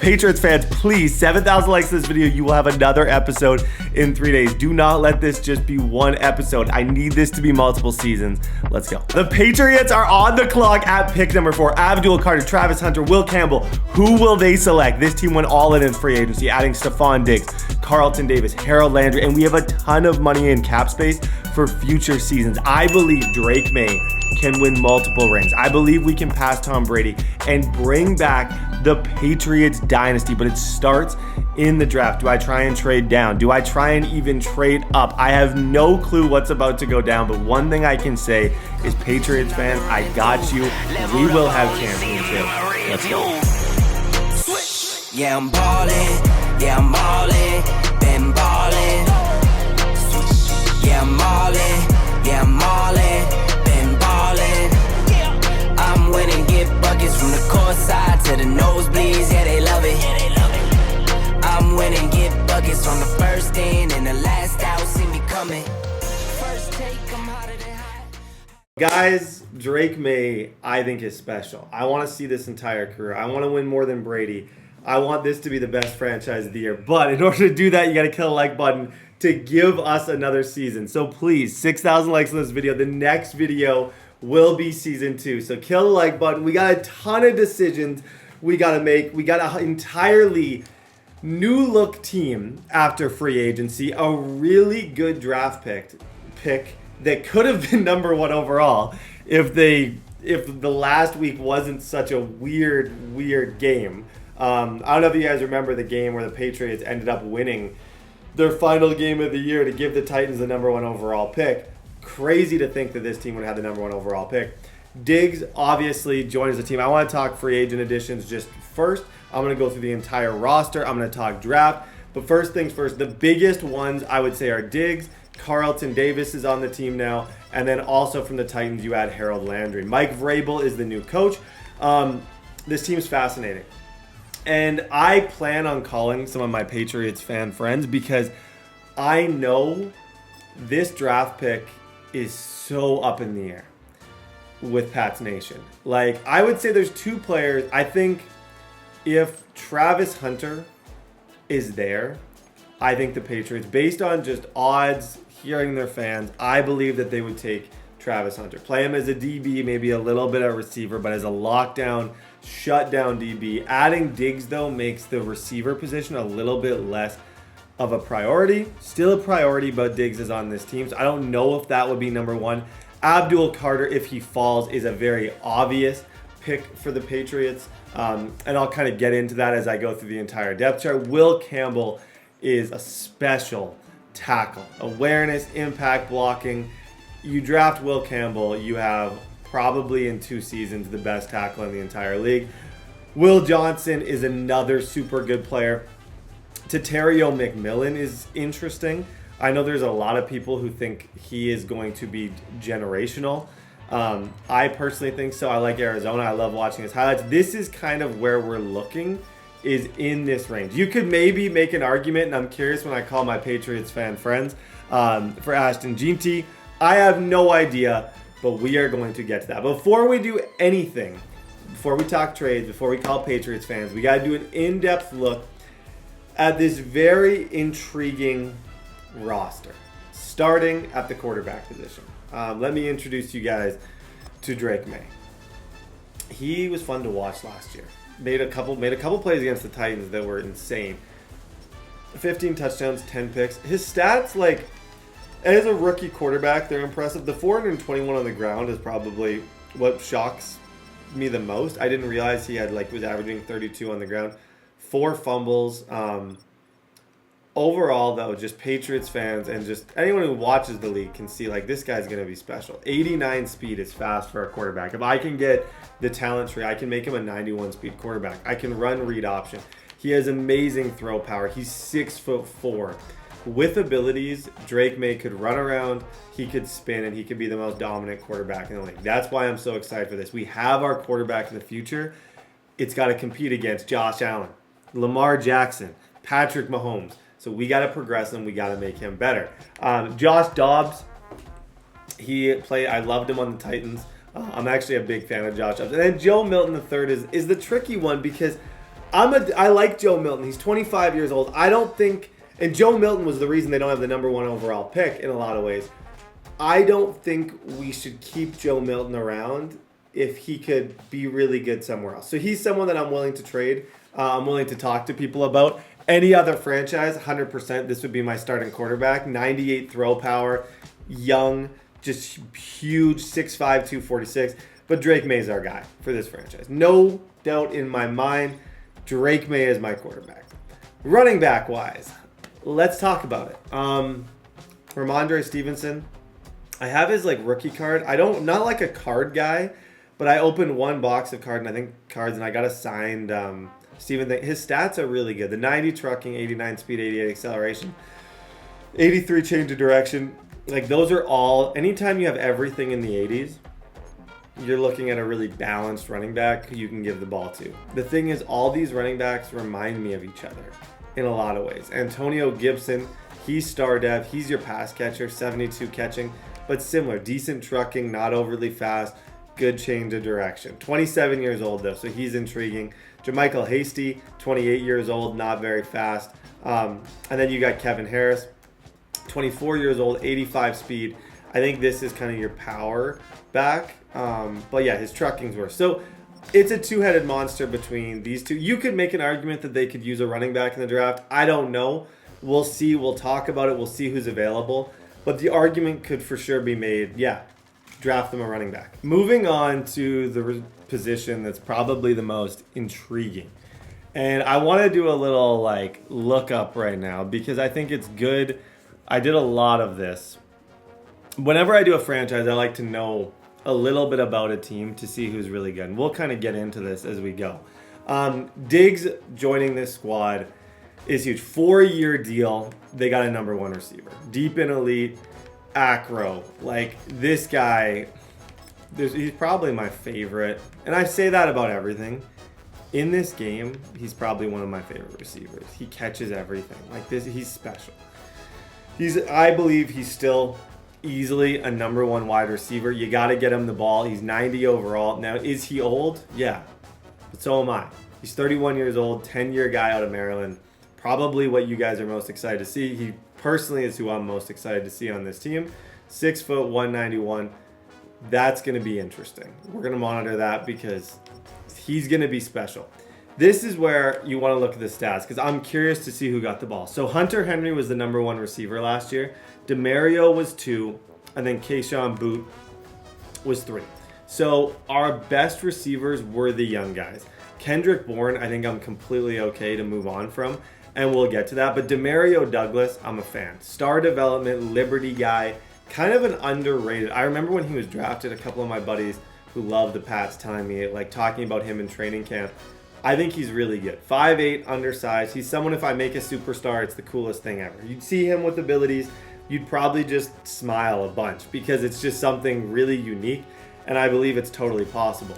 Patriots fans, please, 7,000 likes to this video. You will have another episode in 3 days. Do not let this just be one episode. I need this to be multiple seasons. Let's go. The Patriots are on the clock at pick number 4. Abdul Carter, Travis Hunter, Will Campbell. Who will they select? This team went all in free agency, adding Stefon Diggs, Carlton Davis, Landry, and we have a ton of money in cap space for future seasons. I believe Drake Maye can win multiple rings. I believe we can pass Tom Brady and bring back the Patriots dynasty, but it starts in the draft. Do I try and trade down? Do I try and even trade up? I have no clue what's about to go down, but one thing I can say is, Patriots fans, I got you. We will have championships. Let's go. Yeah, I'm ballin'. Yeah, I'm ballin'. Been ballin'. Yeah, I'm ballin'. Yeah, I'm ballin'. I'm winning, get buckets from the court side to the nosebleeds, yeah, they love it. I'm winning, get buckets from the first in and the last out, see me coming. First take, I'm hotter than hot. Guys, Drake Maye, I think, is special. I want to see this entire career. I want to win more than Brady. I want this to be the best franchise of the year. But in order to do that, you got to kill the like button to give us another season. So please, 6,000 likes on this video. The next video will be season 2. So kill the like button. We got a ton of decisions we got to make. We got an entirely new look team after free agency. A really good draft pick that could have been number 1 overall if the last week wasn't such a weird game. I don't know if you guys remember the game where the Patriots ended up winning their final game of the year to give the Titans the number 1 overall pick. Crazy to think that this team would have the number 1 overall pick. Diggs obviously joins the team. I want to talk free agent additions just first. I'm going to go through the entire roster. I'm going to talk draft. But first things first, the biggest ones I would say are Diggs. Carlton Davis is on the team now. And then also from the Titans, you add Landry. Mike Vrabel is the new coach. This team's fascinating. And I plan on calling some of my Patriots fan friends because I know this draft pick is so up in the air with Pats Nation. Like, I would say there's 2 players. I think if Travis Hunter is there, I think the Patriots, based on just odds, hearing their fans, I believe that they would take Travis Hunter. Play him as a DB, maybe a little bit of receiver, but as a lockdown, shutdown DB. Adding Diggs, though, makes the receiver position a little bit less of a priority. Still a priority, but Diggs is on this team, so I don't know if that would be number 1. Abdul Carter, if he falls, is a very obvious pick for the Patriots, and I'll kind of get into that as I go through the entire depth chart. Will Campbell is a special tackle. Awareness, impact, blocking. You draft Will Campbell, you have probably in 2 seasons the best tackle in the entire league. Will Johnson is another super good player. Tatario McMillan is interesting. I know there's a lot of people who think he is going to be generational. I personally think so. I like Arizona. I love watching his highlights. This is kind of where we're looking, is in this range. You could maybe make an argument, and I'm curious when I call my Patriots fan friends, for Ashton Jeanty. I have no idea, but we are going to get to that. Before we do anything, before we talk trades, before we call Patriots fans, we got to do an in-depth look at this very intriguing roster, starting at the quarterback position. Let me introduce you guys to Drake Maye. He was fun to watch last year. Made a couple plays against the Titans that were insane. 15 touchdowns, 10 picks. His stats, like, as a rookie quarterback, they're impressive. The 421 on the ground is probably what shocks me the most. I didn't realize he had was averaging 32 on the ground. 4 fumbles. Overall, though, just Patriots fans and just anyone who watches the league can see, this guy's going to be special. 89 speed is fast for a quarterback. If I can get the talent tree, I can make him a 91 speed quarterback. I can run read option. He has amazing throw power. He's 6'4". With abilities, Drake Maye could run around, he could spin, and he could be the most dominant quarterback in the league. That's why I'm so excited for this. We have our quarterback in the future. It's got to compete against Josh Allen, Lamar Jackson, Patrick Mahomes. So we got to progress him. We got to make him better. Josh Dobbs, I loved him on the Titans. I'm actually a big fan of Josh Dobbs. And then Joe Milton III is the tricky one because I like Joe Milton. He's 25 years old. I don't think, and Joe Milton was the reason they don't have the number 1 overall pick in a lot of ways. I don't think we should keep Joe Milton around if he could be really good somewhere else. So he's someone that I'm willing to trade. I'm willing to talk to people about. Any other franchise, 100%, this would be my starting quarterback. 98 throw power, young, just huge, 6'5", 246. But Drake Maye is our guy for this franchise. No doubt in my mind, Drake Maye is my quarterback. Running back wise, let's talk about it. Ramondre Stevenson, I have his rookie card. Not like a card guy, but I opened one box of cards and I got a signed Steven. His stats are really good. The 90 trucking, 89 speed, 88 acceleration, 83 change of direction. Those are all, anytime you have everything in the 80s, you're looking at a really balanced running back who you can give the ball to. The thing is, all these running backs remind me of each other in a lot of ways. Antonio Gibson, he's star dev. He's your pass catcher, 72 catching, but similar. Decent trucking, not overly fast, good change of direction. 27 years old, though, so he's intriguing. Jermichael Hasty, 28 years old, not very fast. And then you got Kevin Harris, 24 years old, 85 speed. I think this is kind of your power back. But yeah, his trucking's worse. So it's a two-headed monster between these two. You could make an argument that they could use a running back in the draft. I don't know. We'll see. We'll talk about it. We'll see who's available. But the argument could for sure be made, yeah, draft them a running back. Moving on to the position that's probably the most intriguing. And I want to do a little look up right now because I think it's good. I did a lot of this. Whenever I do a franchise, I like to know a little bit about a team to see who's really good. And we'll kind of get into this as we go. Diggs joining this squad is huge. 4-year deal. They got a number 1 receiver. Deep in elite, acro. This guy, he's probably my favorite. And I say that about everything. In this game, he's probably one of my favorite receivers. He catches everything. He's special. I believe he's still easily a number 1 wide receiver. You got to get him the ball. He's 90 overall. Now, is he old? Yeah. But so am I. He's 31 years old, 10-year guy out of Maryland. Probably what you guys are most excited to see. He personally is who I'm most excited to see on this team. 6 foot, 191. That's going to be interesting. We're going to monitor that because he's going to be special. This is where you want to look at the stats because I'm curious to see who got the ball. So Hunter Henry was the number 1 receiver last year. DeMario was 2, and then Keyshawn Boot was 3. So our best receivers were the young guys. Kendrick Bourne, I think I'm completely okay to move on from, and we'll get to that. But DeMario Douglas, I'm a fan. Star development, Liberty guy, kind of an underrated. I remember when he was drafted, a couple of my buddies who love the Pats telling me, talking about him in training camp. I think he's really good. 5'8", undersized. He's someone, if I make a superstar, it's the coolest thing ever. You'd see him with abilities, you'd probably just smile a bunch because it's just something really unique, and I believe it's totally possible.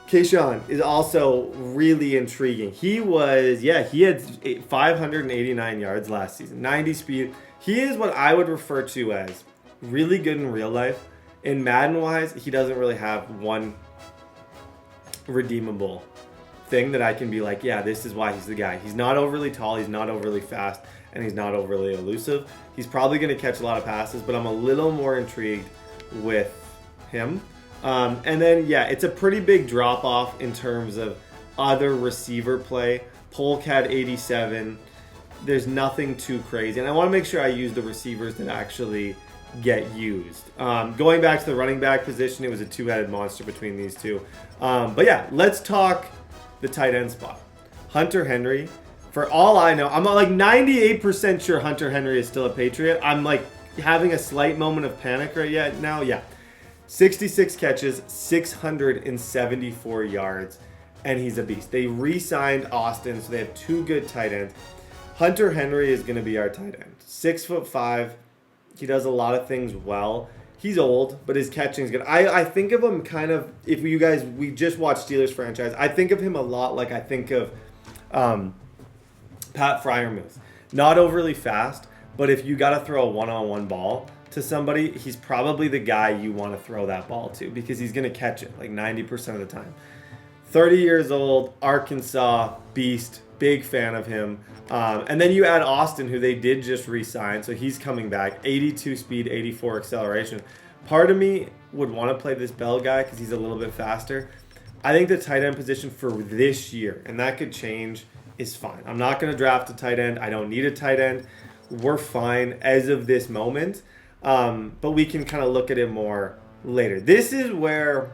Keyshawn is also really intriguing. He had 589 yards last season, 90 speed. He is what I would refer to as really good in real life. In Madden-wise, he doesn't really have one redeemable thing that I can be like, yeah, this is why he's the guy. He's not overly tall, he's not overly fast, and he's not overly elusive. He's probably going to catch a lot of passes, but I'm a little more intrigued with him. And then, yeah, it's a pretty big drop-off in terms of other receiver play. Polk had 87. There's nothing too crazy. And I want to make sure I use the receivers that actually get used. Going back to the running back position, it was a two-headed monster between these two. But yeah, let's talk the tight end spot. Hunter Henry, for all I know, I'm like 98% sure Hunter Henry is still a Patriot. I'm like having a slight moment of panic right now. Yeah. 66 catches, 674 yards, and he's a beast. They re-signed Austin, so they have two good tight ends. Hunter Henry is going to be our tight end. 6'5". He does a lot of things well. He's old, but his catching is good. I think of him kind of, if you guys, we just watched Steelers franchise, I think of him a lot like I think of Pat Freiermuth. Not overly fast, but if you got to throw a one-on-one ball to somebody, he's probably the guy you want to throw that ball to because he's going to catch it like 90% of the time. 30 years old, Arkansas, beast, big fan of him. And then you add Austin, who they did just re-sign, so he's coming back. 82 speed, 84 acceleration. Part of me would want to play this Bell guy because he's a little bit faster. I think the tight end position for this year, and that could change, is fine. I'm not going to draft a tight end. I don't need a tight end. We're fine as of this moment, but we can kind of look at it more later. This is where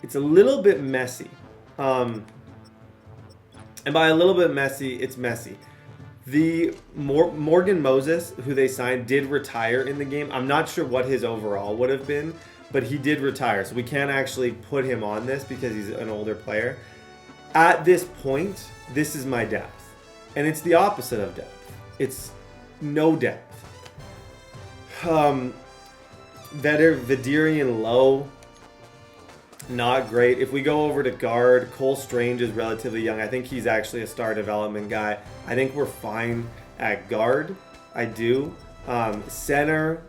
it's a little bit messy. And by a little bit messy, it's messy. The Morgan Moses, who they signed, did retire in the game. I'm not sure what his overall would have been, but he did retire. So we can't actually put him on this because he's an older player. At this point, this is my depth. And it's the opposite of depth. It's no depth. Vidarian Lowe, not great. If we go over to guard, Cole Strange is relatively young. I think he's actually a star development guy. I think we're fine at guard. I do. Center,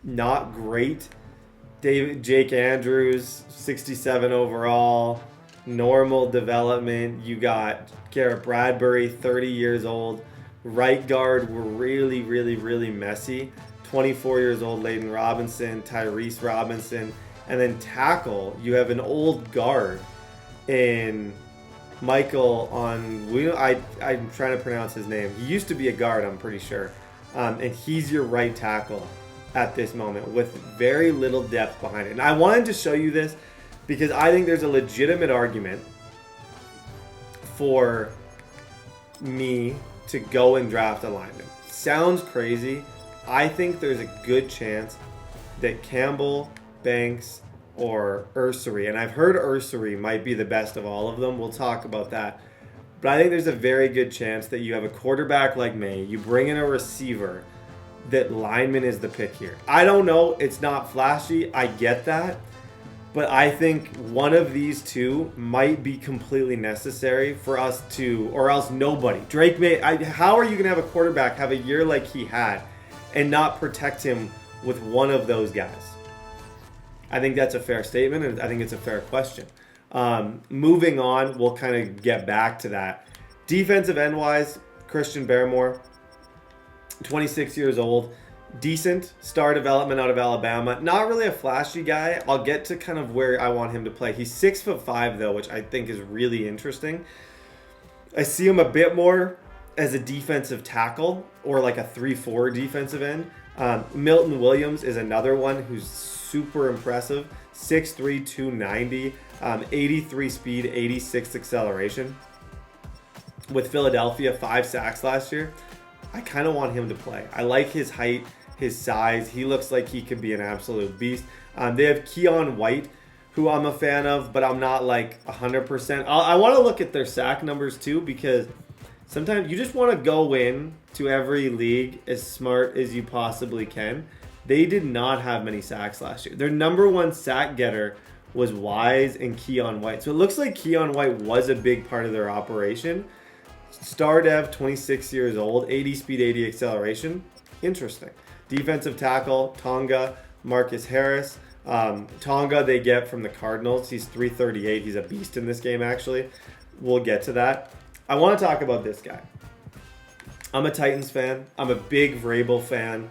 not great. Jake Andrews, 67 overall. Normal development. You got Garrett Bradbury, 30 years old. Right guard, we're really, really, really messy. 24 years old, Layden Robinson, Tyrese Robinson. And then tackle, you have an old guard in Michael I'm trying to pronounce his name. He used to be a guard, I'm pretty sure. And he's your right tackle at this moment with very little depth behind it. And I wanted to show you this because I think there's a legitimate argument for me to go and draft a lineman. Sounds crazy. I think there's a good chance that Campbell, Banks, or Ursery, and I've heard Ursery might be the best of all of them. We'll talk about that. But I think there's a very good chance that you have a quarterback like May, you bring in a receiver, that lineman is the pick here. I don't know. It's not flashy. I get that. But I think one of these two might be completely necessary for us to, or else nobody. Drake Maye, how are you going to have a quarterback have a year like he had and not protect him with one of those guys? I think that's a fair statement, and I think it's a fair question. Moving on, we'll kind of get back to that. Defensive end-wise, Christian Barmore, 26 years old. Decent star development out of Alabama. Not really a flashy guy. I'll get to kind of where I want him to play. He's 6'5", though, which I think is really interesting. I see him a bit more as a defensive tackle or like a 3-4 defensive end. Milton Williams is another one who's super impressive. 6'3", 290, 83 speed, 86 acceleration. With Philadelphia, 5 sacks last year. I kind of want him to play. I like his height, his size. He looks like he could be an absolute beast. They have Keon White, who I'm a fan of, but I'm not like 100%. I want to look at their sack numbers too, because sometimes you just want to go in to every league as smart as you possibly can. They did not have many sacks last year. Their number one sack getter was Wise and Keon White. So it looks like Keon White was a big part of their operation. Star Dev, 26 years old, 80 speed, 80 acceleration. Interesting. Defensive tackle, Tonga, Marcus Harris. Tonga they get from the Cardinals. He's 338. He's a beast in this game, actually. We'll get to that. I want to talk about this guy. I'm a Titans fan. I'm a big Vrabel fan.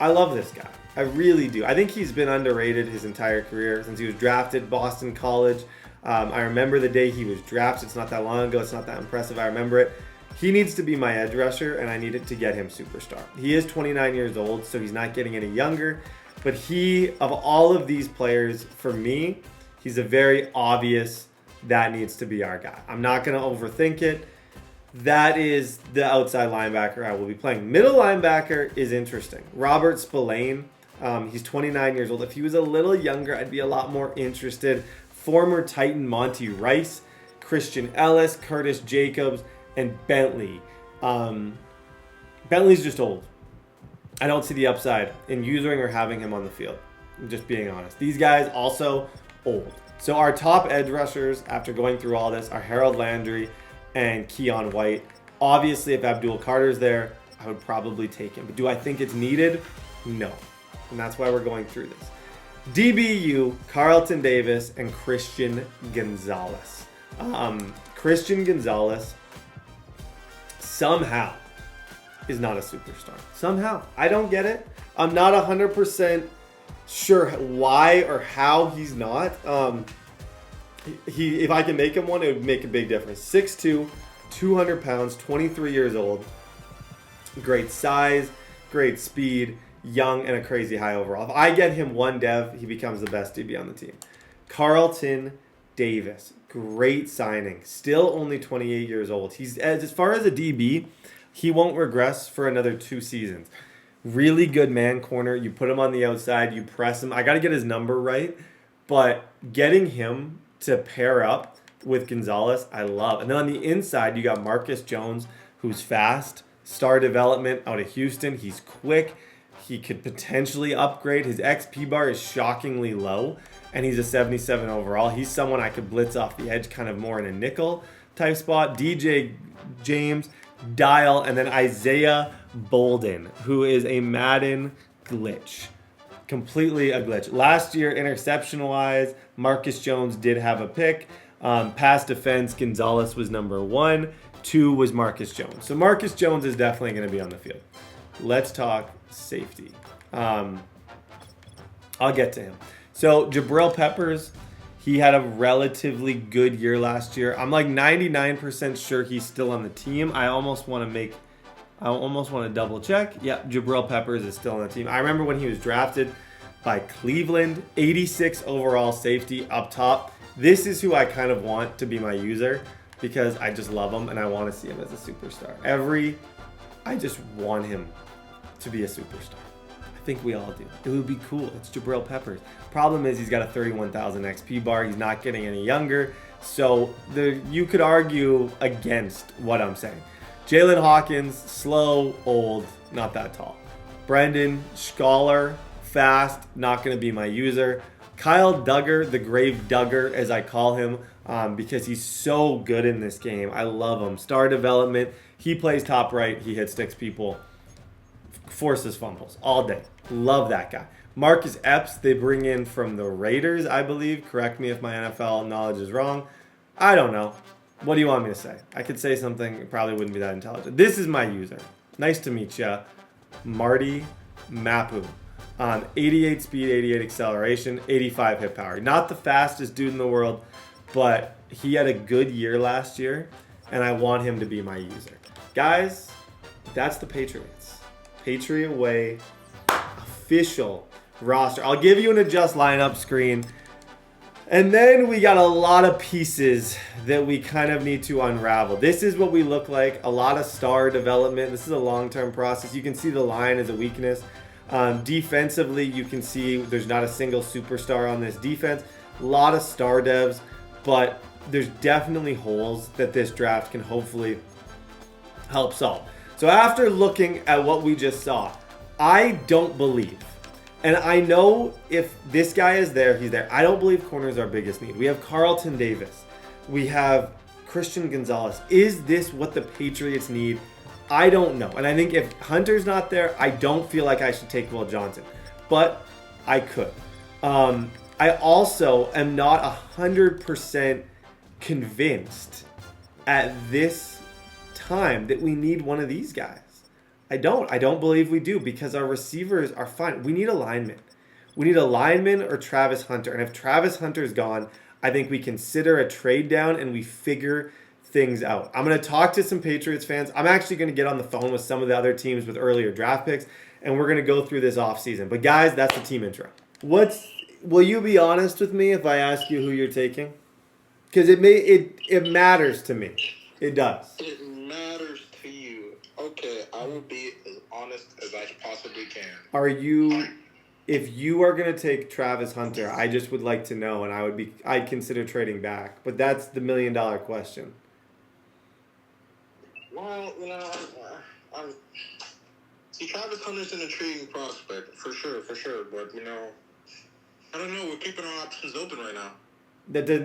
I love this guy. I really do. I think he's been underrated his entire career since he was drafted Boston College. I remember the day he was drafted. It's not that long ago. It's not that impressive. I remember it. He needs to be my edge rusher, and I needed to get him superstar. He is 29 years old, so he's not getting any younger. But he, of all of these players, for me, he's a very obvious that needs to be our guy. I'm not going to overthink it. That is the outside linebacker I will be playing. Middle linebacker is interesting. Robert Spillane, he's 29 years old. If he was a little younger, I'd be a lot more interested. Former Titan Monty Rice, Christian Ellis, Curtis Jacobs, and Bentley. Bentley's just old. I don't see the upside in using or having him on the field. I'm just being honest. These guys also old. So our top edge rushers, after going through all this, are Harold Landry and Keon White. Obviously, if Abdul Carter's there, I would probably take him. But do I think it's needed? No. And that's why we're going through this. DBU, Carlton Davis, and Christian Gonzalez. Christian Gonzalez somehow is not a superstar. Somehow. I don't get it. I'm not 100% sure why or how he's not. If I can make him one, it would make a big difference. 6'2", 200 pounds, 23 years old. Great size, great speed, young, and a crazy high overall. If I get him one dev, he becomes the best DB on the team. Carlton Davis, great signing. Still only 28 years old. He's as far as a DB, he won't regress for another 2 seasons. Really good man corner. You put him on the outside, you press him. I got to get his number right, but getting him to pair up with Gonzalez, I love. And then on the inside, you got Marcus Jones, who's fast. Star development out of Houston. He's quick. He could potentially upgrade. His XP bar is shockingly low, and he's a 77 overall. He's someone I could blitz off the edge kind of more in a nickel type spot. DJ James, Dial, and then Isaiah Bolden, who is a Madden glitch. Completely a glitch. Last year, interception-wise, Marcus Jones did have a pick. Pass defense, Gonzalez was number 1. 2 was Marcus Jones. So Marcus Jones is definitely going to be on the field. Let's talk safety. I'll get to him. So Jabril Peppers, he had a relatively good year last year. I'm like 99% sure he's still on the team. I almost want to double check. Yeah, Jabril Peppers is still on the team. I remember when he was drafted by Cleveland, 86 overall safety up top. This is who I kind of want to be my user because I just love him and I want to see him as a superstar. I just want him to be a superstar. I think we all do. It would be cool. It's Jabril Peppers. Problem is he's got a 31,000 XP bar. He's not getting any younger. So you could argue against what I'm saying. Jalen Hawkins, slow, old, not that tall. Brendan Scholar, fast, not going to be my user. Kyle Duggar, the Grave Duggar, as I call him, because he's so good in this game. I love him. Star development. He plays top right. He hit sticks people. Forces fumbles all day. Love that guy. Marcus Epps, they bring in from the Raiders, I believe. Correct me if my NFL knowledge is wrong. I don't know. What do you want me to say? I could say something. It probably wouldn't be that intelligent. This is my user. Nice to meet ya. Marty Mapu. 88 speed, 88 acceleration, 85 hit power. Not the fastest dude in the world, but he had a good year last year, and I want him to be my user. Guys, that's the Patriots. Patriot Way official roster. I'll give you an adjust lineup screen. And then we got a lot of pieces that we kind of need to unravel. This is what we look like. A lot of star development. This is a long-term process. You can see the line as a weakness. Defensively, you can see there's not a single superstar on this defense. A lot of star devs, but there's definitely holes that this draft can hopefully help solve. So after looking at what we just saw, I don't believe, and I know if this guy is there, he's there. I don't believe corner is our biggest need. We have Carlton Davis. We have Christian Gonzalez. Is this what the Patriots need? I don't know. And I think if Hunter's not there, I don't feel like I should take Will Johnson. But I could. I also am not 100% convinced at this time that we need one of these guys. I don't believe we do because our receivers are fine. We need a lineman. We need a lineman or Travis Hunter. And if Travis Hunter's gone, I think we consider a trade down and we figure things out. I'm going to talk to some Patriots fans. I'm actually going to get on the phone with some of the other teams with earlier draft picks, and we're going to go through this offseason. But guys, that's the team intro. Will you be honest with me if I ask you who you're taking? Because it matters to me. It does. It matters to you. Okay, I will be as honest as I possibly can. If you are going to take Travis Hunter, I just would like to know, and I'd consider trading back. But that's the $1 million question. Well, Travis Hunter's an intriguing prospect, for sure. But, I don't know. We're keeping our options open right now.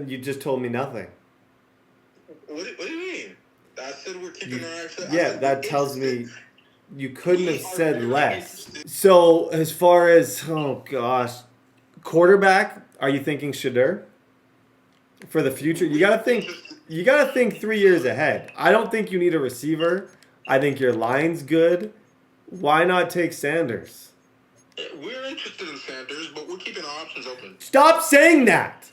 You just told me nothing. What do you mean? I said we're keeping our options open. Yeah, that tells me you couldn't have said less. So, as far as, Quarterback, are you thinking Shedeur? For the future, you gotta think 3 years ahead. I don't think you need a receiver. I think your line's good. Why not take Sanders? We're interested in Sanders, but we're keeping our options open. Stop saying that.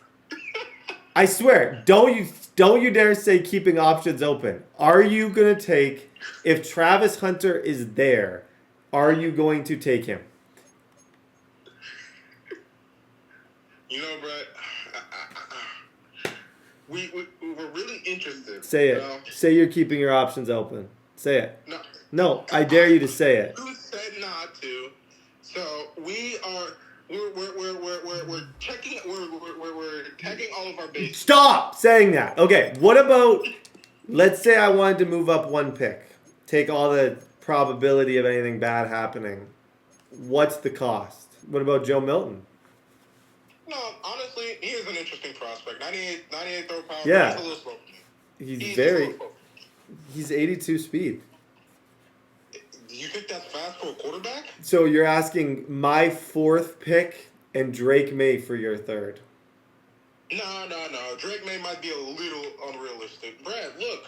I swear, don't you dare say keeping options open. Are you gonna take, if Travis Hunter is there, are you going to take him? You know, Brett, we're really interested. Say it. Say you're keeping your options open. Say it. No. No, I dare you to say it. You said not to. So we're checking. We're tagging all of our bases. Stop saying that. Okay, what about? Let's say I wanted to move up one pick. Take all the probability of anything bad happening. What's the cost? What about Joe Milton? No, honestly, he is an interesting prospect. 98 throw power. Yeah. He's a little slow. He's 82 speed. You think that's fast for a quarterback? So you're asking my 4th pick and Drake Maye for your 3rd. No. Drake Maye might be a little unrealistic. Brad, look,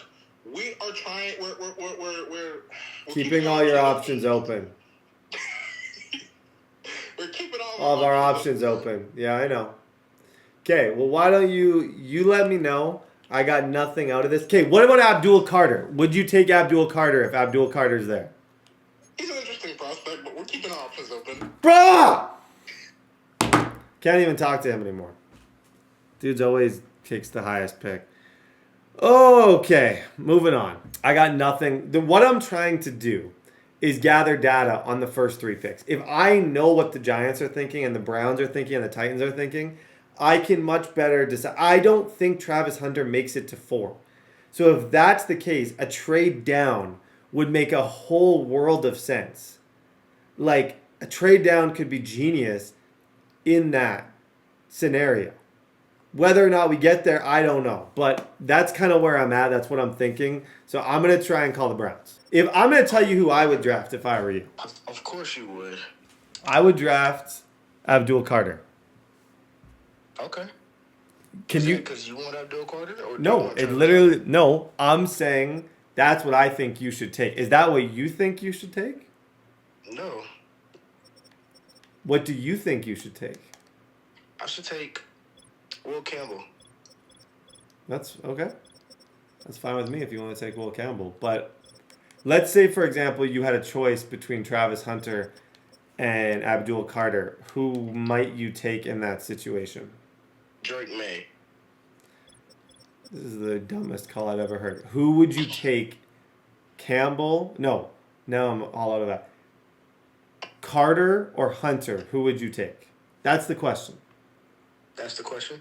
we are trying. We're keeping all your options open. We're keeping all of our options open. Yeah, I know. Okay, well, why don't you let me know? I got nothing out of this. Okay, what about Abdul Carter? Would you take Abdul Carter if Abdul Carter's there? He's an interesting prospect, but we're keeping our options open. Bruh! Can't even talk to him anymore. Dude's always picks the highest pick. Okay, moving on. I got nothing. What I'm trying to do is gather data on the first 3 picks. If I know what the Giants are thinking and the Browns are thinking and the Titans are thinking, I can much better decide. I don't think Travis Hunter makes it to 4. So if that's the case, a trade down would make a whole world of sense. Like, a trade down could be genius in that scenario. Whether or not we get there, I don't know. But that's kind of where I'm at. That's what I'm thinking. So I'm going to try and call the Browns. If I'm going to tell you who I would draft if I were you. Of course you would. I would draft Abdul Carter. Okay. Can you? Because you want Abdul Carter? Or No, it literally, no. I'm saying that's what I think you should take. Is that what you think you should take? No. What do you think you should take? I should take Will Campbell. That's okay. That's fine with me if you want to take Will Campbell. But let's say, for example, you had a choice between Travis Hunter and Abdul Carter. Who might you take in that situation? Drake Maye. This is the dumbest call I've ever heard. Who would you take? Campbell? No. Now I'm all out of that. Carter or Hunter? Who would you take? That's the question. That's the question?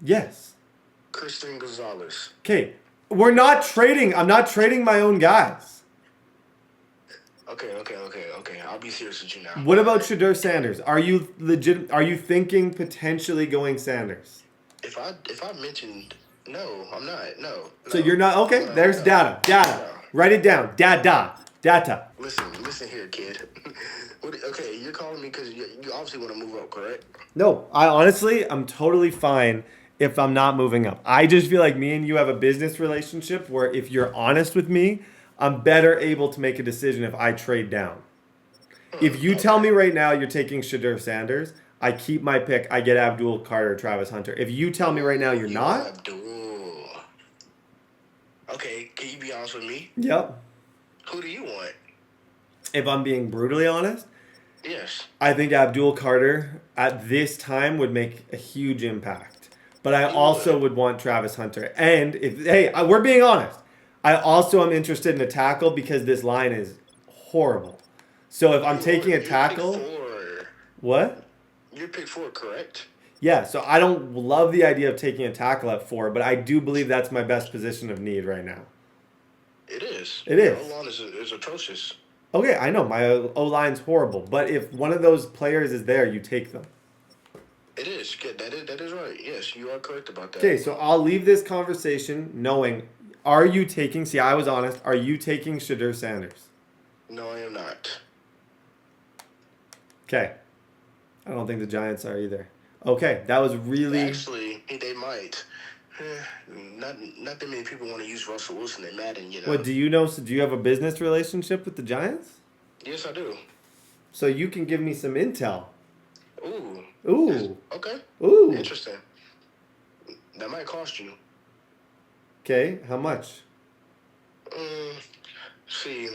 Yes. Christian Gonzalez. Okay. We're not trading. I'm not trading my own guys. Okay. I'll be serious with you now. What about Shedeur Sanders? Are you legit? Are you thinking potentially going Sanders? If I mentioned no, I'm not. No. So you're not okay. There's data. No. Write it down. Data. Listen here, kid. Okay, you're calling me because you obviously want to move up, correct? No, I'm totally fine if I'm not moving up. I just feel like me and you have a business relationship where if you're honest with me, I'm better able to make a decision if I trade down. If you tell me right now you're taking Shedeur Sanders, I keep my pick. I get Abdul Carter, Travis Hunter. If you tell me right now you're not. Abdul. Okay, can you be honest with me? Yep. Who do you want? If I'm being brutally honest, yes. I think Abdul Carter at this time would make a huge impact. But I also would want Travis Hunter. And we're being honest. I also am interested in a tackle because this line is horrible. So if I'm taking a tackle, what? You're pick 4, correct? Yeah, so I don't love the idea of taking a tackle at 4, but I do believe that's my best position of need right now. It is. It is. O-line is atrocious. Okay, I know. My O-line's horrible. But if one of those players is there, you take them. It is. That is right. Yes, you are correct about that. Okay, so I'll leave this conversation knowing, are you taking, see, I was honest, are you taking Shedeur Sanders? No, I am not. Okay. I don't think the Giants are either. Okay, that was really... Actually, they might. Not that many people want to use Russell Wilson in Madden, What, do you know? So do you have a business relationship with the Giants? Yes, I do. So you can give me some intel. Ooh. Ooh. Okay. Ooh. Interesting. That might cost you. Okay, how much? See,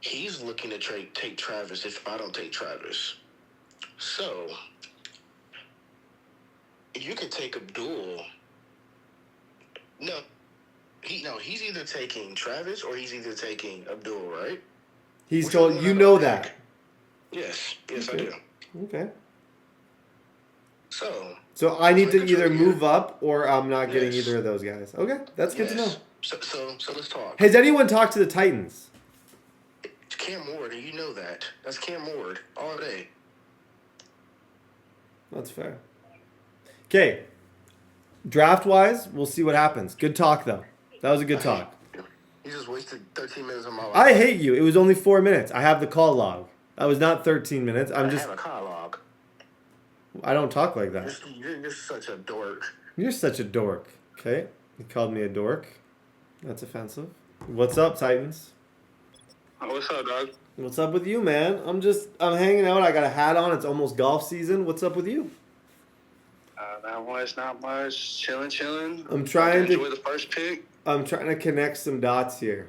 he's looking to take Travis if I don't take Travis. So, you could take Abdul. He's either taking Travis or he's either taking Abdul, right? He's told you know that. Yes, okay. I do. Okay. So I need to either move up or I'm not getting either of those guys. Okay, that's good to know. So let's talk. Has anyone talked to the Titans? It's Cam Ward, and you know that. That's Cam Ward all day. That's fair. Okay. Draft-wise, we'll see what happens. Good talk, though. That was a good talk. You just wasted 13 minutes of my life. I hate you. It was only 4 minutes. I have the call log. That was not 13 minutes. I have a call log. I don't talk like that. You're such a dork. You're such a dork. Okay. You called me a dork. That's offensive. What's up, Titans? What's up, dog? What's up with you, man? I'm hanging out. I got a hat on. It's almost golf season. What's up with you? Not much. Chilling. I'm trying to enjoy the first pick. I'm trying to connect some dots here.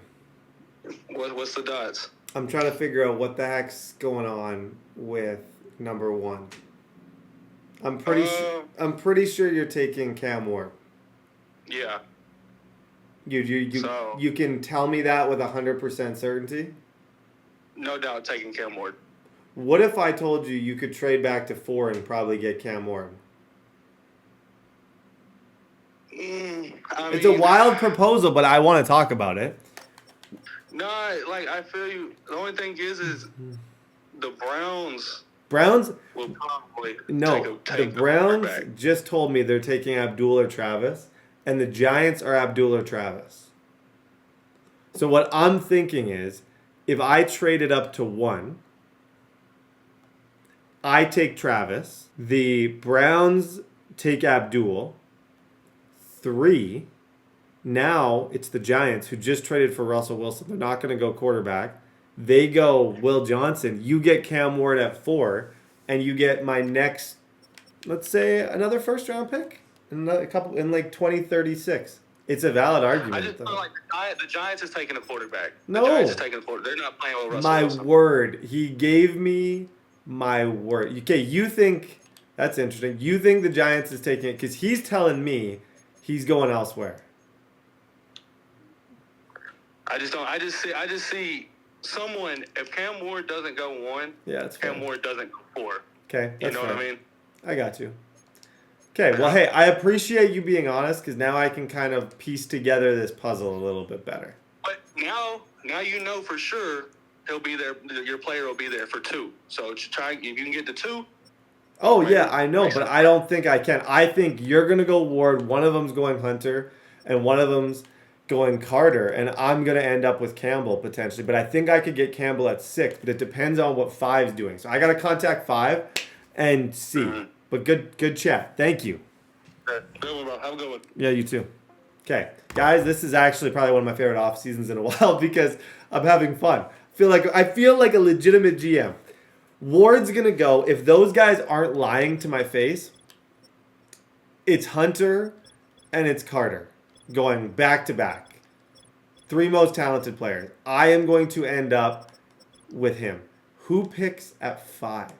What's the dots? I'm trying to figure out what the heck's going on with number 1. I'm pretty sure you're taking Cam Ward. Yeah. You can tell me that with 100% certainty? No doubt taking Cam Ward. What if I told you could trade back to 4 and probably get Cam Ward? It's a wild proposal, but I want to talk about it. No, I feel you. The only thing is the Browns will probably the Browns just told me they're taking Abdul or Travis, and the Giants are Abdul or Travis. So what I'm thinking is, if I traded up to 1, I take Travis, the Browns take Abdul, 3, now it's the Giants who just traded for Russell Wilson. They're not going to go quarterback. They go Will Johnson. You get Cam Ward at 4, and you get my next, let's say, another first-round pick in 2036. It's a valid argument. I just feel like the Giants is taking a quarterback. No. The Giants is taking a quarterback. They're not playing with Russell Wilson. My word. He gave me my word. Okay, you think, that's interesting. You think the Giants is taking it because he's telling me he's going elsewhere. I just see someone. If Cam Ward doesn't go 1, that's fair. Cam Ward doesn't go 4. Okay, you know fair. what I mean? I got you. Okay, well, hey, I appreciate you being honest because now I can kind of piece together this puzzle a little bit better. But now you know for sure he'll be there. Your player will be there for 2. So if you can get the 2. Oh, yeah, I know, but I don't think I can. I think you're going to go Ward, one of them's going Hunter, and one of them's going Carter, and I'm going to end up with Campbell potentially. But I think I could get Campbell at 6, but it depends on what 5's doing. So I got to contact 5 and see. Mm-hmm. But good chat. Thank you. Good one, bro. Have a good one. Yeah, you too. Okay, guys, this is actually probably one of my favorite off seasons in a while because I'm having fun. I feel like a legitimate GM. Ward's going to go, if those guys aren't lying to my face, it's Hunter and it's Carter going back to back. 3 most talented players. I am going to end up with him. Who picks at 5?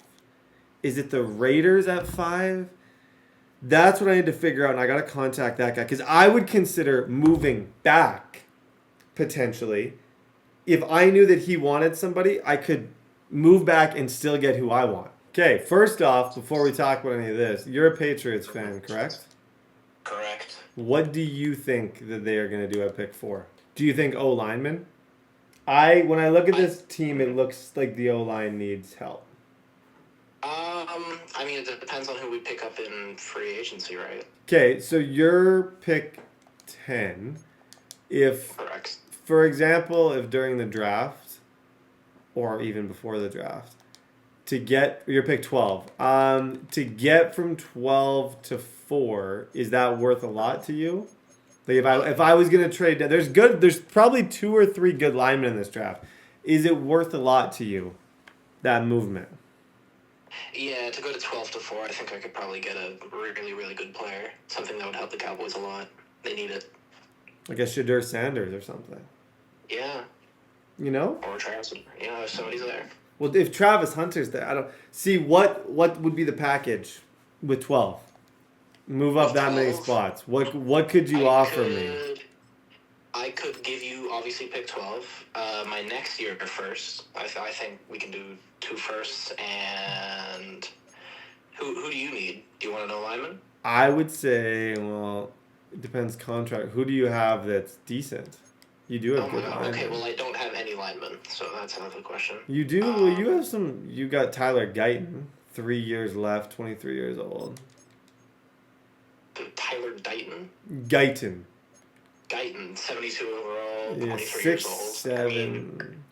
Is it the Raiders at 5? That's what I need to figure out, and I got to contact that guy because I would consider moving back potentially. If I knew that he wanted somebody, I could move back and still get who I want. Okay, first off, before we talk about any of this, you're a Patriots fan, correct? Correct. What do you think that they are going to do at pick 4? Do you think O-lineman? When I look at this team, it looks like the O-line needs help. I mean, it depends on who we pick up in free agency, right? Okay, so your pick 10, Correct. For example, if during the draft, or even before the draft, to get your pick 12. To get from 12 to 4, is that worth a lot to you? Like if I was gonna trade, there's probably 2 or 3 good linemen in this draft. Is it worth a lot to you, that movement? Yeah, to go to 12 to 4, I think I could probably get a really, really good player. Something that would help the Cowboys a lot. They need it. Like a Shadur Sanders or something. Yeah. You know? Or Travis. Yeah, if somebody's there. Well, if Travis Hunter's there, I don't see what would be the package with 12. Move up that many spots. What could you offer me? I could give you, obviously, pick 12. My next year first. I think we can do 2 firsts. And who do you need? Do you want to know lineman? I would say, well, it depends contract. Who do you have that's decent? You do have good linemen. Okay, well, I don't have any linemen, so that's another question. You do? Well, you have some. You got Tyler Guyton, 3 years left, 23 years old. Tyler Guyton? Guyton, 72 overall, 23 6, years old. 7.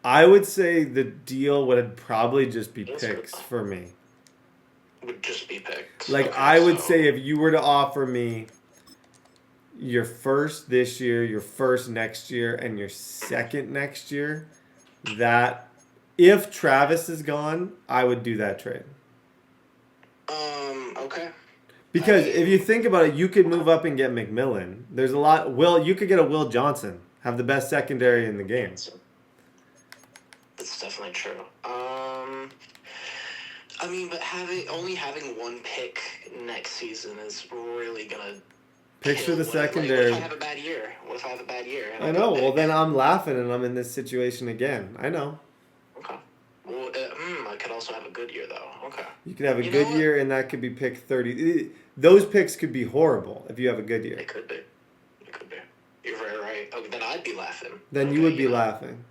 I would say the deal would probably just be picks for me. Would just be picks. Like, okay, I would say if you were to offer me your first this year, your first next year, and your second next year, that if Travis is gone, I would do that trade. Okay. Because if you think about it, you could move up and get McMillan. There's a lot. You could get a Will Johnson, have the best secondary in the game. That's definitely true. I mean, but only having one pick next season is really gonna. Picture the secondary. What if I have a bad year? I know. Well, then I'm laughing and I'm in this situation again. I know. Okay. Well, I could also have a good year, though. Okay. You could have a good year, and that could be pick 30. Those picks could be horrible if you have a good year. It could be. You're very right. Oh, then I'd be laughing. Then you would be laughing.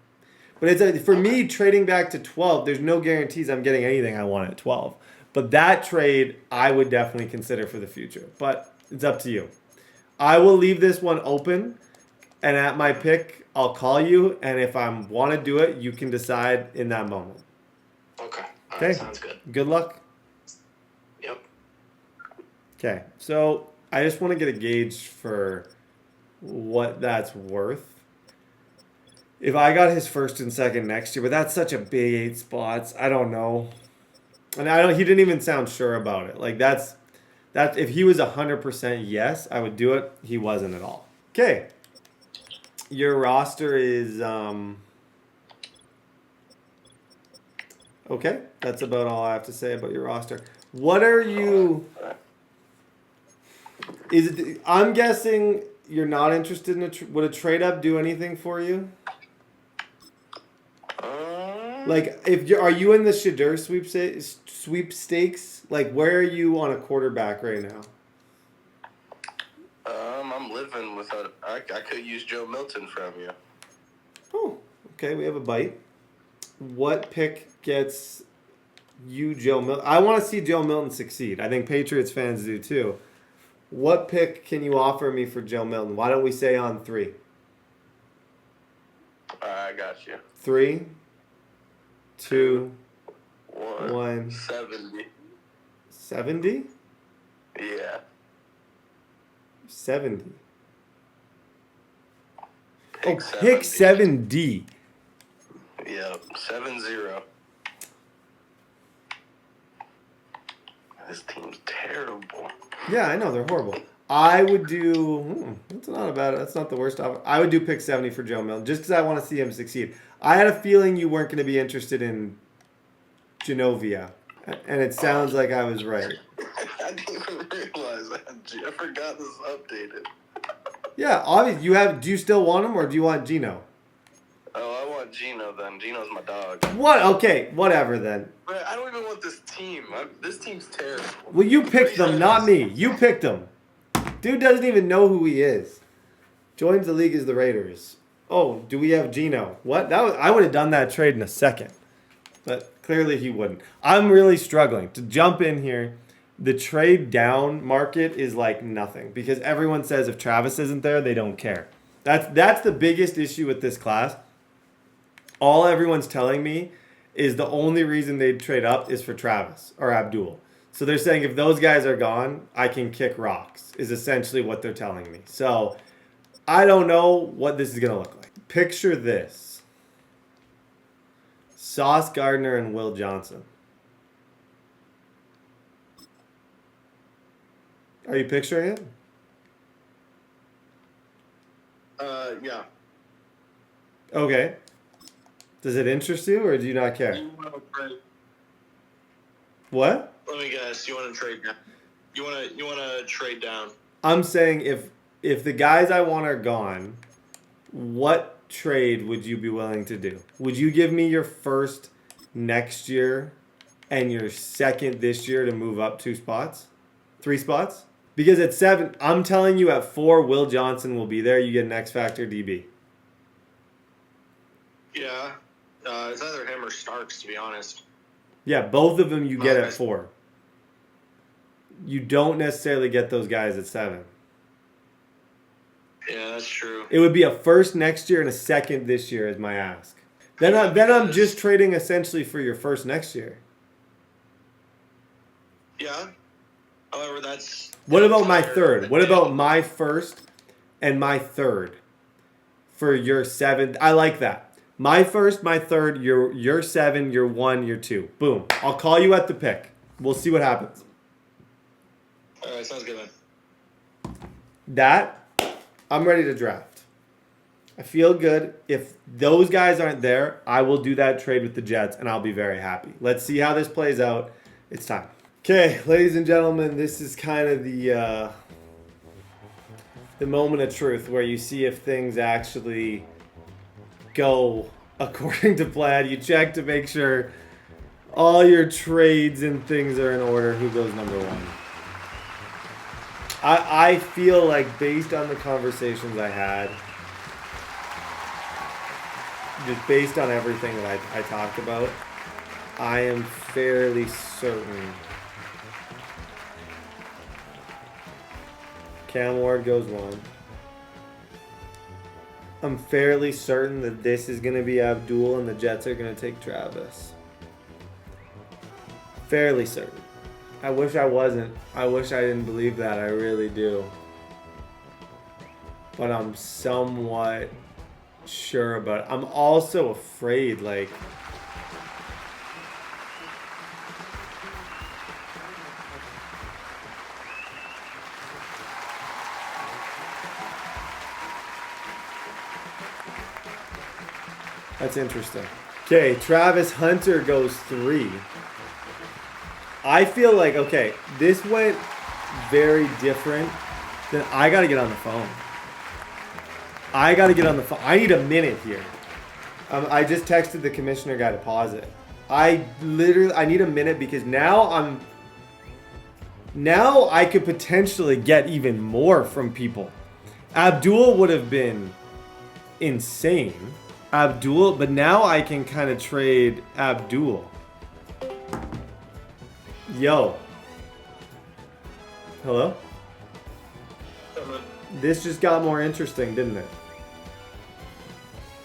But it's for me, trading back to 12, there's no guarantees I'm getting anything I want at 12. But that trade, I would definitely consider for the future. But it's up to you. I will leave this one open, and at my pick, I'll call you, and if I want to do it, you can decide in that moment. Okay. All right, sounds good. Good luck. Yep. Okay, so I just want to get a gauge for what that's worth. If I got his first and second next year, but that's such a big 8 spots, I don't know. And he didn't even sound sure about it. Like that's if he was 100% yes, I would do it. He wasn't at all. Okay. Your roster is okay. That's about all I have to say about your roster. What are you? I'm guessing you're not interested in would a trade up do anything for you? Like, are you in the Shadur sweepstakes? Like, where are you on a quarterback right now? I'm living without. I could use Joe Milton from you. Oh, okay. We have a bite. What pick gets you Joe Milton? I want to see Joe Milton succeed. I think Patriots fans do too. What pick can you offer me for Joe Milton? Why don't we say on 3? I got you. 3, 2, 1. 70. 70? Yeah. 70. Pick 70. Yep, 70. This team's terrible. Yeah, I know they're horrible. I would do. That's not the worst offer. I would do pick 70 for Joe Milton just because I want to see him succeed. I had a feeling you weren't going to be interested in Genovia, and it sounds like I was right. I didn't even realize that. I forgot this was updated. Yeah, obviously. Do you still want him, or do you want Geno? Oh, I want Geno then. Geno's my dog. What? Okay, whatever then. But I don't even want this team. This team's terrible. Well, you picked them, not me. You picked them. Dude doesn't even know who he is. Joins the league as the Raiders. Oh, do we have Geno? What? I would have done that trade in a second. But clearly he wouldn't. I'm really struggling to jump in here. The trade down market is like nothing because everyone says if Travis isn't there, they don't care. That's the biggest issue with this class. All everyone's telling me is the only reason they'd trade up is for Travis or Abdul. So they're saying if those guys are gone, I can kick rocks, is essentially what they're telling me. So I don't know what this is going to look like. Picture this. Sauce Gardner and Will Johnson. Are you picturing it? Yeah. Okay. Does it interest you or do you not care? What? Let me guess. You want to trade down? You want to trade down? I'm saying if the guys I want are gone, what trade would you be willing to do? Would you give me your first next year and your second this year to move up 2 spots? 3 spots? Because at 7, I'm telling you at 4, Will Johnson will be there. You get an X Factor DB. Yeah. It's either him or Starks, to be honest. Yeah, both of them you get at 4. You don't necessarily get those guys at 7. Yeah, that's true. It would be a first next year and a second this year is my ask. Then I'm just trading essentially for your first next year. Yeah. However, that's... What about my third? What about my first and my third for your 7th? I like that. My first, my third, your 7, your 1, your 2. Boom. I'll call you at the pick. We'll see what happens. All right, sounds good, man. That, I'm ready to draft. I feel good. If those guys aren't there, I will do that trade with the Jets, and I'll be very happy. Let's see how this plays out. It's time. Okay, ladies and gentlemen, this is kind of the moment of truth where you see if things actually go according to plan. You check to make sure all your trades and things are in order. Who goes number 1? I feel like based on the conversations I had, just based on everything that I talked about, I am fairly certain Cam Ward goes 1. I'm fairly certain that this is going to be Abdul and the Jets are going to take Travis. Fairly certain. I wish I wasn't. I wish I didn't believe that. I really do. But I'm somewhat sure about it. I'm also afraid, like... That's interesting. Okay, Travis Hunter goes 3. I feel like, okay, this went very different. Then I got to get on the phone. I need a minute here. I just texted the commissioner guy to pause it. I need a minute because now I could potentially get even more from people. Abdul would have been insane. But now I can kind of trade Abdul. Yo. Hello? This just got more interesting, didn't it?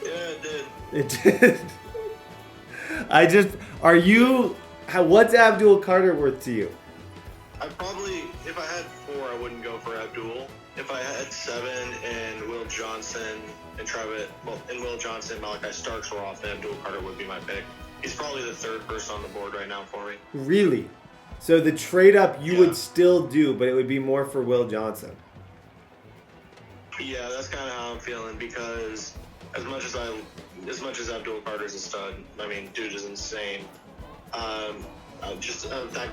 Yeah, it did. It did. What's Abdul Carter worth to you? If I had 4, I wouldn't go for Abdul. If I had 7 and Will Johnson and Will Johnson, Malachi Starks were off, then Abdul Carter would be my pick. He's probably the 3rd person on the board right now for me. Really? So the trade up you would still do, but it would be more for Will Johnson. Yeah, that's kind of how I'm feeling because as much as Abdul Carter's a stud, I mean, dude is insane. That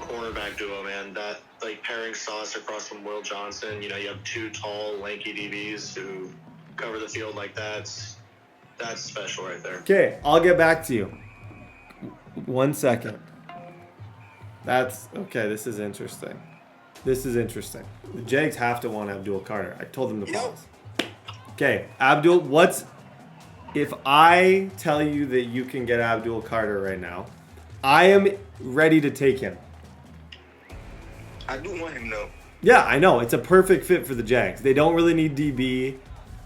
cornerback duo, man, that like pairing Sauce across from Will Johnson, you have 2 tall, lanky DBs who cover the field like that's special right there. Okay, I'll get back to you. 1 second. That's okay. This is interesting. The Jags have to want Abdul Carter. I told them to pause. Okay, Abdul, if I tell you that you can get Abdul Carter right now, I am ready to take him. I do want him though. Yeah, I know. It's a perfect fit for the Jags. They don't really need DB.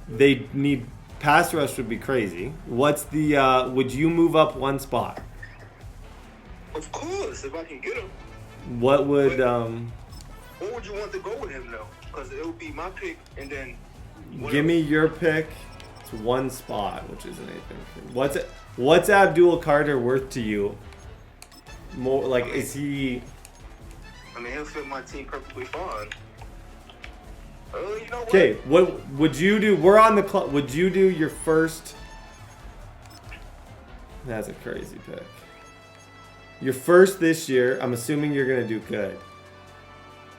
They need pass rush would be crazy. What's the would you move up 1 spot? Of course, if I can get him. What would What would you want to go with him though? Because it would be my pick, and then give me your pick. It's one spot, which isn't anything. What's Abdul Carter worth to you? More like, is he? I mean, he'll fit my team perfectly fine. You know what? Okay, what would you do? We're on the club. Would you do your first? That's a crazy pick. Your first this year, I'm assuming you're going to do good.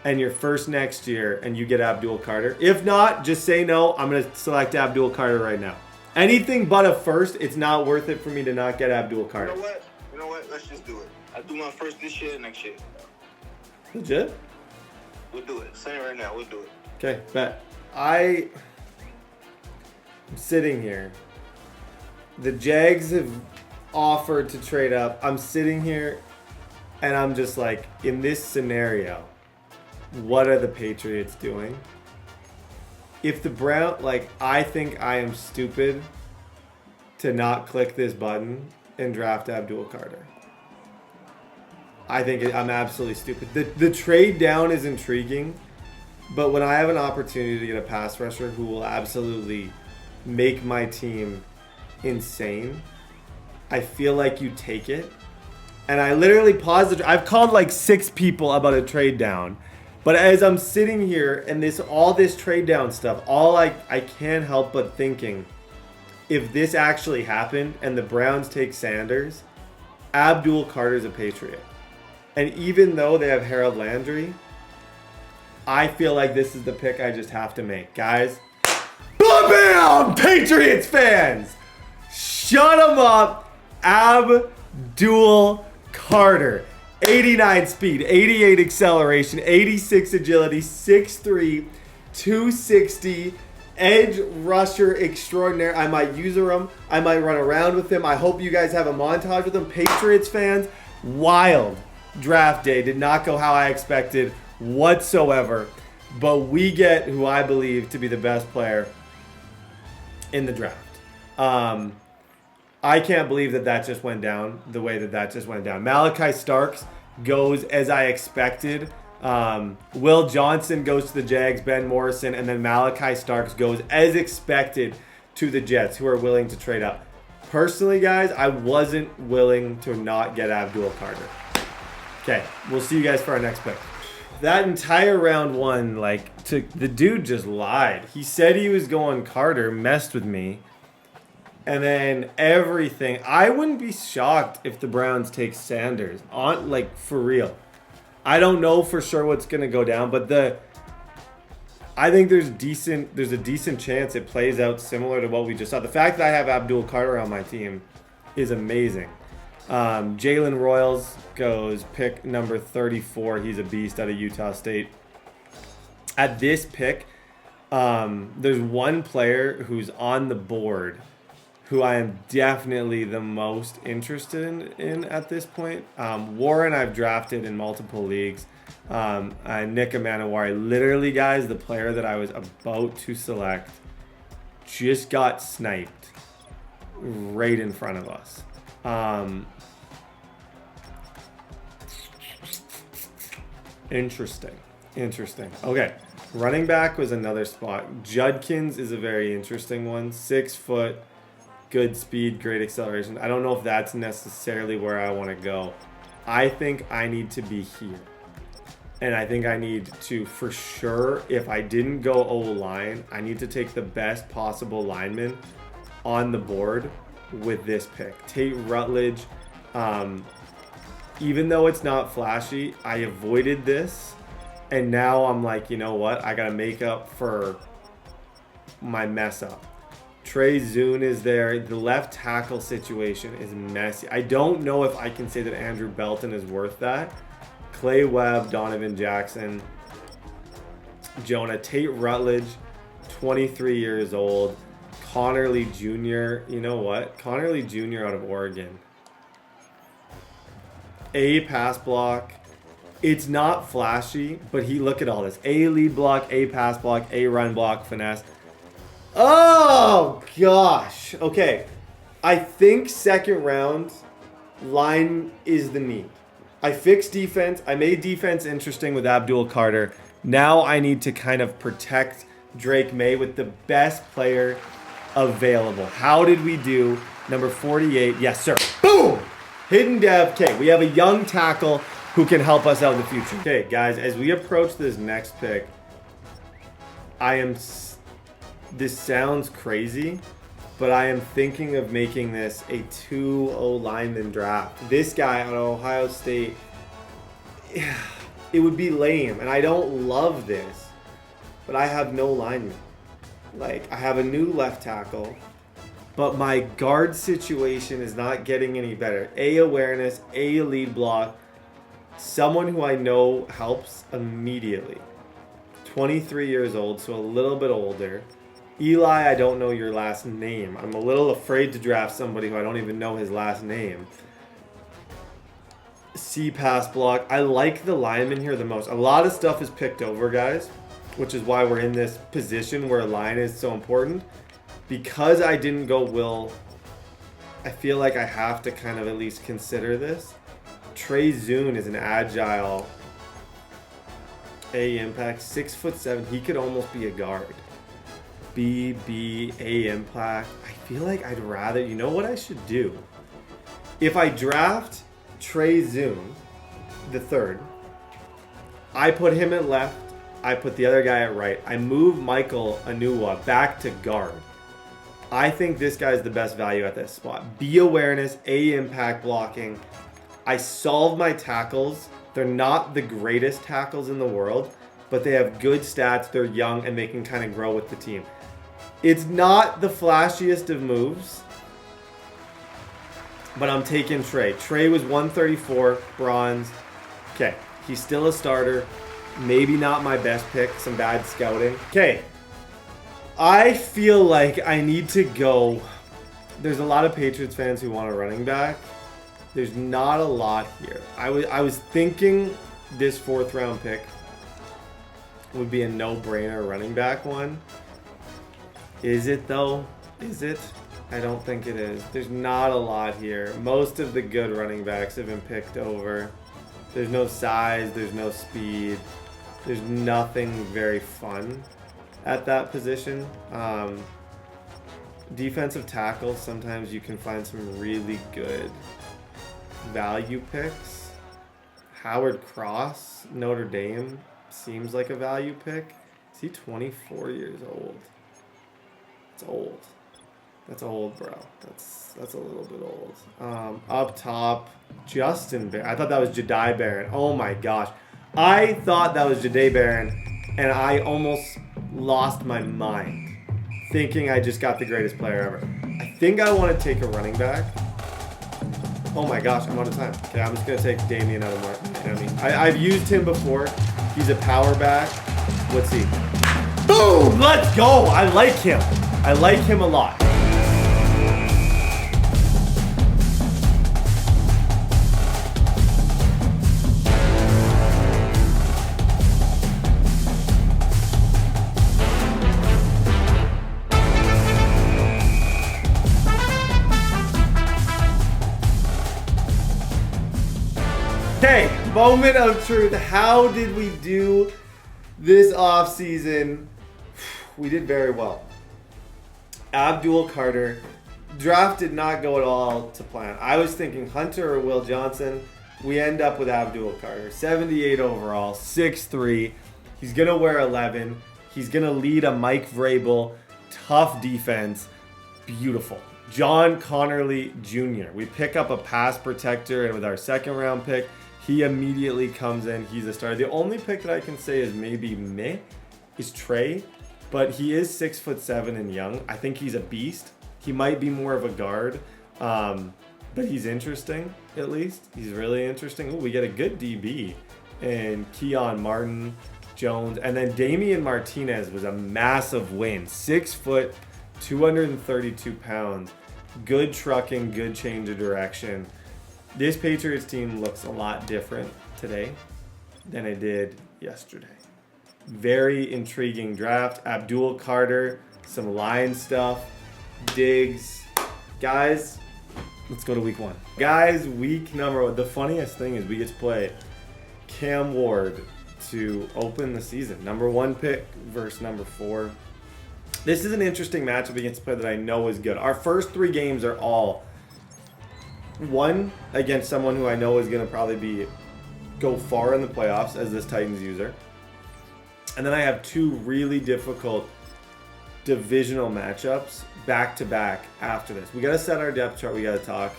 And your first next year, and you get Abdul Carter. If not, just say no. I'm going to select Abdul Carter right now. Anything but a first, it's not worth it for me to not get Abdul Carter. You know what? Let's just do it. I do my first this year, next year. Legit? We'll do it. Say it right now. We'll do it. Okay, bet. I'm sitting here. The Jags have offered to trade up. I'm sitting here, and I'm just like, in this scenario, what are the Patriots doing? If the Browns, I think I am stupid to not click this button and draft Abdul Carter. I think I'm absolutely stupid. The trade down is intriguing, but when I have an opportunity to get a pass rusher who will absolutely make my team insane, I feel like you take it. And I literally paused I've called like 6 people about a trade down. But as I'm sitting here and all this trade down stuff, I can't help but thinking, if this actually happened and the Browns take Sanders, Abdul Carter's a Patriot. And even though they have Harold Landry, I feel like this is the pick I just have to make. Guys, bam! Patriots fans! Shut them up! Abdul Carter. 89 speed, 88 acceleration, 86 agility, 6'3", 260, edge rusher extraordinaire. I might use him. I might run around with him. I hope you guys have a montage with him. Patriots fans, wild draft day. Did not go how I expected whatsoever. But we get who I believe to be the best player in the draft. I can't believe that just went down the way that just went down. Malachi Starks goes as I expected. Will Johnson goes to the Jags, Ben Morrison, and then Malachi Starks goes as expected to the Jets, who are willing to trade up. Personally, guys, I wasn't willing to not get Abdul Carter. Okay, we'll see you guys for our next pick. That entire round one, the dude just lied. He said he was going Carter, messed with me. And then everything. I wouldn't be shocked if the Browns take Sanders. For real. I don't know for sure what's going to go down, but I think there's a decent chance it plays out similar to what we just saw. The fact that I have Abdul Carter on my team is amazing. Jalen Royals goes pick number 34. He's a beast out of Utah State. At this pick, there's one player who's on the board who I am definitely the most interested in at this point. Warren I've drafted in multiple leagues. Nick Amanawari, literally, guys, the player that I was about to select just got sniped right in front of us. Interesting. Okay, running back was another spot. Judkins is a very interesting one. 6 foot. Good speed, great acceleration. I don't know if that's necessarily where I want to go. I think I need to be here. And I think I need to, for sure, if I didn't go O-line, I need to take the best possible lineman on the board with this pick. Tate Rutledge, even though it's not flashy, I avoided this. And now I'm like, you know what? I got to make up for my mess up. Trey Zune is there. The left tackle situation is messy. I don't know if I can say that Andrew Belton is worth that. Clay Webb, Donovan Jackson, Jonah. Tate Rutledge, 23 years old. Connerly Jr. You know what? Connerly Jr. out of Oregon. A pass block. It's not flashy, but look at all this. A lead block, A pass block, A run block, finesse. Oh, gosh. Okay. I think second round, line is the need. I fixed defense. I made defense interesting with Abdul Carter. Now I need to kind of protect Drake Maye with the best player available. How did we do? Number 48. Yes, sir. Boom! Hidden dev. Okay, we have a young tackle who can help us out in the future. Okay, guys, as we approach this next pick, this sounds crazy, but I am thinking of making this a 2-0 lineman draft. This guy out of Ohio State, it would be lame, and I don't love this, but I have no linemen. Like, I have a new left tackle, but my guard situation is not getting any better. A, awareness, A, lead block, someone who I know helps immediately. 23 years old, so a little bit older. Eli, I don't know your last name. I'm a little afraid to draft somebody who I don't even know his last name. C, pass block. I like the lineman here the most. A lot of stuff is picked over, guys, which is why we're in this position where line is so important. Because I didn't go Will, I feel like I have to kind of at least consider this. Trey Zune is an agile A impact, 6'7". He could almost be a guard. B, A impact. I feel like I'd rather, you know what I should do? If I draft Trey Zune, the third, I put him at left, I put the other guy at right. I move Michael Anua back to guard. I think this guy's the best value at this spot. B awareness, A impact blocking. I solve my tackles. They're not the greatest tackles in the world, but they have good stats. They're young and they can kind of grow with the team. It's not the flashiest of moves, but I'm taking Trey. Trey was 134, bronze. Okay, he's still a starter. Maybe not my best pick, some bad scouting. Okay, I feel like I need to go. There's a lot of Patriots fans who want a running back. There's not a lot here. I was thinking this 4th round pick would be a no-brainer running back one. Is it though? Is it? I don't think it is. There's not a lot here. Most of the good running backs have been picked over. There's no size, there's no speed. There's nothing very fun at that position. Defensive tackle, sometimes you can find some really good value picks. Howard Cross, Notre Dame, seems like a value pick. Is he 24 years old? It's old. That's old, bro. That's a little bit old. Up top, Justin Barrett. I thought that was Jedi Barrett. Oh my gosh. I thought that was Jedi Barrett, and I almost lost my mind thinking I just got the greatest player ever. I think I want to take a running back. Oh my gosh, I'm out of time. Okay, I'm just going to take Damian out of Miami. I've used him before. He's a power back. Let's see. Boom! Let's go! I like him. I like him a lot. Okay, moment of truth. How did we do this offseason? We did very well. Abdul Carter. Draft did not go at all to plan. I was thinking Hunter or Will Johnson. We end up with Abdul Carter. 78 overall, 6'3". He's going to wear 11. He's going to lead a Mike Vrabel tough defense. Beautiful. John Connerly Jr. We pick up a pass protector, and with our 2nd round pick, he immediately comes in. He's a starter. The only pick that I can say is maybe meh is Trey, but he is 6'7" and young. I think he's a beast. He might be more of a guard, but he's interesting at least. He's really interesting. Ooh, we get a good DB and Keon Martin Jones, and then Damian Martinez was a massive win. 6 foot, 232 pounds. Good trucking, good change of direction. This Patriots team looks a lot different today than it did yesterday. Very intriguing draft. Abdul Carter, some line stuff, Diggs. Guys, Let's go to week 1. Guys, week number 1. The funniest thing is we get to play Cam Ward to open the season. Number 1 pick versus number 4. This is an interesting matchup against a player that I know is good. Our first 3 games are all one against someone who I know is going to probably go far in the playoffs as this Titans user. And then I have 2 really difficult divisional matchups back to back after this. We got to set our depth chart. We got to talk.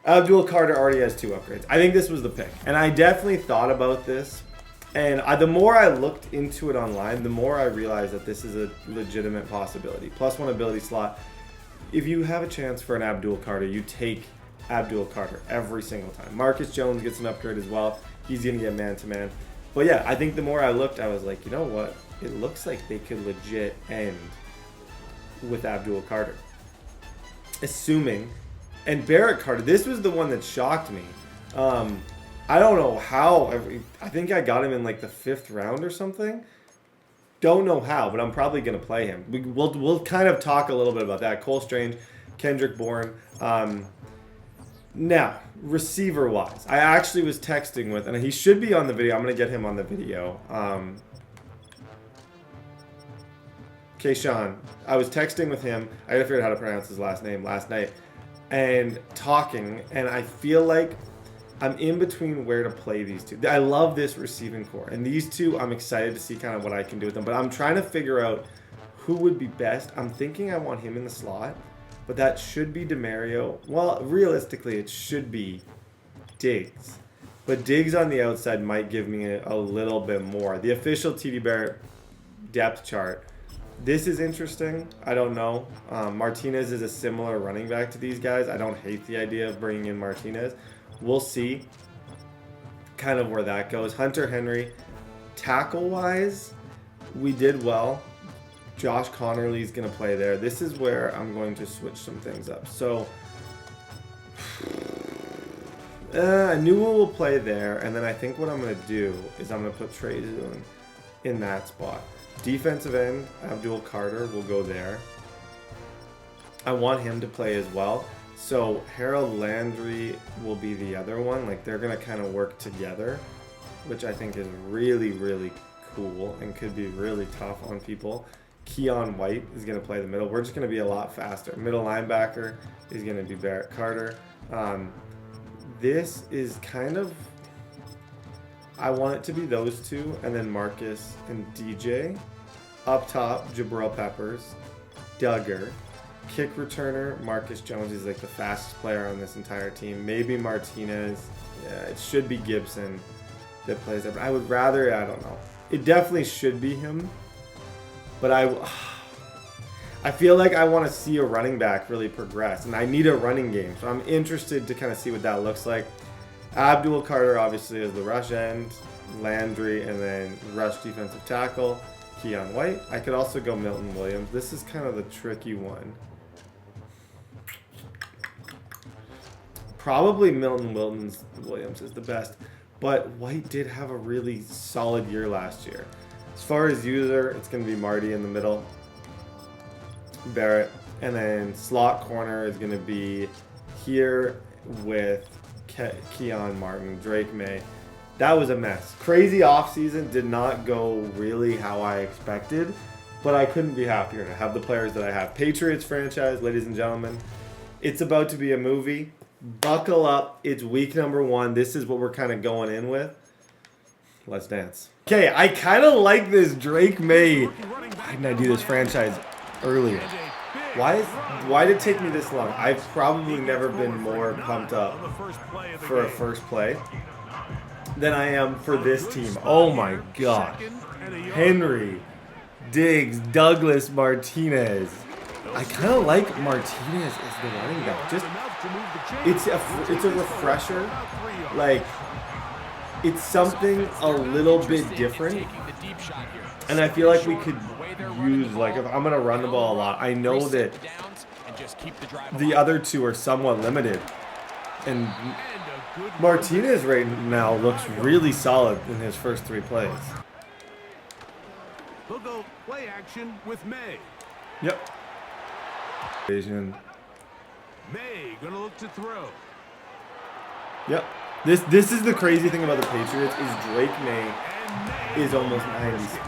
Abdul Carter already has 2 upgrades. I think this was the pick. And I definitely thought about this. And the more I looked into it online, the more I realized that this is a legitimate possibility. +1 ability slot. If you have a chance for an Abdul Carter, you take Abdul Carter every single time. Marcus Jones gets an upgrade as well. He's going to get man-to-man. But yeah, I think the more I looked, I was like, you know what? It looks like they could legit end with Abdul Carter. Assuming, and Barrett Carter, this was the one that shocked me. I don't know how. I think I got him in like the 5th round or something. Don't know how, but I'm probably going to play him. We'll kind of talk a little bit about that. Cole Strange, Kendrick Bourne. Now, receiver-wise, I actually was texting with, and he should be on the video. I'm going to get him on the video. Kayshawn. I was texting with him. I got to figure out how to pronounce his last name last night. And talking, and I feel like I'm in between where to play these 2. I love this receiving core. And these 2, I'm excited to see kind of what I can do with them. But I'm trying to figure out who would be best. I'm thinking I want him in the slot. But that should be DeMario. Well, realistically, it should be Diggs. But Diggs on the outside might give me a little bit more. The official TDBarrett depth chart. This is interesting. I don't know. Martinez is a similar running back to these guys. I don't hate the idea of bringing in Martinez. We'll see kind of where that goes. Hunter Henry, tackle-wise, we did well. Josh Connerly's going to play there. This is where I'm going to switch some things up. So, Newell will play there, and then I think what I'm going to do is I'm going to put Trey in that spot. Defensive end, Abdul Carter will go there. I want him to play as well. So Harold Landry will be the other one. Like, they're going to kind of work together, which I think is really, really cool and could be really tough on people. Keon White is going to play the middle. We're just going to be a lot faster. Middle linebacker is going to be Barrett Carter. This is kind of, I want it to be those 2, and then Marcus and DJ. Up top, Jabril Peppers, Duggar. Kick returner, Marcus Jones is like the fastest player on this entire team. Maybe Martinez. Yeah, it should be Gibson that plays there. But I would rather, I don't know. It definitely should be him. But I feel like I want to see a running back really progress. And I need a running game. So I'm interested to kind of see what that looks like. Abdul Carter obviously is the rush end. Landry, and then rush defensive tackle. Keon White. I could also go Milton Williams. This is kind of the tricky one. Probably Milton Williams is the best, but White did have a really solid year last year. As far as user, it's going to be Marty in the middle, Barrett, and then slot corner is going to be here with Keon Martin, Drake Maye. That was a mess. Crazy offseason, did not go really how I expected, but I couldn't be happier to have the players that I have. Patriots franchise, ladies and gentlemen, it's about to be a movie. Buckle up. It's week number 1. This is what we're kind of going in with. Let's dance. Okay, I kind of like this Drake Maye. Why didn't I do this franchise earlier? Why did it take me this long? I've probably never been more pumped up for a first play than I am for this team. Oh my God. Henry, Diggs, Douglas, Martinez. I kind of like Martinez as the running back. Just it's a refresher. Like, it's something a little bit different. And I feel like we could use, like, if I'm going to run the ball a lot, I know that the other 2 are somewhat limited. And Martinez right now looks really solid in his first 3 plays. He'll go play action with May. Yep. May gonna look to throw. Yep. This is the crazy thing about the Patriots is Drake Maye is almost 90 speed.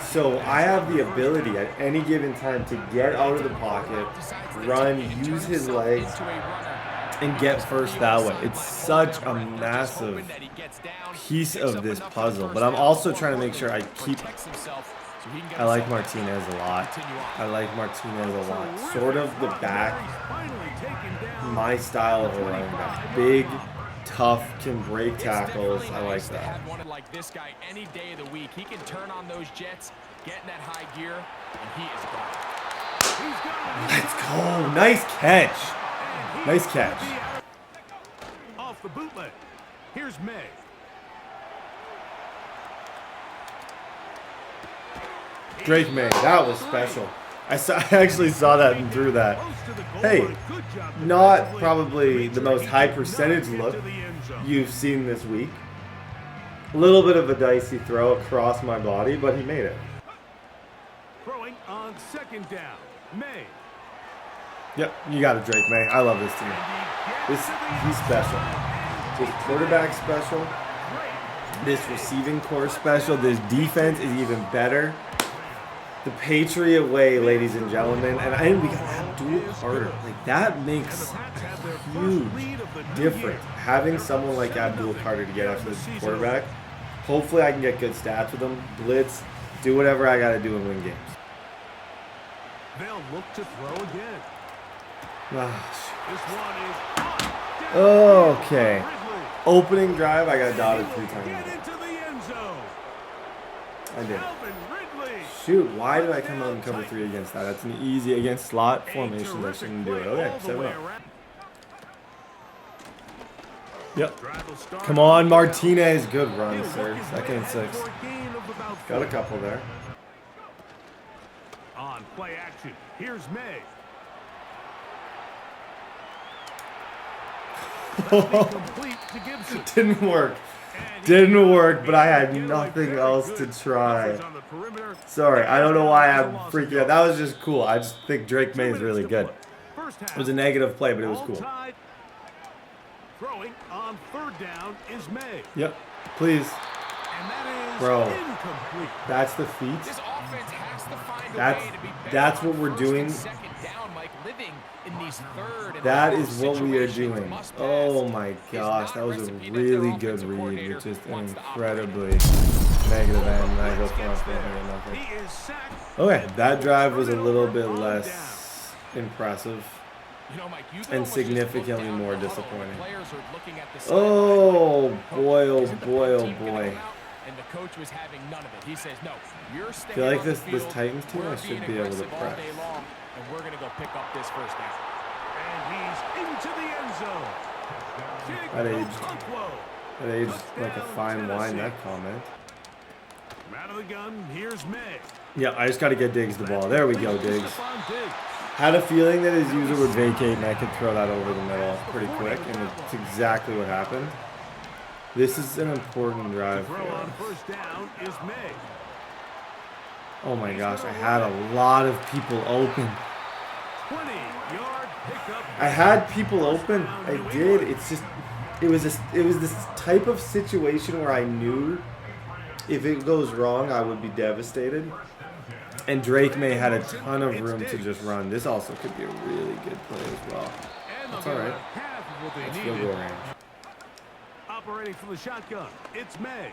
So I have the ability at any given time to get out of the pocket, run, use his legs, and get first that way. It's such a massive piece of this puzzle. But I'm also trying to make sure I keep... I like Martinez a lot. I like Martinez a lot. Sort of the back, my style of a running back. Big, tough, can break tackles. I like that. Like this guy any day of the week. He can turn on those jets, get in that high gear, and he is gone. Let's go. Nice catch. Nice catch. Off the bootleg. Here's May. Drake Maye, that was special. I actually saw that and threw that. Hey, not probably the most high percentage look you've seen this week. A little bit of a dicey throw across my body, but he made it. Throwing on second down. May. Yep, you got it, Drake Maye. I love this team. He's special. This quarterback special. This receiving core special. This defense is even better. The Patriot way, ladies and gentlemen. And we got Abdul Carter. Like, that makes a huge difference. Having someone like Abdul Carter to get after this quarterback. Hopefully I can get good stats with him. Blitz. Do whatever I got to do and win games. They'll look to throw again. Okay. Opening drive, I got dotted 3 times. I did. Shoot, why did I come out and cover 3 against that? That's an easy against slot formation. I shouldn't do it. Okay, 7-0. Yep. Come on, Martinez. Good run, sir. 2nd and 6. Got a couple there. On play action. Here's May. Didn't work. Didn't work, but I had nothing else to try. Sorry, I don't know why I'm freaking out. That was just cool. I just think Drake Maye is really good. It was a negative play, but it was cool. Throwing on 3rd down is May. Yep, please. Bro, that's the feat. That's what we're doing. That is what we are doing. Oh my gosh, that was a really good read with just an incredibly negative end. And I go for nothing. Okay, that drive was a little bit less impressive and significantly more disappointing. Oh boy, oh boy, oh boy. And the coach was having none of it. He says, no, you're I feel like this Titans team, I should be able to press. And we're going to go pick up this first down. And he's into the end zone. That aged like a fine wine, that comment. Out of the gun, here's May. Yeah, I just got to get Diggs the ball. There we go, Diggs. Had a feeling that his user would vacate and I could throw that over the middle pretty quick, and it's exactly what happened. This is an important drive for us. Oh my gosh, I had a lot of people open. I had people open. I did. It's just, it was this type of situation where I knew if it goes wrong, I would be devastated. And Drake Maye had a ton of room to just run. This also could be a really good play as well. That's all right. That's field goal range. Operating from the shotgun, it's May.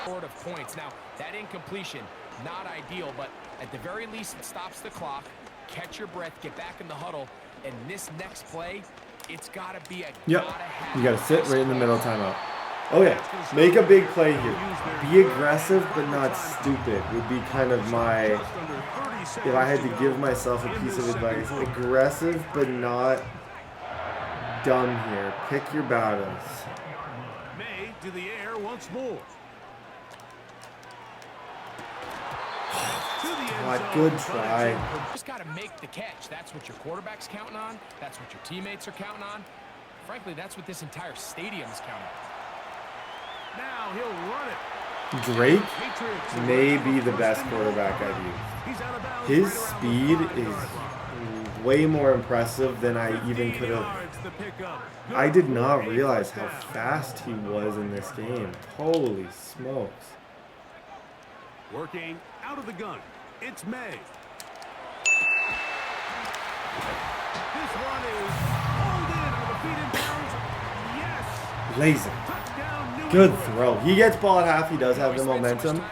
Short of points. Now, that incompletion, not ideal, but at the very least, it stops the clock. Catch your breath, get back in the huddle, and this next play, it's got to be a you got to sit right in the middle timeout. Oh yeah, make a big play here. Be aggressive but not stupid would be kind of my, if I had to give myself a piece of advice. Aggressive but not dumb here. Pick your battles. May to the air once more. What good try. You just got to make the catch. That's what your quarterback's counting on. That's what your teammates are counting on. Frankly, that's what this entire stadium is counting on. Now he'll run it. Drake may be the best quarterback I've used. He's out of bounds. His right around speed the 5 is yard line. way more impressive than I even 15 could have. yards to pick up. Good I did for not a realize first how down. fast he was in this game. Holy smokes. Working out of the gun. It's May. This one is hauled in with a feet in bounds. Yes. Lazy. Touchdown, New Good England. throw. He gets ball at half. He does have the momentum.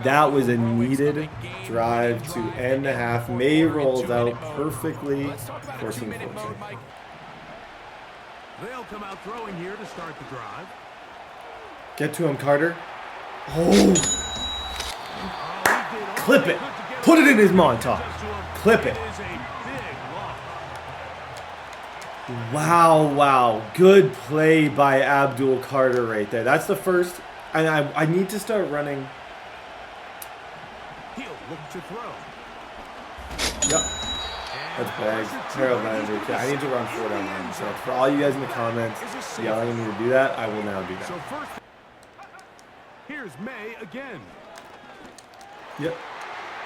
That was a needed drive to end the half. May rolls out perfectly. 14-14. They'll come out throwing here to start the drive. Get to him, Carter. Oh, Oh, he did all clip he it. could to get Put it in his just montage. to him. Clip it. It is a big loss. Wow, wow. Good play by Abdul Carter right there. That's the first. And I need to start running. He'll look to throw. Yep. That's big. Harold Landry. Okay, I need to run 4 down line. So for all you guys in the comments yelling at me to do that, I will now do So that. first, here's May again. Yep.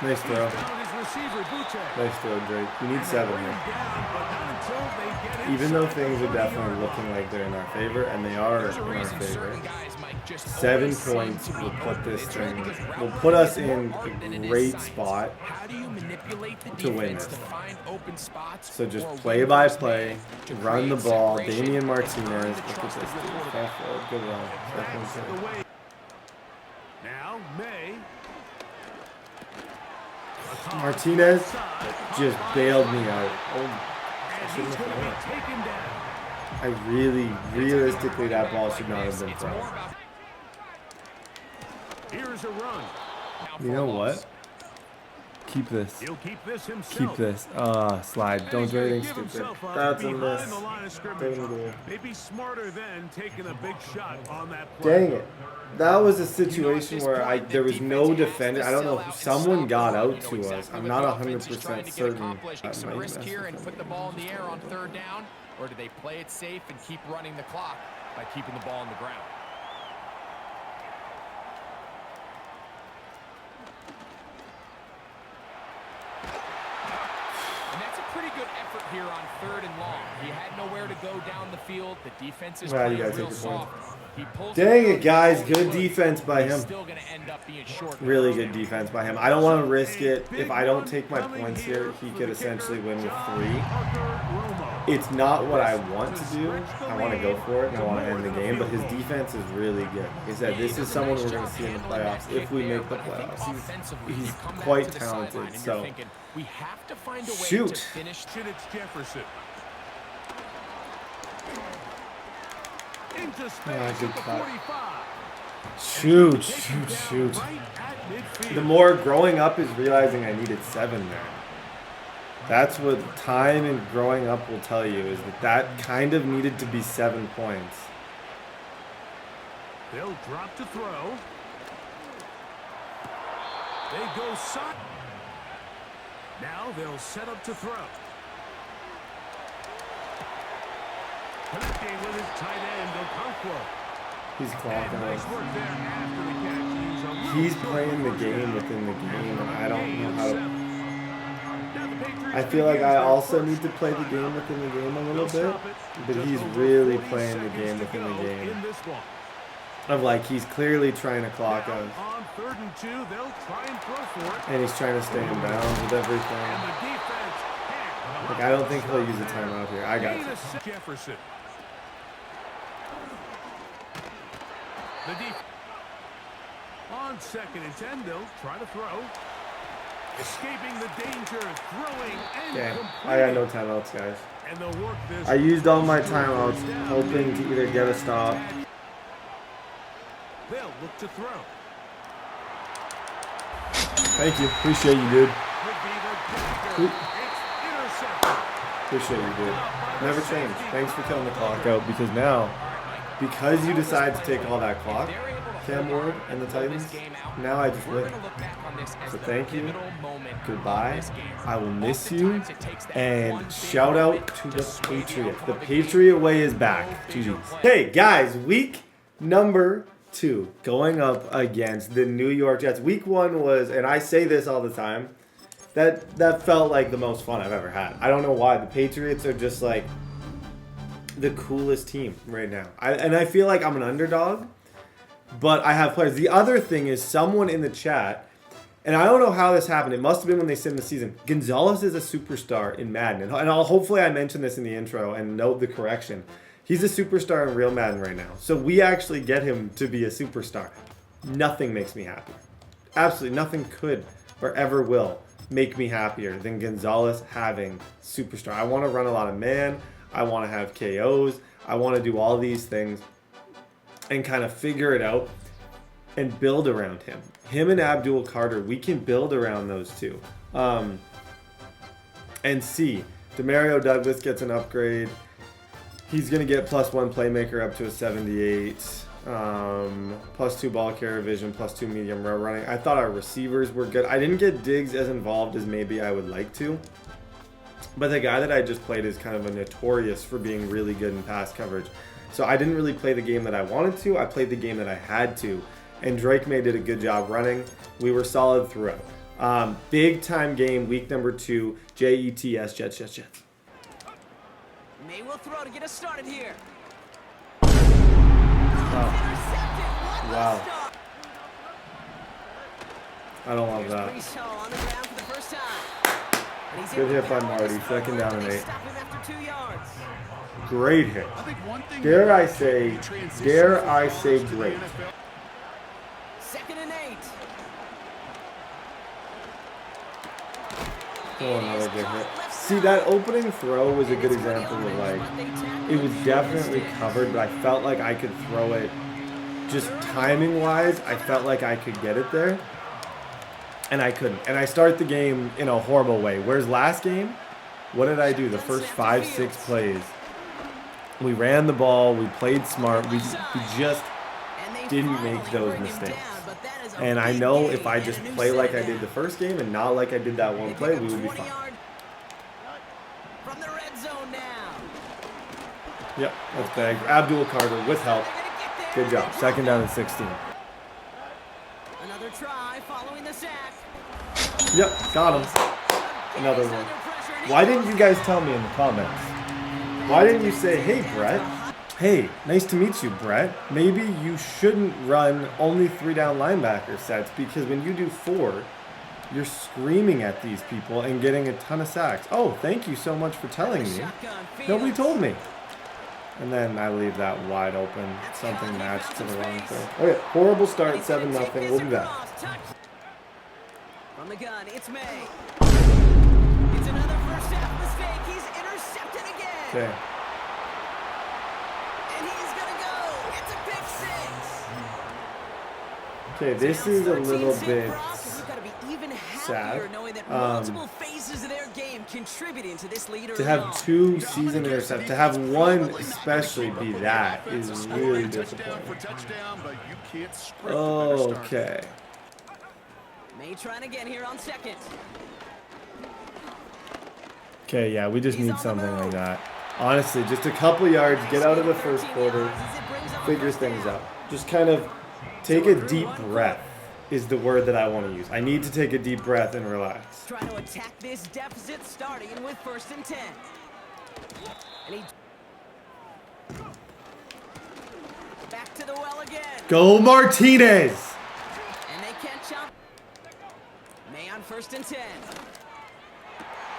Nice He's throw. found his receiver, Butte. Nice throw, Drake. We need 7 Bring here. him down, but not until they get Even though inside things the are 30-yard definitely line. looking like they're in our favor, and they are There's a in our reason favor, certain guys might just 7 always seem points to be will put open. this It's thing, because route will running put us is more in art than a it is great science. spot How do you manipulate the to win defense this. to find open spots? So just or play win by first play, man to run the create ball. separation, Damian earn Martinez, the look at trust this of your dude. quarterback. Fell forward. Good run. That's Definitely the good. way. Now May. Martinez just bailed me out. Oh, I And shouldn't he's have going to thrown be it. taken down. I really, realistically, that ball should not have been It's thrown. more about Here's a run. You know what? Keep this. He'll keep this himself. Keep this. Slide. And Don't he's do gonna anything give stupid. himself up That's a behind miss. the line of scrimmage. Third and goal. Maybe smarter than taking a big shot on that play. Dang it. That was a situation where there was no defender. I don't know. Someone got out to us. I'm not 100% certain. That some might risk mess here with and them. put the ball in the air on 3rd down, or do they play it safe and keep running the clock by keeping the ball on the ground? And that's a pretty good effort here on 3rd and long. He had nowhere to go down the field. The defense is Wow, you playing guys real take the point. soft. He pulls Dang the it, guys. ball Good forward. defense by He's him. still gonna end up being short. Really good defense by him. I don't want to risk it. If I don't take my points here, he could essentially win with 3. It's not what I want to do. I want to go for it and I want to end the game, but his defense is really good. Like I said, this is someone we're going to see in the playoffs if we make the playoffs. He's quite talented, so we have to find a way shoot. to finish. It's Jefferson. Into space Ah, good at the cut. 45. Shoot. Right at midfield. The more growing up is realizing I needed 7 there. That's what time and growing up will tell you, is that kind of needed to be 7 points. They'll drop to throw. They go side. Now they'll set up to throw. Connecting with his tight end, Okonkwo. He's And clocking nice us. work there after the catch. He's a little He's short playing the for game down. within the game, and I don't know how to. Now the Patriots I feel like begin I their also first need to play the drive. game within the game a little They'll bit, stop it. but Just he's over really 40 playing the seconds game to within the go game. in this one. Of like, he's clearly trying to clock Now, us, on 3rd and 2, they'll try and throw for it. and he's trying to stay in bounds with everything. And the defense can't Like, I don't think he'll use a timeout here. I got Gain you. a se- Jefferson. The defense. On 2nd and 10, they'll try to throw. Escaping the danger, throwing and Okay, completing. I got no timeouts, guys. And they'll work this. I used all my timeouts hoping to either get a stop. They'll look to throw. Thank you. Appreciate you, dude. Would be the Oop. dagger. It's intercepted. Appreciate you, dude. Never change. Thanks for killing the clock out, because now, because you decide to take all that clock, Cam Ward and the Titans, now I just win. So thank you. Goodbye. I will miss you. And shout out to the Patriots. The Patriot way is back. GG's. Hey, guys, week number 2 going up against the New York Jets. Week 1 was, and I say this all the time, that felt like the most fun I've ever had. I don't know why. The Patriots are just like the coolest team right now. I feel like I'm an underdog, but I have players. The other thing is someone in the chat, and I don't know how this happened. It must have been when they said in the season, Gonzalez is a superstar in Madden. And hopefully I mentioned this in the intro and note the correction. He's a superstar in real Madden right now. So we actually get him to be a superstar. Nothing makes me happy. Absolutely nothing could or ever will make me happier than Gonzalez having superstar. I want to run a lot of man. I want to have KOs. I want to do all these things and kind of figure it out and build around him. Him and Abdul Carter, we can build around those two. And see, Demario Douglas gets an upgrade. He's going to get +1 playmaker up to a 78. +2 ball carrier vision, +2 medium route running. I thought our receivers were good. I didn't get Diggs as involved as maybe I would like to. But the guy that I just played is kind of a notorious for being really good in pass coverage. So I didn't really play the game that I wanted to. I played the game that I had to. And Drake Maye did a good job running. We were solid throughout. Big time game, week number 2. Jets, Jets. Maye will throw to get us started here. Wow. I don't love that. Good hit by Marty. 2nd down and 8. Great hit. Dare I say great. 2nd and 8. Oh, another good hit. See, that opening throw was a good example of like, it was definitely covered, but I felt like I could throw it just timing wise. I felt like I could get it there, and I couldn't. And I start the game in a horrible way. Whereas last game, what did I do? The first 5-6 plays, we ran the ball, we played smart, we just didn't make those mistakes. And I know if I just play like I did the first game and not like I did that one play, we would be fine. From the red zone now. Yep, that's big. Abdul Carter with help. Good job. 2nd down and 16. Another try following the sack. Yep, got him. Another one. Why didn't you guys tell me in the comments? Why didn't you say, hey, Brett? Hey, nice to meet you, Brett. Maybe you shouldn't run only 3-down linebacker sets because when you do 4, you're screaming at these people and getting a ton of sacks. Oh, thank you so much for telling me. Nobody told me. And then I leave that wide open. Something matched to the wrong thing. Okay, horrible start, 7-0. We'll be back. From the gun, it's Maye. It's another first half mistake. He's intercepted again. Okay. And he's going to go. It's a pick 6. Okay, this is a little bit sad. To have 2 season intercepts, to have 1 especially be that is really disappointing. Okay. Maye trying again here on 2nd. Okay, yeah, we just need something like that. Honestly, just a couple yards, get out of the first quarter, figure things out. Just kind of take a deep breath is the word that I want to use. I need to take a deep breath and relax. Trying to attack this deficit, starting with 1st and 10. And he back to the well again. Go Martinez! And they can't jump. Maye on 1st and 10.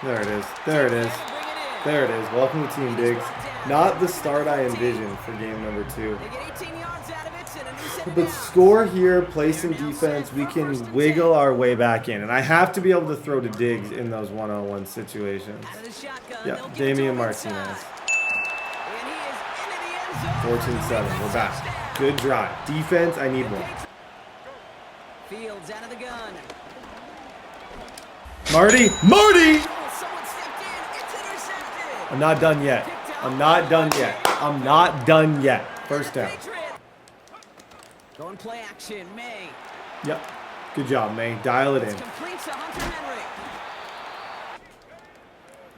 There it is. There it is. There it is. Welcome to Team Diggs. Not the start I envisioned for game number 2. They get 18 yards out of it and a new set of But downs. score here, play some defense, we can wiggle our way back in. And I have to be able to throw to Diggs in those one-on-one situations. Out of the shotgun, Yep, they'll give it to Damian him Martinez. inside. And he is into the end zone. 14-7, we're back. Good drive. Defense, I need one. Fields out of the gun. Marty! Someone stepped in. It's intercepted. I'm not done yet. I'm not done yet. I'm not done yet. First down. Going play action, Maye. Yep. Good job, Maye. Dial it in. Completes to Hunter Henry.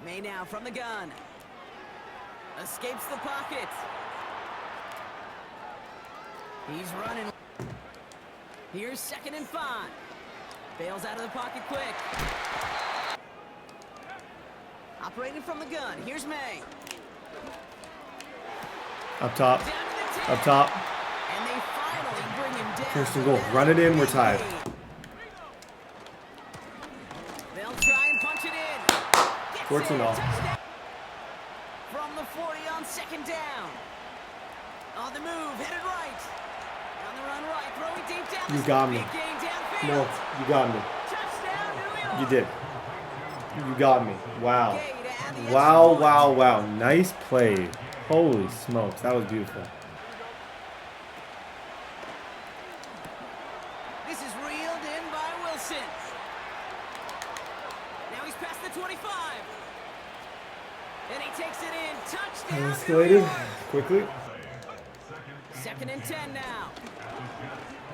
Maye now from the gun. Escapes the pocket. He's running. Here's 2nd and 5. Bails out of the pocket quick. Operating from the gun. Here's May. Up top. Up top. And they finally bring him down. First and goal. Run it in. We're tied. They'll try and punch it in. Gets 14 all. Touchdown. From the 40 on second down. On the move, headed right. On the run right, throwing deep down. You got me. Big gain downfield. No, you got me. Touchdown, New York. You did. You got me. Wow. Gay to add the Wow, extra wow, point. wow. Nice play. Holy smokes. That was beautiful. This is reeled in by Wilson. Now he's past the 25. And he takes it in. Touchdown, New Escalated York. quickly. Second and 10 now.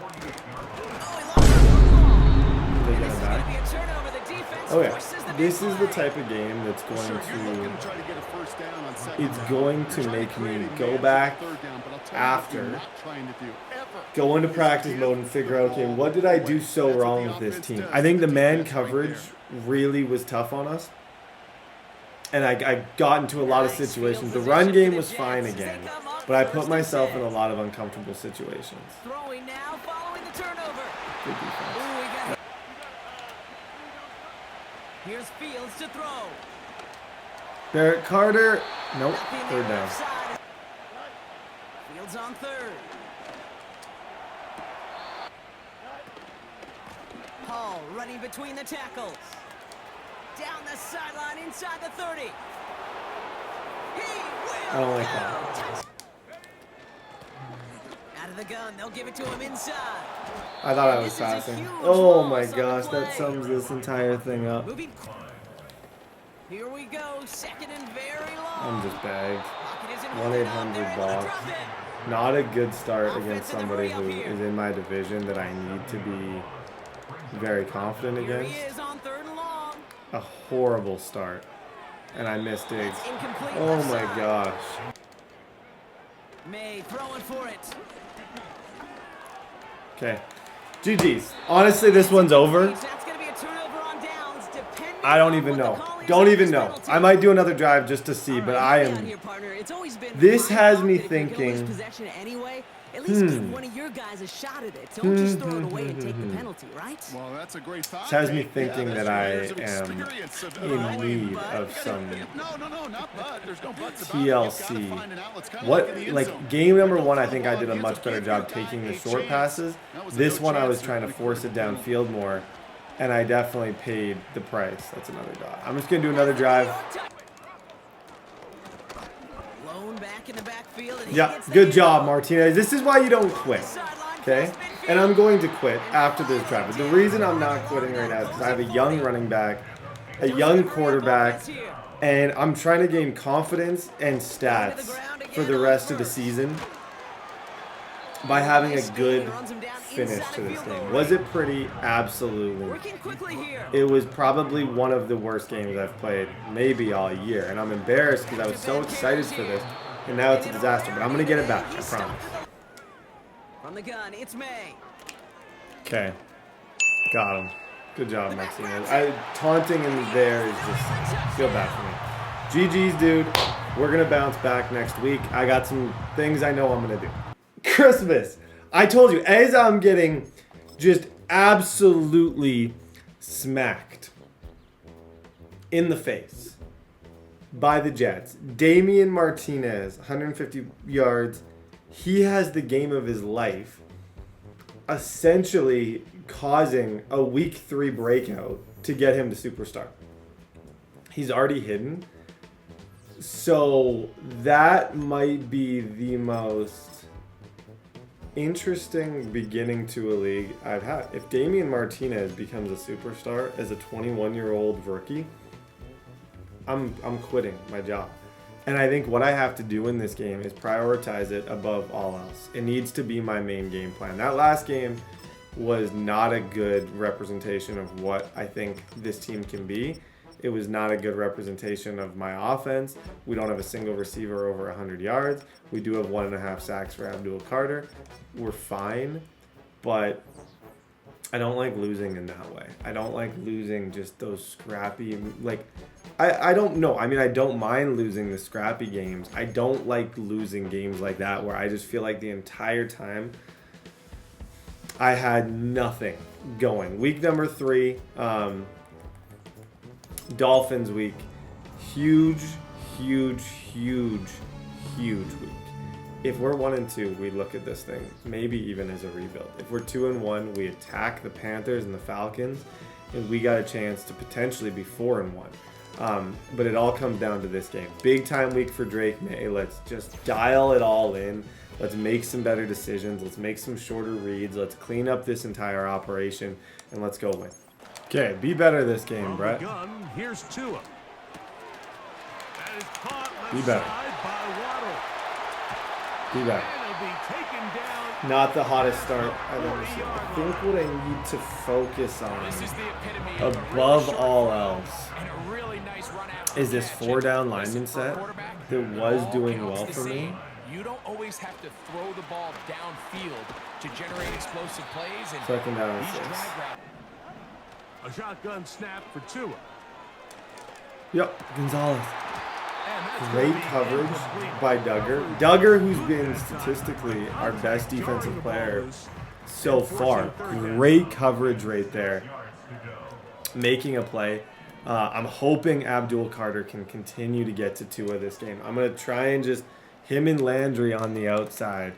Oh, he lost the football. They And get this him is going to back. be a turnover. The defense Okay, forces the this big is the play. type of game that's going Sure, you're looking to, to try to get a first down on second it's down. going You're to trying make create me advantage go on back third down, but I'll tell you what after, you're not trying to do ever. go into practice mode and figure out, okay, what did I do so wrong with this team? I think the man coverage really was tough on us. And I got into a lot of situations. The run game was fine again, but I put myself in a lot of uncomfortable situations. Throwing now, following the turnover. Good defense. Ooh, we got it. Here's Fields to throw. Barrett Carter. Nope. Nothing Third there down. offside. Fields on third. Hall running between the tackles. Down the sideline inside the 30. He will I don't like go. that. Touch- Out of the gun, they'll give it to him inside. I thought I was This is a passing. huge Oh loss my on the gosh, that play. sums this entire thing up. Moving. Here we go, second and very long. I'm just bagged. Pocket isn't holding up. 1-800 They're able to box. drop it. Not a good start Offense against in the somebody hurry who up here. is in my division that I need to be very confident Here against. he is on third and long. A horrible start. And I missed Diggs. That's incomplete. Oh left my side. gosh. May throwing for it. Okay. GG's. Honestly, this one's over. That's going to be a turnover on downs, depending I don't on even what the know. call is Don't on even this know. penalty. I might do another drive just to see, but I Down am. here, partner. It's always been This my has thought me that if you're gonna lose thinking, possession anyway, at least give one of your guys a shot at it. Don't just throw it away and take the penalty, right? Well, that's a great thought. This has me Dave. thinking Yeah, that that's I years of am experience of in throwing, need but- of some No, not but. There's no buts about it. You've gotta TLC. find an outlet. It's kinda What, like in the end like, zone. game number Don't one, I throw think the I ball did a against much him. better Give your job guy taking the a short chance. passes. That was a This no one, I was chance trying to to force it penalty. downfield more, and I definitely paid the price. That's another dot. I'm just going to do another drive. Lone back in the backfield, and he Yeah, gets the good job, handoff. Martinez. This is why you don't quit, okay? And I'm going to quit after this drive. But the reason I'm not quitting right now is because I have a young running back, a young quarterback, and I'm trying to gain confidence and stats for the rest of the season by having a good finish to this game. Was it pretty? Absolutely. Working quickly here. It was probably one of the worst games I've played maybe all year, and I'm embarrassed because I was so excited for this, and now it's a disaster, but I'm going to get it back, I promise. From the gun, it's May. Okay. Got him. Good job, Maxine. Taunting him there is just feel bad for me. GG's, dude. We're going to bounce back next week. I got some things I know I'm going to do. Christmas. I told you, as I'm getting just absolutely smacked in the face by the Jets. Damian Martinez, 150 yards. He has the game of his life, essentially causing a week 3 breakout to get him to superstar. He's already hidden. So that might be the most interesting beginning to a league I've had. If Damian Martinez becomes a superstar as a 21-year-old rookie, I'm quitting my job. And I think what I have to do in this game is prioritize it above all else. It needs to be my main game plan. That last game was not a good representation of what I think this team can be. It was not a good representation of my offense. We don't have a single receiver over 100 yards. We do have 1.5 sacks for Abdul Carter. We're fine, but I don't like losing in that way. I don't like losing just those scrappy, like, I don't know. I mean, I don't mind losing the scrappy games. I don't like losing games like that where I just feel like the entire time I had nothing going. Week number 3, Dolphins week. Huge week. If we're 1-2, we look at this thing maybe even as a rebuild. If we're 2-1, we attack the Panthers and the Falcons, and we got a chance to potentially be 4-1. But it all comes down to this game. Big time week for Drake Maye. Let's just dial it all in. Let's make some better decisions. Let's make some shorter reads. Let's clean up this entire operation, and let's go win. Okay, be better this game, Brett. Here's Tua. That is caught left Be better. side by Waddle. Be better. And it'll be taken down. Not the hottest start I've ever seen. I think what I need to focus on above all else is this 4-down lineman set that was doing well for me. You don't always have to throw the ball downfield to generate explosive plays. And 2nd down and 6. A shotgun snap for Tua. Yep, Gonzalez. Great coverage by Duggar. Duggar, who's been statistically our best defensive player so far. Great coverage right there. Making a play. I'm hoping Abdul Carter can continue to get to Tua this game. I'm going to try and just him and Landry on the outside.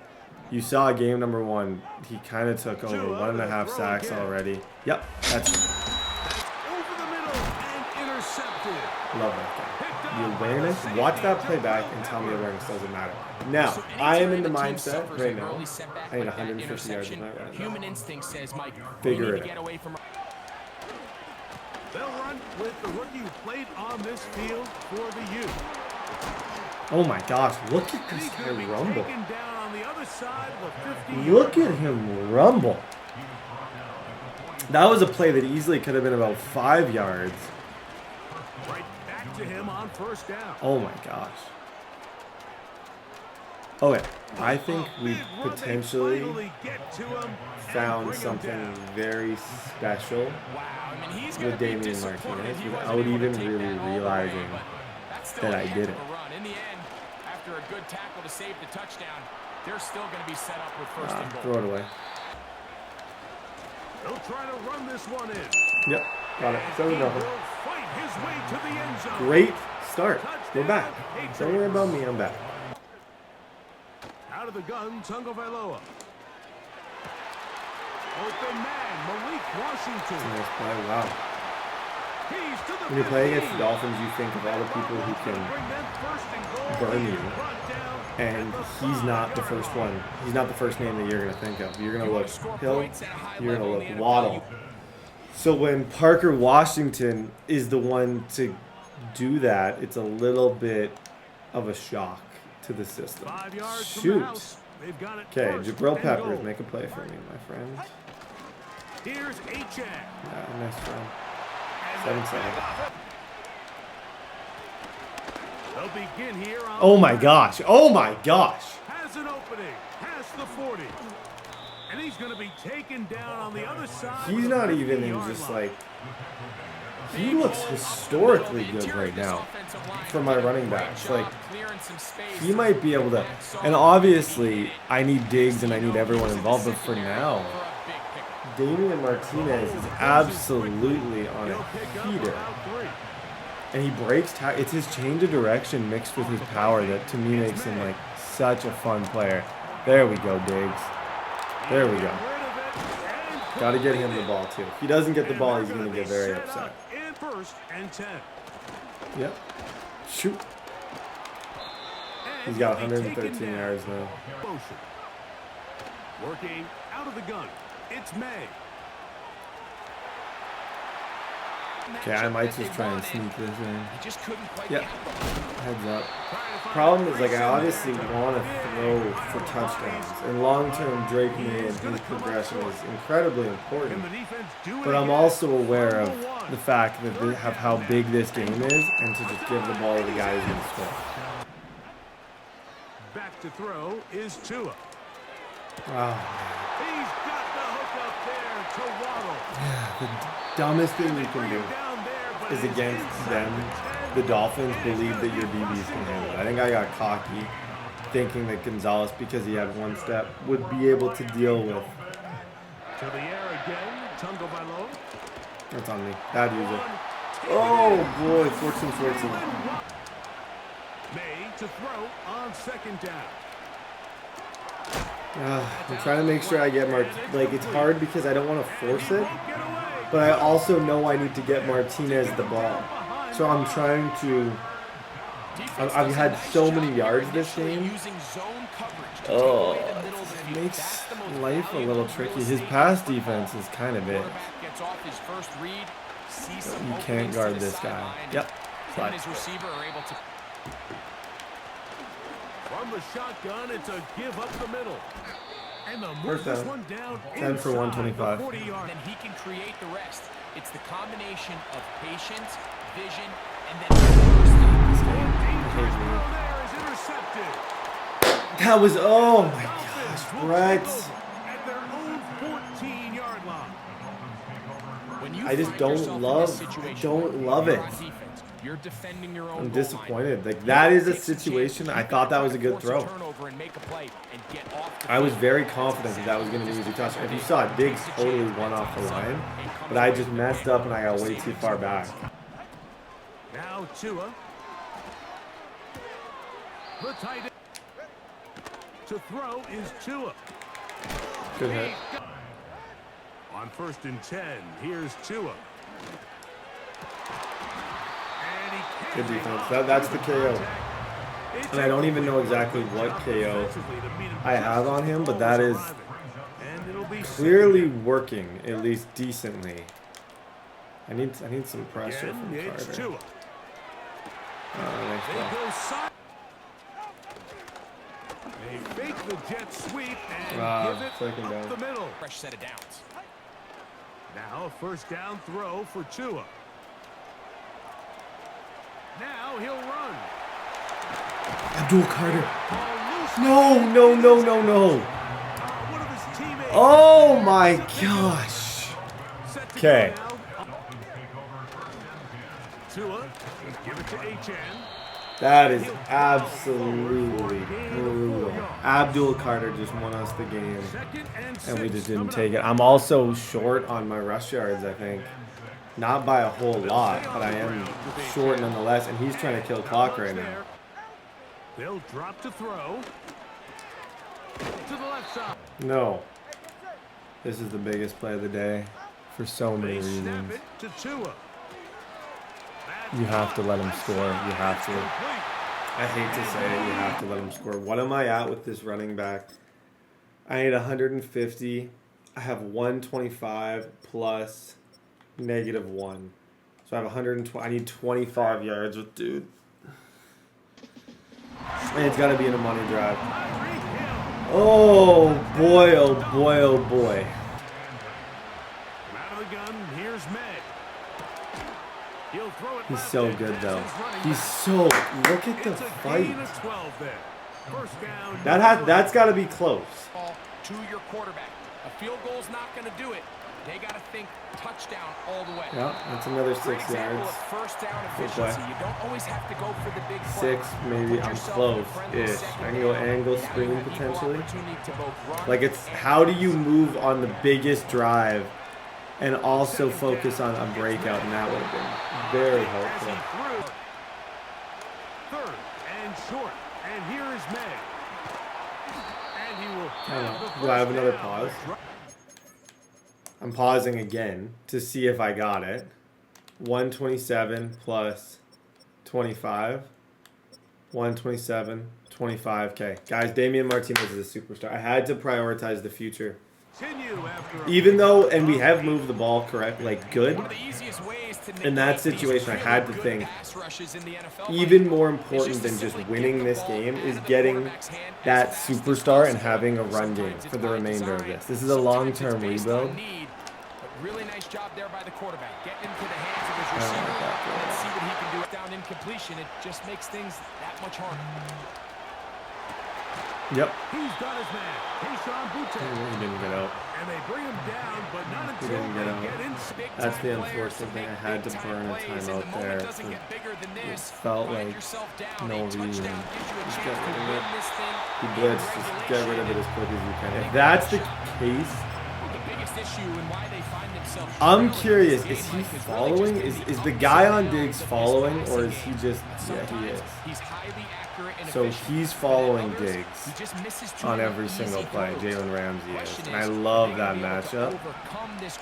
You saw game number 1. He kind of took over 1.5 sacks already. Yep, that's over the middle and intercepted. love that guy. The awareness, watch that play back and tell me awareness doesn't matter. Now, I am in the mindset right now. I need 150 yards in that right now. Human instinct says, Mike, Figure it out. They'll run with the rookie who played on this field for the U. Oh my gosh, look at this guy rumble. Taken down on the other side of the 50. Look at him rumble. That was a play that easily could have been about 5 yards. Right back to him on 1st down. Oh my gosh. Okay, I think we potentially found something very special with Damian Martinez without even really realizing that I did it. In the end, after a good tackle to save the touchdown, they're still going to be set up with 1st and goal. Throw it away. They'll try to run this one in. Yep, got it. 7-0. Fight his way to the end zone. Great start. We're back. Don't worry about me, I'm back. Out of the gun, Tagovailoa. Open man, Malik Washington. Nice play. Wow. He's to the When you play against the Dolphins, you think of all the people who can burn you. And he's not the first one. He's not the first name that you're going to think of. You're going to look Hill. You're going to look Waddle. So when Parker Washington is the one to do that, it's a little bit of a shock to the system. Shoot. Okay, Jabril Peppers, make a play for me, my friend. Here's H.A. Yeah, nice try. 7-7. They'll begin here on Oh my gosh. Oh my gosh. Has an opening. Has the 40. And he's going to be taken down on the other side. He's not even in just like... He looks historically good right now for my running backs. Like, he might be able to... And obviously, I need Diggs and I need everyone involved. But for now, Damian Martinez is absolutely on a heater. And he breaks... It's his change of direction mixed with his power that, to me, makes him, like, such a fun player. There we go, Diggs. There we go. Got to get him the ball, too. If he doesn't get the ball, he's going to get very upset. 1st and 10. Yep. Shoot. He's got 113 yards now. Working out of the gun. It's May. Okay, I might just try and sneak this in. Yep. Heads up. Problem is, like, I obviously want to throw for touchdowns. And long-term, Drake Maye and his progression is incredibly important. But I'm also aware of the fact that they have how big this game is, and to just give the ball to the guy who's going to score. Back to throw is Tua. Wow. He's got the hook up there to Waddle. Yeah, the dumbest thing you can do is against them the Dolphins believe that your DBs can handle it. I think I got cocky thinking that Gonzalez, because he had one step, would be able to deal with. To the air again. Tagovailoa. That's on me. Bad user. Oh boy, 14-14. May to throw on second down. I'm trying to make sure I get like, it's hard because I don't want to force it, but I also know I need to get Martinez the ball. So I'm trying to. I've had so many yards this game. Oh, it makes life a little tricky. His pass defense is kind of it. You can't guard this guy. Yep. Slide. His receiver are able to. From the shotgun, it's a give up the middle. And the first down. One down 10 for 125. And he can create the rest. It's the combination of patience, vision, and then that was, oh my gosh, Brett. At their own 14-yard line. I just don't love it. You're defending your own. I'm disappointed. Like, that is a situation. I thought that was a good throw. I was very confident that was going to be an easy touchdown. If you saw it, Diggs totally won off the line, but I just messed up and I got way too far back. Now Tua. The tight end. To throw is Tua. Good hit. On 1st and 10, here's Tua. Good defense. That's the KO. And I don't even know exactly what KO I have on him, but that is clearly working, at least decently. I need some pressure from Carter. They fake the jet sweep and give it up the middle. Fresh set of downs. Now a 1st down throw for Tua. Now he'll run. Abdul Carter. No. Oh my gosh. Okay. Tua, give it to HN. That is absolutely brutal. Abdul Carter just won us the game, and we just didn't take it. I'm also short on my rush yards, I think. Not by a whole lot, but I am short nonetheless, and he's trying to kill clock right now. They'll drop to throw. To the left side. No. This is the biggest play of the day for so many reasons. You have to let him score. You have to. I hate to say it, you have to let him score. What am I at with this running back? I need 150. I have 125 plus -1. So I have 120. I need 25 yards with dude. And it's got to be in a money drive. Oh boy, oh boy, oh boy. Out of the gun, here's May. He'll throw it. He's so good though. He's so, look at the fight. That's got to be close. To your quarterback. A field goal's not going to do it. They got to think touchdown all the way. Yeah, that's another 6 yards. First down efficiency. You don't always have to go for the big play. 6, maybe. I'm close-ish. I can go angle screen potentially. Like, it's how do you move on the biggest drive and also focus on a breakout, and that would have been very helpful. 3rd and short, and here is May. And he will. Do I have another pause? I'm pausing again to see if I got it. 127 plus 25. 127, 25. Okay. Guys, Damian Martinez is a superstar. I had to prioritize the future. Even though, and we have moved the ball correct, like good, in that situation I had to think even more important than just winning this game is getting that superstar and having a run game for the remainder of this. This is a long-term rebuild. Really nice job there by the quarterback. Get into the hands of his receiver. Let's see what he can do. Down incompletion, it just makes things that much harder. Yep. He's got his man. He didn't get out. And they bring him down, but not He until didn't get they out. get in. That's the unfortunate thing. I had to burn a timeout there. It felt like no reason. Just get rid of it. He blitzed. Just get rid of it as quick as you can. If that's the case, I'm curious. Is he following? Is the guy on Diggs following, or is he just? Yeah, he is. So he's following Diggs on every single play. Jalen Ramsey is. And I love that matchup.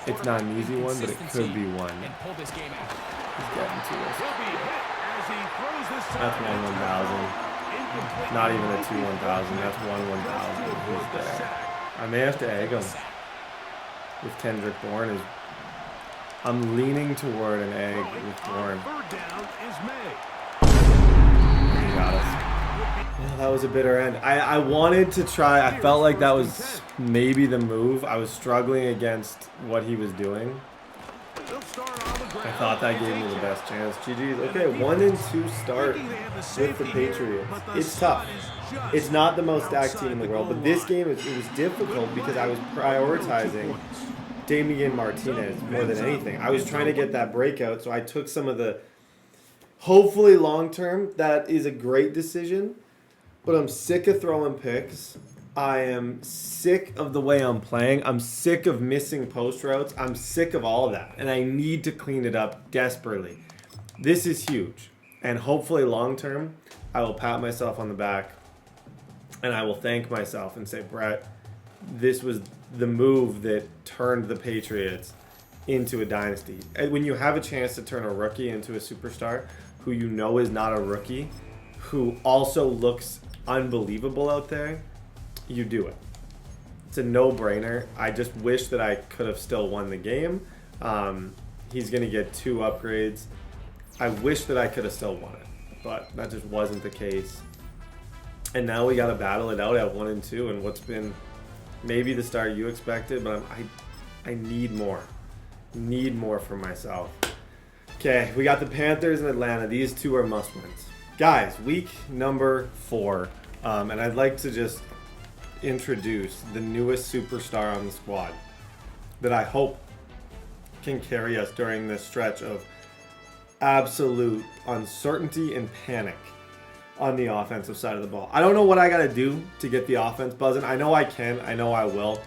It's not an easy one, but it could be one. He's getting to us. That's 1,000. Not even a 2-1,000. That's 1,000. He's there. I may have to egg him with Kendrick Bourne. I'm leaning toward an egg with Bourne. He got us. Well, that was a bitter end. I wanted to try. I felt like that was maybe the move. I was struggling against what he was doing. I thought that gave me the best chance. GG's. Okay, 1-2 start with the Patriots. It's tough. It's not the most stacked team in the world, but this game, it was difficult because I was prioritizing Damian Martinez more than anything. I was trying to get that breakout, so I took some of the, hopefully long-term, that is a great decision, but I'm sick of throwing picks. I am sick of the way I'm playing. I'm sick of missing post routes. I'm sick of all of that, and I need to clean it up desperately. This is huge, and hopefully long-term, I will pat myself on the back, and I will thank myself and say, Brett, this was the move that turned the Patriots into a dynasty. And when you have a chance to turn a rookie into a superstar who you know is not a rookie, who also looks unbelievable out there, you do it. It's a no-brainer. I just wish that I could have still won the game. He's going to get 2 upgrades. I wish that I could have still won it, but that just wasn't the case. And now we got to battle it out at 1-2, and what's been maybe the start you expected, but I need more. Need more for myself. Okay, we got the Panthers and Atlanta. These two are must-wins. Guys, week number 4, and I'd like to just introduce the newest superstar on the squad that I hope can carry us during this stretch of absolute uncertainty and panic on the offensive side of the ball. I don't know what I got to do to get the offense buzzing. I know I can. I know I will.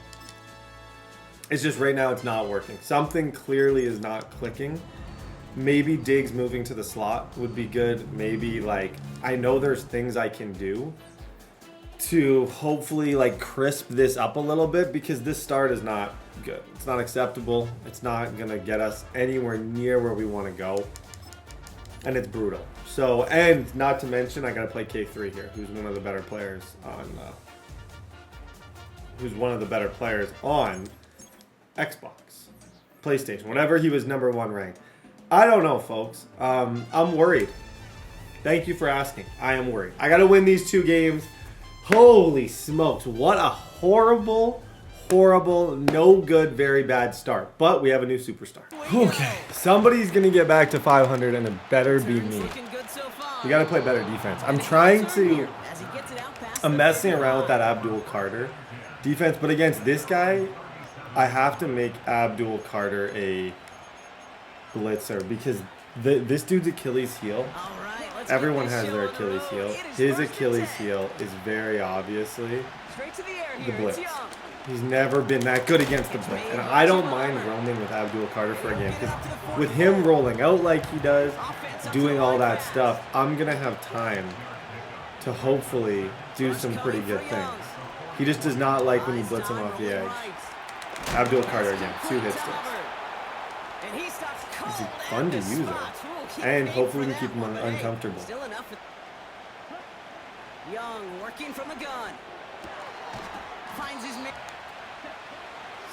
It's just right now it's not working. Something clearly is not clicking. Maybe Diggs moving to the slot would be good. Maybe, like, I know there's things I can do to hopefully, like, crisp this up a little bit, because this start is not good. It's not acceptable. It's not going to get us anywhere near where we want to go. And it's brutal. So, and not to mention, I got to play K3 here, who's one of the better players on Xbox, PlayStation, whenever he was number 1 ranked. I don't know, folks. I'm worried. Thank you for asking. I am worried. I got to win these 2 games. Holy smokes. What a horrible, no good, very bad start. But we have a new superstar. Okay. Somebody's going to get back to 500, and it better be me. We got to play better defense. I'm messing around with that Abdul Carter defense, but against this guy, I have to make Abdul Carter a blitzer, because this dude's Achilles heel. Everyone has their Achilles heel. His Achilles heel is very obviously the blitz. He's never been that good against the blitz. And I don't mind roaming with Abdul Carter for a game, because with him rolling out like he does, doing all that stuff, I'm going to have time to hopefully do some pretty good things. He just does not like when you blitz him off the edge. Abdul Carter again, 2 hit sticks. He's fun to use it. And hopefully we can keep him uncomfortable. Young working from the gun. Finds his man.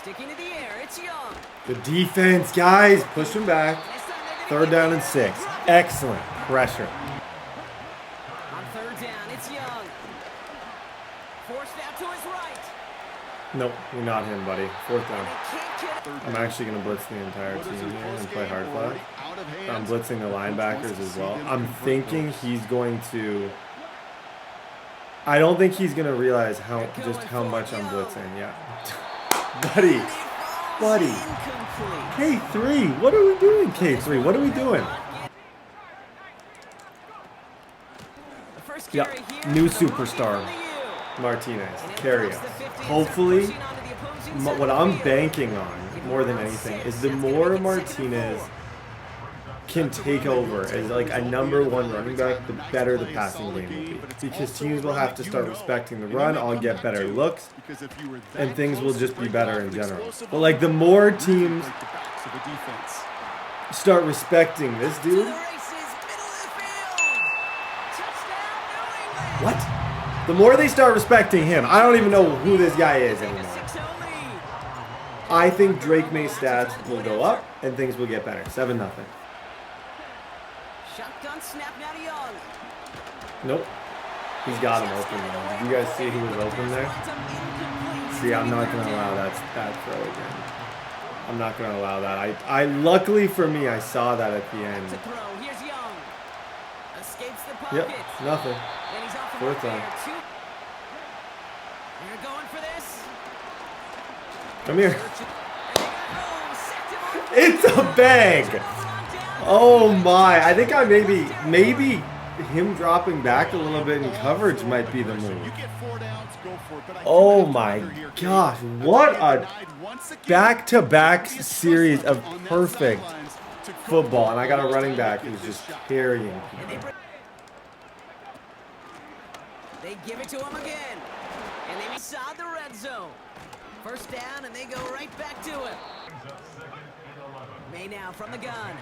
Sticking to the air. It's Young. Good defense, guys. Push him back. 3rd down and 6. Excellent pressure. On 3rd down, it's Young. Forced out to his right. Nope, you're not him, buddy. 4th down. I'm actually going to blitz the entire team here and play hard flat. I'm blitzing the linebackers as well. I'm thinking he's going to I don't think he's gonna realize how much I'm blitzing. Yeah, buddy. K3, what are we doing? K3, what are we doing? Yep, new superstar, Martinez. Carry us. Hopefully, what I'm banking on more than anything is the more Martinez can take over as like a #1 running back, the better the passing game will be. Because teams will have to start respecting the run, I'll get better looks, and things will just be better in general. But like the more teams start respecting this dude. What? The more they start respecting him, I don't even know who this guy is anymore. I think Drake Maye's stats will go up and things will get better. 7-0. Shotgun snap now to Young. Nope. He's got him open though. Did you guys see who was open there? See, I'm not going to allow that throw again. I'm not going to allow that. I luckily for me, I saw that at the end. Here's Young. Escapes the pocket. Yep, nothing. And he's off the Fourth down. You're going for this. Come here. It's a bag. Oh my. I think I maybe him dropping back a little bit in coverage might be the move. Oh my gosh. What a back-to-back series of perfect football. And I got a running back who's just carrying people. They give it to him again. And they inside the red zone. First down, and they go right back to it. May now from the gun.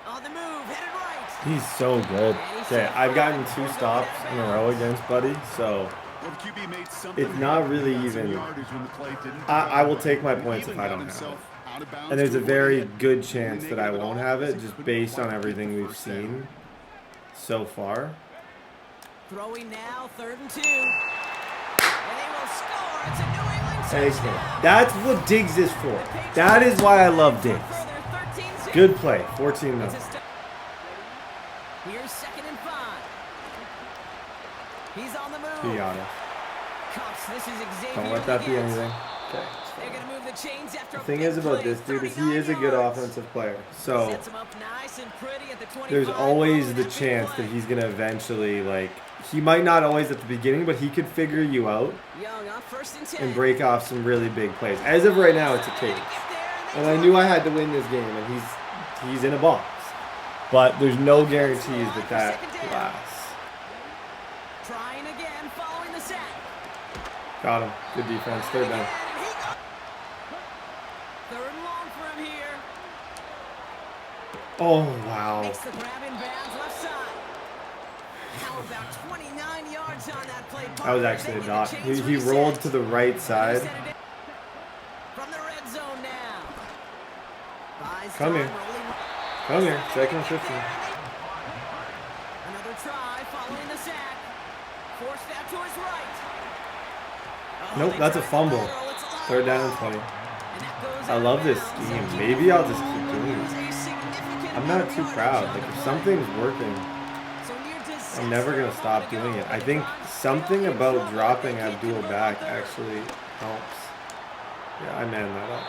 On the move, headed right. He's so good. Okay, I've gotten 2 stops in a row against Buddy, so it's not really even. I will take my points if I don't have it. And there's a very good chance that I won't have it, just based on everything we've seen so far. Throwing now, 3rd and 2. And they will score. It's a New England touchdown. That's what Diggs is for. That is why I love Diggs. Good play. 14-0. Here's 2nd and 5. He's on the move. Be honest. Cops, this is Xavier. Don't let that be anything. Okay. They're gonna move the chains after The thing is about this dude is he is a good offensive player. So sets him up nice and pretty at the 25. there's always the chance that he's gonna eventually he might not always at the beginning, but he could figure you out Young on 1st and 10. and break off some really big plays. As of right now, it's a case. And I knew I had to win this game, and he's in a box. But there's no guarantees that lasts. Trying again, following the sack. Got him. Good defense. 3rd down. 3rd and long for him here. Oh, wow. Makes the grab in bounds left side. How about 29 yards on that play? That was actually a dot. He rolled to the right side. From the red zone now. Come here. Come here. 2nd and 15. Another try following the sack. Forced out to his right. Nope, that's a fumble. 3rd down and 20. I love this scheme. Maybe I'll just keep doing it. I'm not too proud. Like, if something's working, I'm never going to stop doing it. I think something about dropping Abdul back actually helps. Yeah, I manned that up.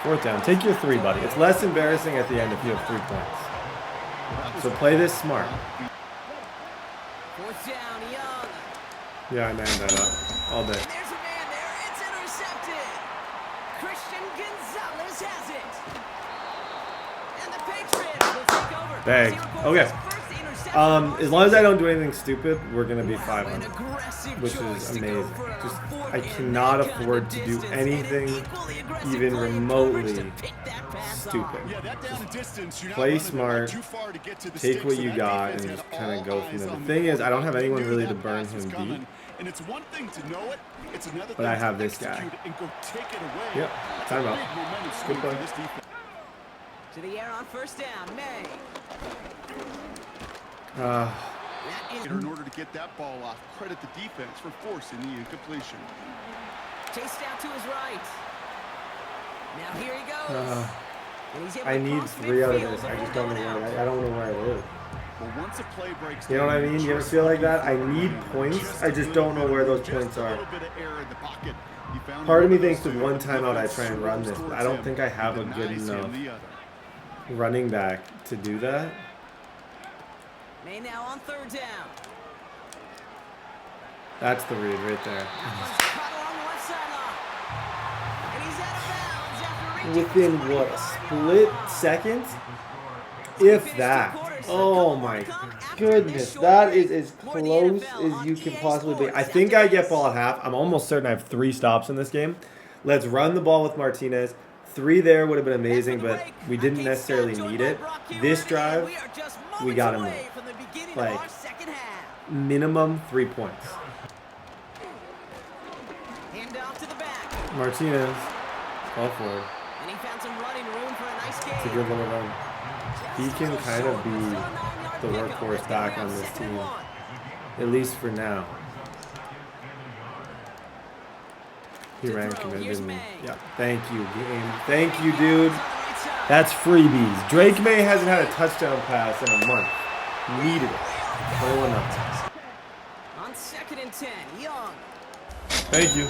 4th down. Take your 3, buddy. It's less embarrassing at the end if you have 3 points. So play this smart. 4th down, Young. Yeah, I manned that up all day. There's a man there. It's intercepted. Christian Gonzalez has it. And the Patriots will take over. Bag. Okay. As long as I don't do anything stupid, we're going to be 500, which is amazing. Just, I cannot afford to do anything even remotely stupid. Just play smart, take what you got, and just kind of go from there. The thing is, I don't have anyone really to burn him deep. But I have this guy. Yep, timeout. Good play. To the air on 1st down, May. In order to get that ball off, credit the defense for forcing the incompletion. Chased out to his right. Now here he goes. I need 3 out of this. I just don't know where. I don't know where it is. But once a play breaks You know what I mean? You ever feel like that? I need points. I just don't know where those points are. Part of me thinks with one timeout I try and run this, but I don't think I have a good enough running back to do that. May now on third down. That's the read right there. Within what, a split second? If that. Oh my goodness. That is as close as you can possibly be. I think I get ball at half. I'm almost certain I have 3 stops in this game. Let's run the ball with Martinez. 3 there would have been amazing, but we didn't necessarily need it. This drive, we got him in. Like, minimum 3 points. Martinez, call forward. It's a good little run. He can kind of be the workhorse back on this team, at least for now. He ran committed, didn't he? Yeah. Thank you, game. Thank you, dude. That's freebies. Drake Maye hasn't had a touchdown pass in a month. Needed it. 21-0. On 2nd and 10, Young. Thank you.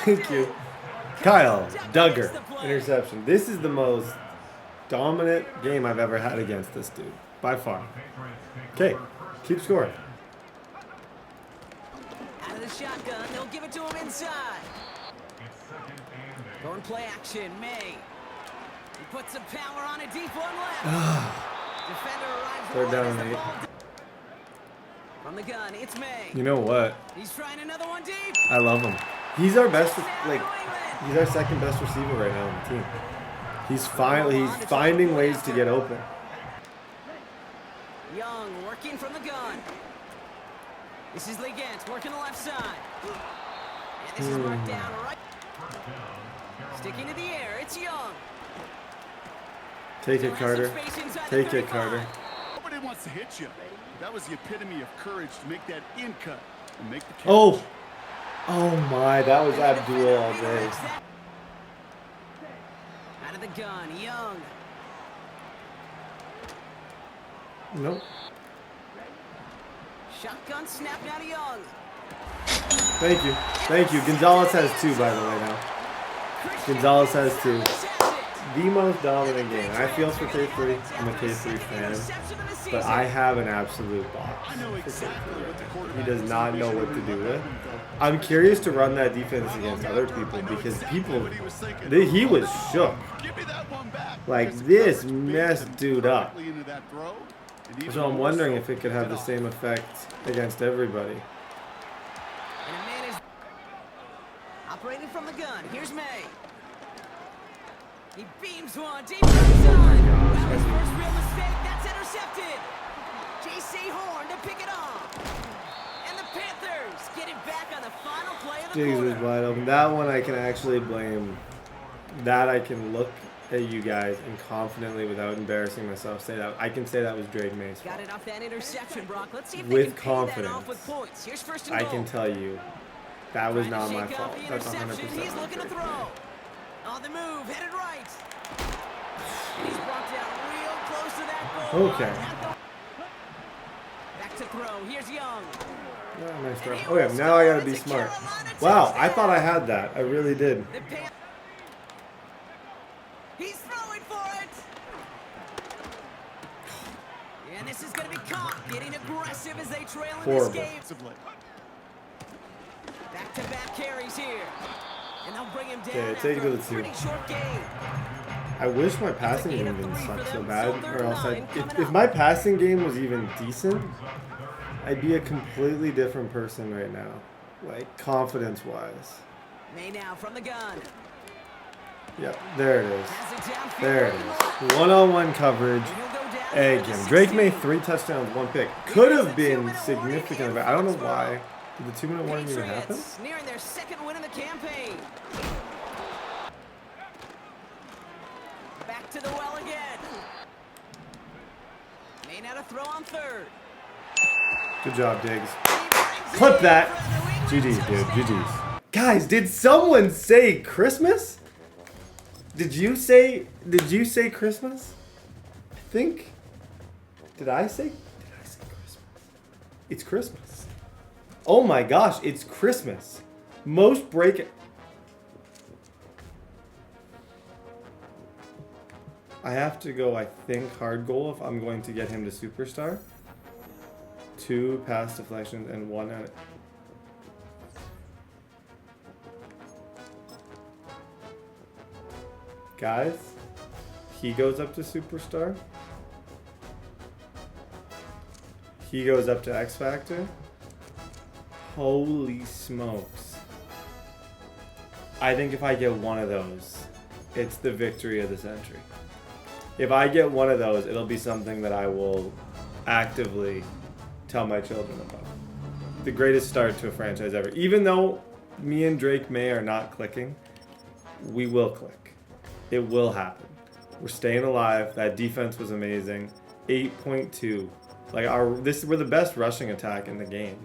Thank you. Kyle Duggar, interception. This is the most dominant game I've ever had against this dude, by far. Okay, keep scoring. Out of the shotgun, they'll give it to him inside. Going play action, May. He puts some power on it, deep one left. Defender arrives. Third down and 8. From the gun, it's May. You know what? He's trying another one deep. I love him. He's our best, like, he's our second best receiver right now on the team. He's finding ways to get open. Young working from the gun. This is Legant working the left side. And this is marked down right. Sticking to the air, it's Young. Take it, Carter. Take it, Carter. Nobody wants to hit you. That was the epitome of courage to make that in cut and make the catch. Oh! Oh my, that was Abdul all day. Out of the gun, Young. Nope. Shotgun snap now to Young. Thank you. Thank you. Gonzalez has 2, by the way, now. Gonzalez has 2. The most dominant game. I feel for K3. I'm a K3 fan. But I have an absolute box for K3. He does not know what to do with. I'm curious to run that defense against other people because he was shook. Like, this messed dude up. So I'm wondering if it could have the same effect against everybody. Operating from the gun, here's May. He beams one deep inside. That was first real mistake. That's intercepted. J.C. Horn to pick it off. And the Panthers get it back on the final play of the Diggs quarter. was wide open. That one I can actually blame. That I can look at you guys and confidently, without embarrassing myself, say that I can say that was Drake Maye's fault. Got it off that interception, Brock. Let's see if with they can confidence. pay that off with points. Here's first and I goal. can tell you that was not my Shake fault. off the That's interception. 100%. He's looking to throw. On the move, headed right. And he's brought down real close to that goal. Okay. Back to throw. Here's Young. Oh, nice throw. Okay, now I gotta be smart. Wow, I thought I had that. I really did. He's throwing for it. And this is going to be caught. Getting aggressive as they trail in Horrible. this game. Back-to-back carries here. And they'll bring him down Okay, after take it to a the 2. pretty short game. I wish my passing game didn't suck so bad, or else if my passing game was even decent, I'd be a completely different person right now, like confidence-wise. May now from the gun. Yep, there it is. There it is. One-on-one coverage. Egg him. Drake Maye 3 touchdowns, 1 pick. Could have been significant. I don't know why. Did the 2-minute warning even happen? Nearing their second win in the campaign. Back to the well again. May now to throw on third. Good job, Diggs. Clip that. GG's, dude. GG's. Guys, did someone say Christmas? Did you say Christmas? I think Did I say Christmas? It's Christmas. Oh my gosh, it's Christmas. Most break. I have to go, I think, hard goal if I'm going to get him to superstar. 2 pass deflections and 1 out. Guys, he goes up to superstar. He goes up to X Factor. Holy smokes. I think if I get one of those, it's the victory of the century. If I get one of those, it'll be something that I will actively tell my children about. The greatest start to a franchise ever. Even though me and Drake Maye are not clicking, we will click. It will happen. We're staying alive. That defense was amazing. 8.2. Like we're the best rushing attack in the game.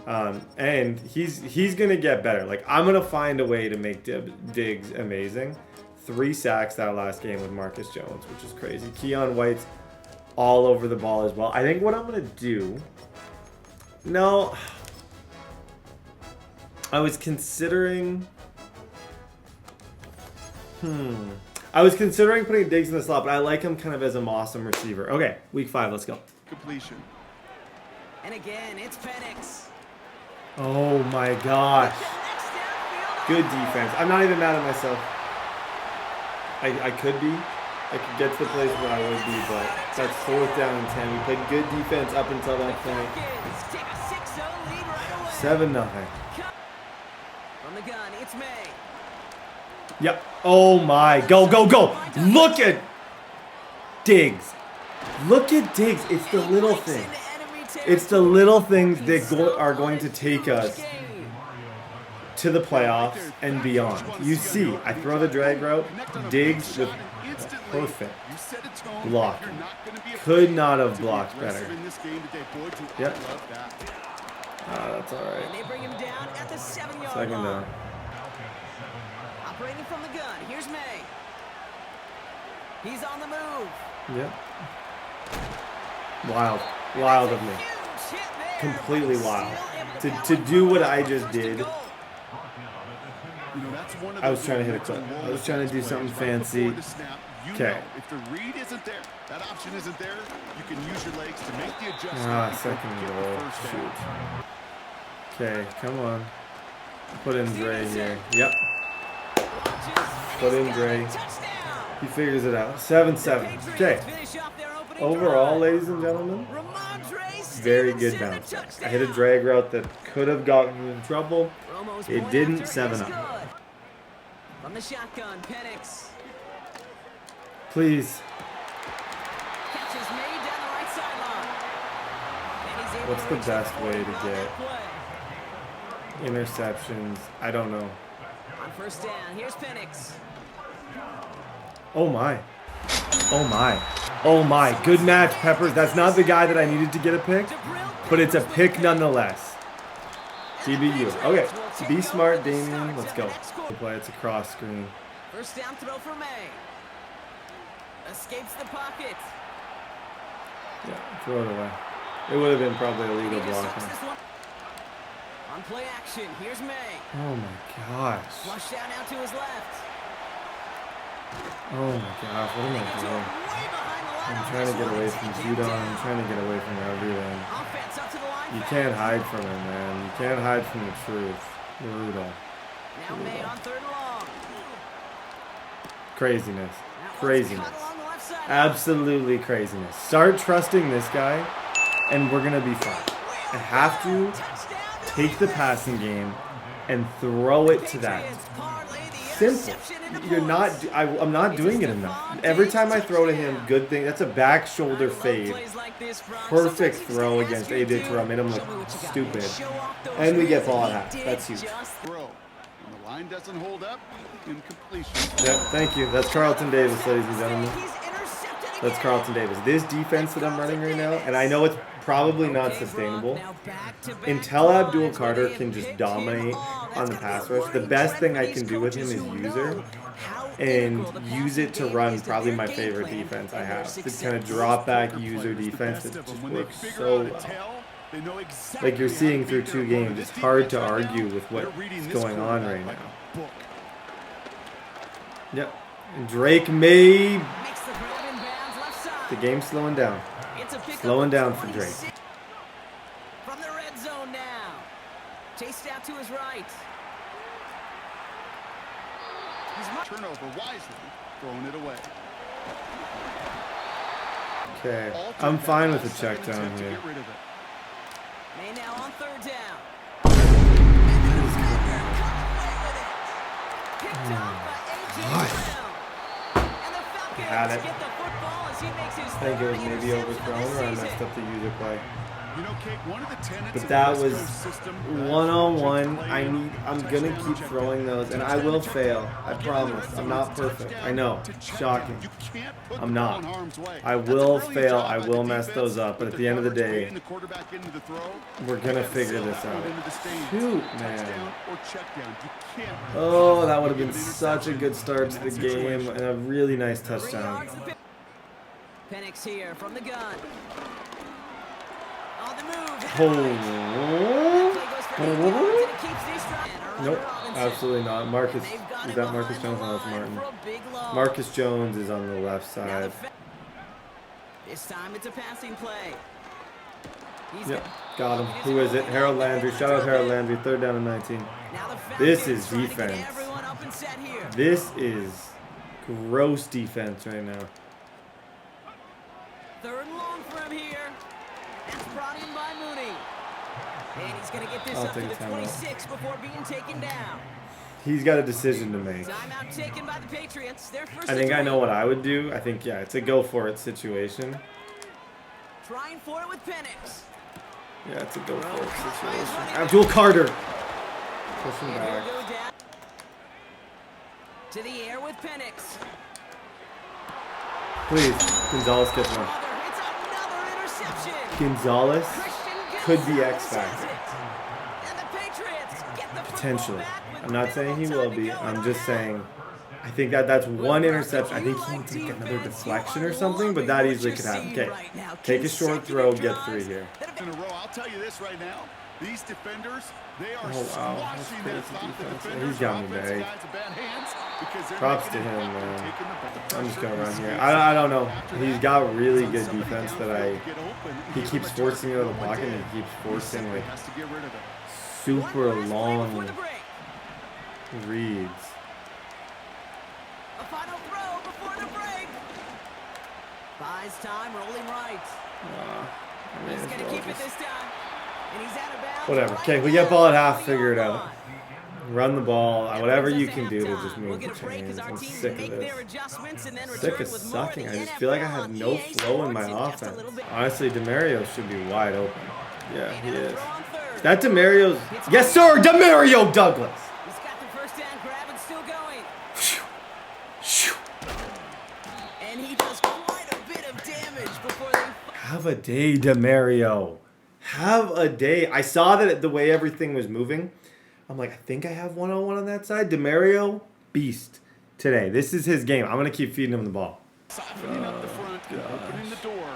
And he's gonna get better. Like, I'm gonna find a way to make Diggs amazing. 3 sacks that last game with Marcus Jones, which is crazy. Keon White's all over the ball as well. I think what I'm gonna do. No, I was considering. I was considering putting Diggs in the slot, but I like him kind of as an awesome receiver. Okay, week 5, let's go. Completion. And again, it's Penix. Oh my gosh. Good defense. I'm not even mad at myself. I could be. I could get to the place where I would be, but that's 4th down and 10. We played good defense up until that point. 7-0. From the gun, it's May. Yep. Oh my. Go, go, go. Look at Diggs. Look at Diggs. It's the little things. It's the little things that are going to take us to the playoffs and beyond. You see, I throw the drag route. Diggs with perfect block. Could not have blocked better. Yep. That's all right. They bring him down at the 7-yard Second line. down. Operating from the gun, here's May. He's on the move. Yep. Wild. Wild of me. Completely wild. To do what I just did. I was trying to hit a clip. I was trying to do something fancy. Okay. If the read isn't there, that option isn't there, you can use your legs to make the adjustment. Second goal. Shoot. Okay, come on. Put in Dre here. Yep. Put in Dre. He figures it out. 7-7. Okay. Overall, ladies and gentlemen, very good bounce. I hit a drag route that could have gotten me in trouble. It didn't. 7-0. From the shotgun, Penix. Please. Catches made down the right sideline. What's the best way to get interceptions? I don't know. On 1st down, here's Penix. Oh my. Oh my. Oh my. Good match, Peppers. That's not the guy that I needed to get a pick, but it's a pick nonetheless. TBU. Okay. Be smart, Damien. Let's go. Play. It's a cross screen. 1st down throw for May. Escapes the pocket. Yeah, throw it away. It would have been probably a legal block. On play action, here's May. Oh my gosh. Flush down out to his left. Oh my gosh, what am I doing? I'm trying to get away from Judon. I'm trying to get away from everything. You can't hide from it, man. You can't hide from the truth. Brutal. Now May on 3rd and long. Craziness. Craziness. Absolutely craziness. Start trusting this guy, and we're going to be fine. I have to take the passing game and throw it to that. Simple. I'm not doing it enough. Every time I throw to him, good thing. That's a back shoulder fade. Perfect throw against AJ Terrell. Made him look stupid. And we get ball at half. That's huge. The line doesn't hold up. Incompletion. Yep, thank you. That's Carlton Davis, ladies and gentlemen. That's Carlton Davis. This defense that I'm running right now, and I know it's probably not sustainable, until Abdul Carter can just dominate on the pass rush, the best thing I can do with him is user. and use it to run probably my favorite defense I have. This kind of drop back user defense that just works so well. Like you're seeing through 2 games, it's hard to argue with what's going on right now. Yep. And Drake Maye. The game's slowing down. Slowing down for Drake. From the red zone now. Chased out to his right. Turnover wisely, throwing it away. Okay, I'm fine with the check down here. May now on 3rd down. Had it. I think it was maybe overthrown or I messed up the user play. But that was one-on-one. I'm gonna keep throwing those, and I will fail. I promise. I'm not perfect. I know. Shocking. I'm not. I will fail. I will mess those up. But at the end of the day, we're gonna figure this out. Shoot, man. Oh, that would have been such a good start to the game and a really nice touchdown. Penix here from the gun. Nope, absolutely not. Marcus, is that Marcus Jones? No, that's Martin. Marcus Jones is on the left side. This time it's a passing play. Yep, got him. Who is it? Harold Landry. Shout out Harold Landry. 3rd down and 19. This is defense. This is gross defense right now. 3rd and long for him here. That's brought in by Mooney. And he's going to get this up to the 26 before being taken down. He's got a decision to make. Timeout taken by the Patriots. Their first I think I know what I would do. I think, yeah, it's a go-for-it situation. Trying for it with Penix. Yeah, it's a go-for-it situation. Abdul Carter. Push him back. To the air with Penix. Please, Gonzalez gets one. Gonzalez could be X Factor. Potentially. I'm not saying he will be. I'm just saying I think that's one interception. I think he needs to get another deflection or something, but that easily could happen. Okay, take a short throw, get 3 here. In a row, I'll tell you this right now. These defenders, they are squashing that defense. He's got me buried. Props to him, man. I'm just going around here. I don't know. He's got really good defense that he keeps forcing out of the pocket and he keeps forcing like super long reads. A final throw before the break. Buys time, rolling right. He's going to keep it this time. And he's out of bounds. Whatever. Okay, we get ball at half. Figure it out. Run the ball. Whatever you can do to just move the chains. I'm sick of this. Sick of sucking. I just feel like I have no flow in my offense. Honestly, Demario should be wide open. Yeah, he is. That Demario's... Yes, sir! Demario Douglas! He's got the first down grab and still going. And he does quite a bit of damage before they... Have a day, Demario. Have a day. I saw that the way everything was moving. I'm like, I think I have 1-on-1 on that side. Demario, beast today. This is his game. I'm going to keep feeding him the ball. Softening up the front, opening the door.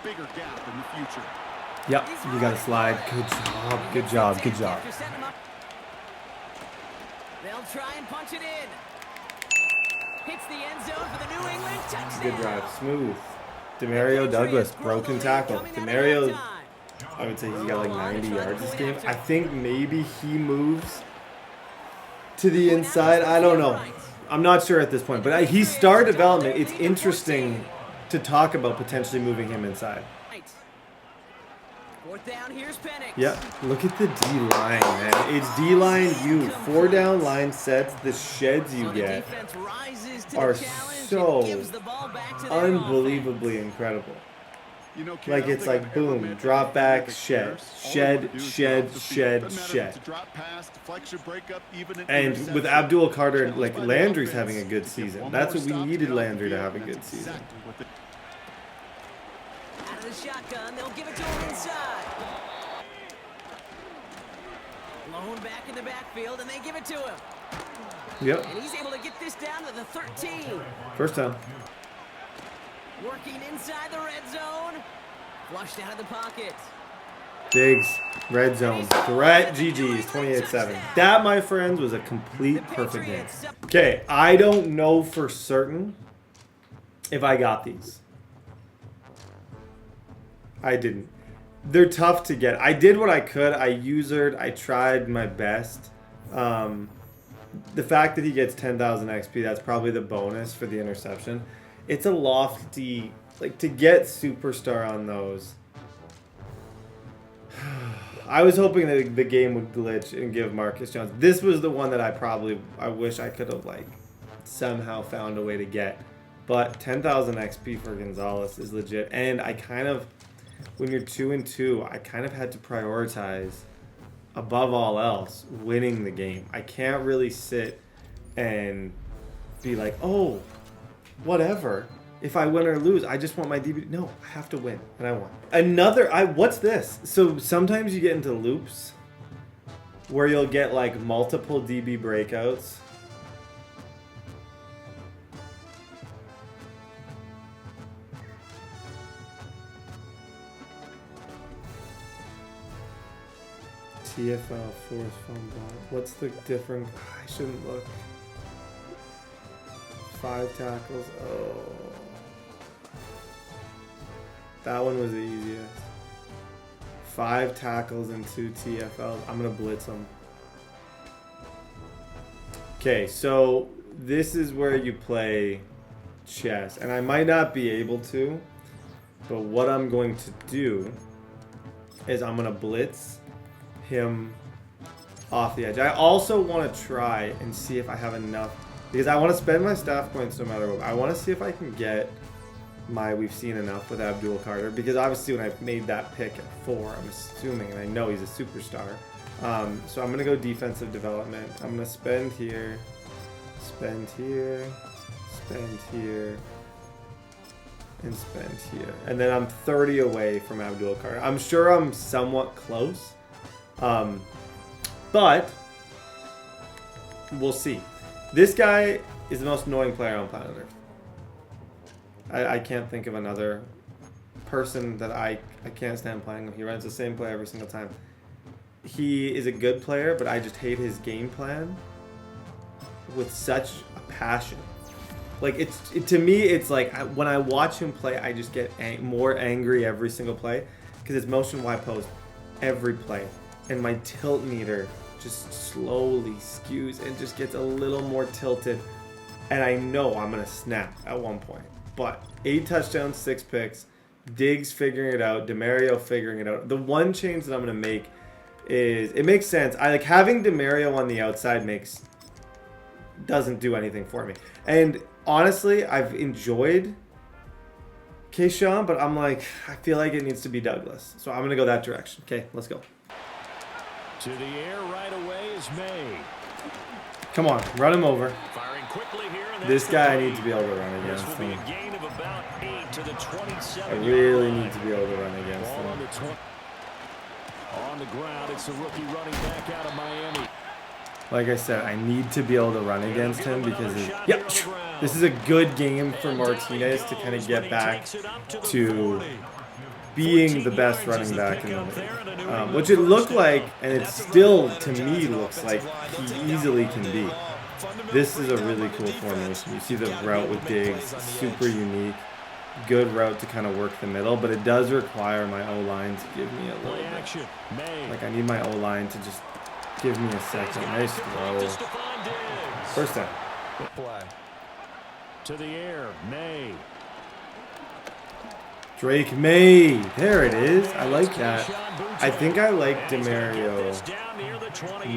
Bigger gap in the future. Yep, you got to slide. Good job. Good job. Good job. They'll try and punch it in. Hits the end zone for the New England touchdown. Good drive. Smooth. Demario Douglas, broken tackle. Demario, I would say he's got like 90 yards this game. I think maybe he moves to the inside. I don't know. I'm not sure at this point. But he's star development. It's interesting to talk about potentially moving him inside. Fourth down, here's Penix. Yeah, look at the D-line, man. It's D-line you. 4 down line sets, the sheds you get are so unbelievably incredible. Like it's like boom, drop back, shed. And with Abdul Carter, like Landry's having a good season. That's what we needed Landry to have a good season. Out of the shotgun, they'll give it to him inside. Blown back in the backfield, and they give it to him. Yep. And he's able to get this down to the 13. First time. Working inside the red zone. Flushed out of the pocket. Diggs, red zone, threat, GG's, 28-7. That, my friends, was a complete perfect game. Okay, I don't know for certain if I got these. I didn't. They're tough to get. I did what I could. I usered. I tried my best. The fact that he gets 10,000 XP, that's probably the bonus for the interception. It's a lofty, like, to get superstar on those. I was hoping that the game would glitch and give Marcus Jones. This was the one that I wish I could have, like, somehow found a way to get. But 10,000 XP for Gonzalez is legit. And I kind of, when you're 2-2, I kind of had to prioritize, above all else, winning the game. I can't really sit and be like, oh, whatever. If I win or lose, I just want my DB. No, I have to win, and I won. What's this? So sometimes you get into loops where you'll get like multiple DB breakouts. TFL, force fumble. What's the different? I shouldn't look. 5 tackles. Oh. That one was the easiest. 5 tackles and 2 TFLs. I'm going to blitz them. Okay, so this is where you play chess. And I might not be able to, but what I'm going to do is I'm going to blitz him off the edge. I also want to try and see if I have enough, because I want to spend my staff points no matter what. I want to see if I can get my we've seen enough with Abdul Carter, because obviously when I made that pick at 4, I'm assuming, and I know he's a superstar. So I'm going to go defensive development. I'm going to spend here, spend here, spend here, and spend here. And then I'm 30 away from Abdul Carter. I'm sure I'm somewhat close, but we'll see. This guy is the most annoying player on planet Earth. I can't think of another person that I can't stand playing him. He runs the same play every single time. He is a good player, but I just hate his game plan with such a passion. Like, to me, it's like when I watch him play, I just get more angry every single play, because it's motion Y post every play, and my tilt meter just slowly skews and just gets a little more tilted, and I know I'm gonna snap at one point. But 8 touchdowns, 6 picks, Diggs figuring it out, DeMario figuring it out. The one change that I'm gonna make is, it makes sense. I like having DeMario on the outside doesn't do anything for me. And honestly, I've enjoyed Keyshawn, but I'm like, I feel like it needs to be Douglas. So I'm gonna go that direction. Okay, let's go. To the air right away is May. Come on, run him over. Firing quickly here, and this guy I need to be able to run against him. I really need to be able to run against him. On the ground, it's the rookie running back out of Miami. Like I said, I need to be able to run against him because this is a good game for Martinez to kind of get back to being the best running back in the league, which it looked like, and it still, to me, looks like he easily can be. This is a really cool formation. You see the route with Diggs, super unique, good route to kind of work the middle, but it does require my O-line to give me a little bit. Like, I need my O-line to just give me a second. Nice throw. First down. To the air, May. Drake Maye. There it is. I like that. I think I like DeMario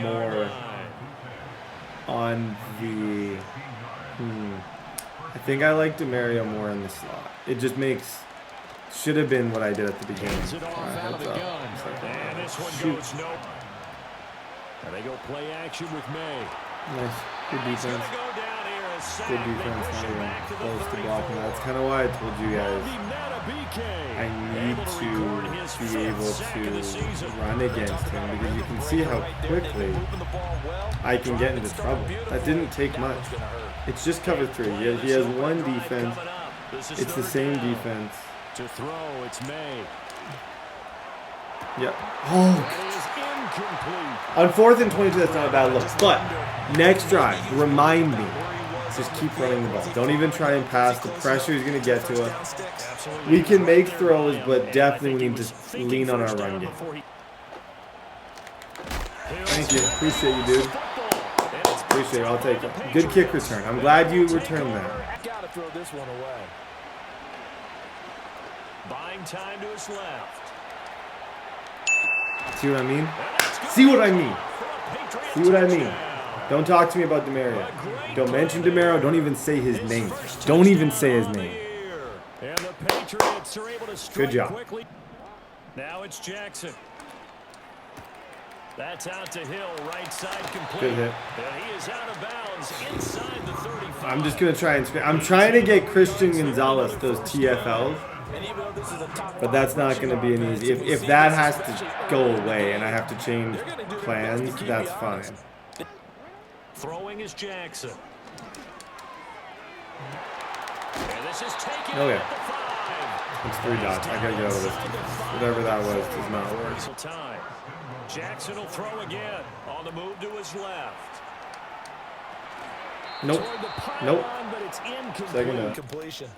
more on the... I think I like DeMario more in the slot. It just makes... Should have been what I did at the beginning. Heads up. And this one goes no. And they go play action with May. Nice. Good defense. Good defense. Not even close to blocking. That's kind of why I told you guys I need to be able to run against him because you can see how quickly I can get into trouble. That didn't take much. It's just cover 3. He has one defense. It's the same defense. To throw, it's May. Yep. Oh. On 4th and 22, that's not a bad look. But next drive, remind me. Just keep running the ball. Don't even try and pass. The pressure is going to get to us. We can make throws, but definitely we need to lean on our run game. Thank you. Appreciate you, dude. Appreciate it. I'll take it. Good kick return. I'm glad you returned that. Gotta throw this one away. Buying time to his left. See what I mean? See what I mean? See what I mean? Don't talk to me about DeMario. Don't mention DeMario. Don't even say his name. Don't even say his name. Good job. Now it's Jackson. That's out to Hill, right side complete. Good hit. And he is out of bounds inside the 35. I'm just gonna try and. I'm trying to get Christian Gonzalez those TFLs, but that's not gonna be an easy. If that has to go away and I have to change plans, that's fine. Throwing is Jackson. And this is taken Okay. at the 5. It's 3 dots. I gotta get out of this. Whatever that was does not work. Time. Jackson will throw again on the move to his left. Nope. Nope. But it's Second up. completion.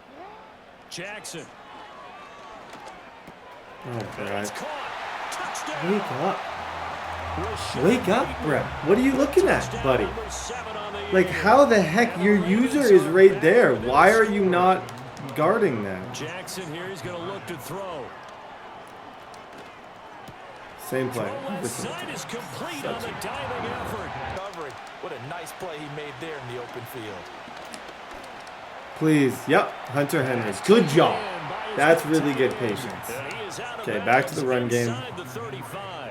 Jackson. Oh, God. Touchdown. Wake up. Wake up, Brett. What are you looking at, buddy? Like, how the heck? Your user is right there. Why are you not guarding them? Jackson here, he's going to look to throw. Same play. Side is complete on the diving effort. What a nice play he made there in the open field. Please. Yep. Hunter Henry. Good job. That's really good patience. Okay, back to the run game.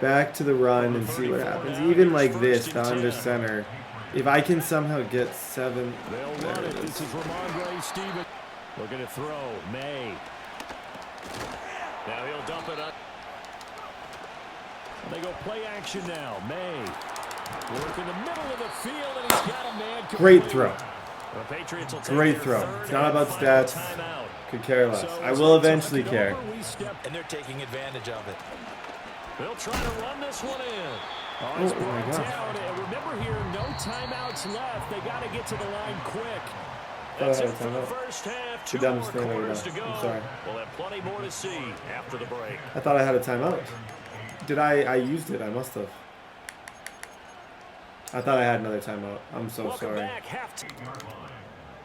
Back to the run and see what happens. Even like this, the under center. If I can somehow get 7. There it is. This is Ramondre Stevenson. Looking to throw. May. Now he'll dump it up. They go play action now. May. Work in the middle of the field, and he's got a man. Great throw. The Patriots will take Great throw. It's not about stats. Could care less. I will eventually care. And they're taking advantage of it. They'll try to run this one in. Oh my God. Remember here, no timeouts left. They got to get to the line quick. That's That's it it for the timeout. first half. Too 2 dumb more to stand over quarters to there. go. I'm sorry. We'll have plenty more to see after the break. I thought I had a timeout. Did I used it. I must have. I thought I had another timeout. I'm so Welcome sorry. back.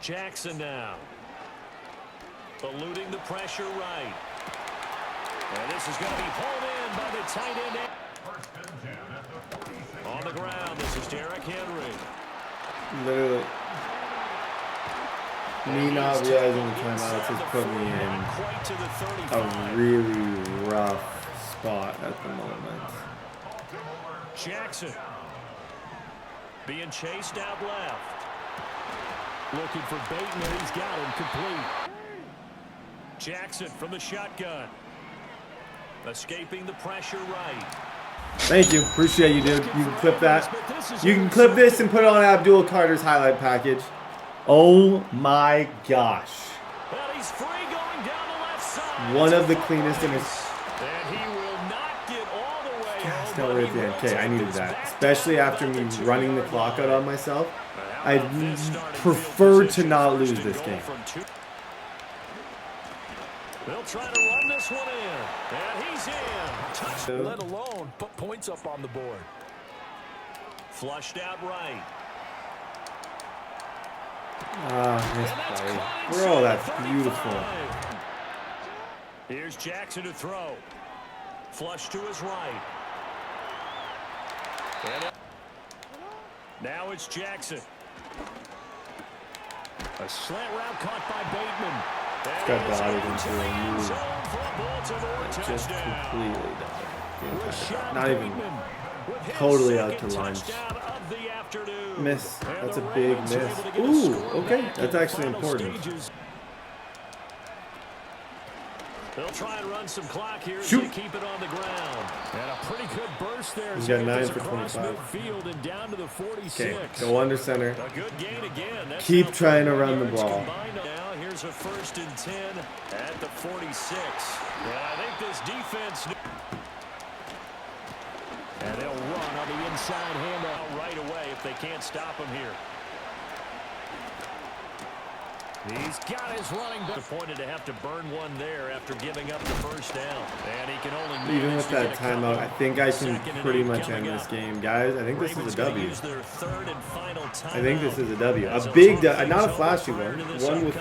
Jackson now. Eluding the pressure right. And this is going to be pulled in by the tight end. On the ground, this is Derrick Henry. Literally. Me not realizing the timeouts has put me in a really rough spot at the moment. Jackson being chased out left. Looking for Bateman. He's got him complete. Jackson from the shotgun. Escaping the pressure right. Thank you. Appreciate you, dude. You can clip that. You can clip this and put it on Abdul Carter's highlight package. Oh my gosh. Well, he's free going down the left side. One of the cleanest in his... And he will not get all the way Gosh, home, that right there. Okay, I needed that. Especially after me running the clock out on myself. I prefer to not lose this game. They'll try to run this one in. And he's in. Touchdown. Let alone put points up on the board. Flushed out right. Misplay. Bro, that's beautiful. Here's Jackson to throw. Flush to his right. And now it's Jackson. A slant route caught by Bateman. It's got bodied into a move. Just completely done. Not even totally out to lunch. Miss. That's a big miss. Ooh, okay. That's actually important. They'll try and run some clock here Shoot. as they keep it on the ground. And a pretty good burst there. He's got 9 for 25. Midfield and down to the 46. Okay, go under center. A good gain again. That's Keep trying to run the ball. Now here's a 1st and 10 at the 46. And I think this defense... And they'll run on the inside handoff right away if they can't him here. He's got his running back. Disappointed to have to burn one there after giving up the first down. And he can only even with that timeout, I think I can pretty much end this game, guys. I think this is a W. I think this is a W. A big, not a flashy one. One with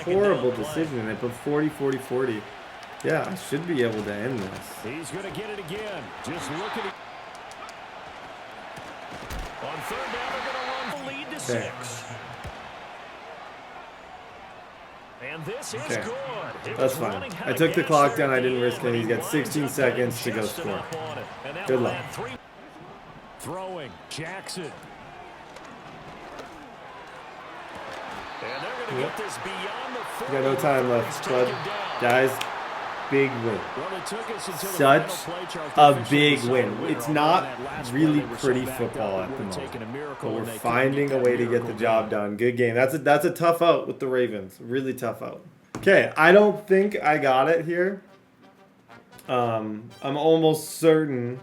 horrible decision in it, but 40-40-40. Yeah, I should be able to end this. He's going to get it again. Just look at it. On 3rd down, they're going to run the lead to 6. And this is good. That's fine. I took the clock down. I didn't risk it. He's got 16 seconds to go score. Good luck. Throwing Jackson. And they're going to get this beyond the 40. We got no time left, bud. Guys, big win. Such a big win. It's not really pretty football at the moment, but we're finding a way to get the job done. Good game. That's a tough out with the Ravens. Really tough out. Okay, I don't think I got it here. I'm almost certain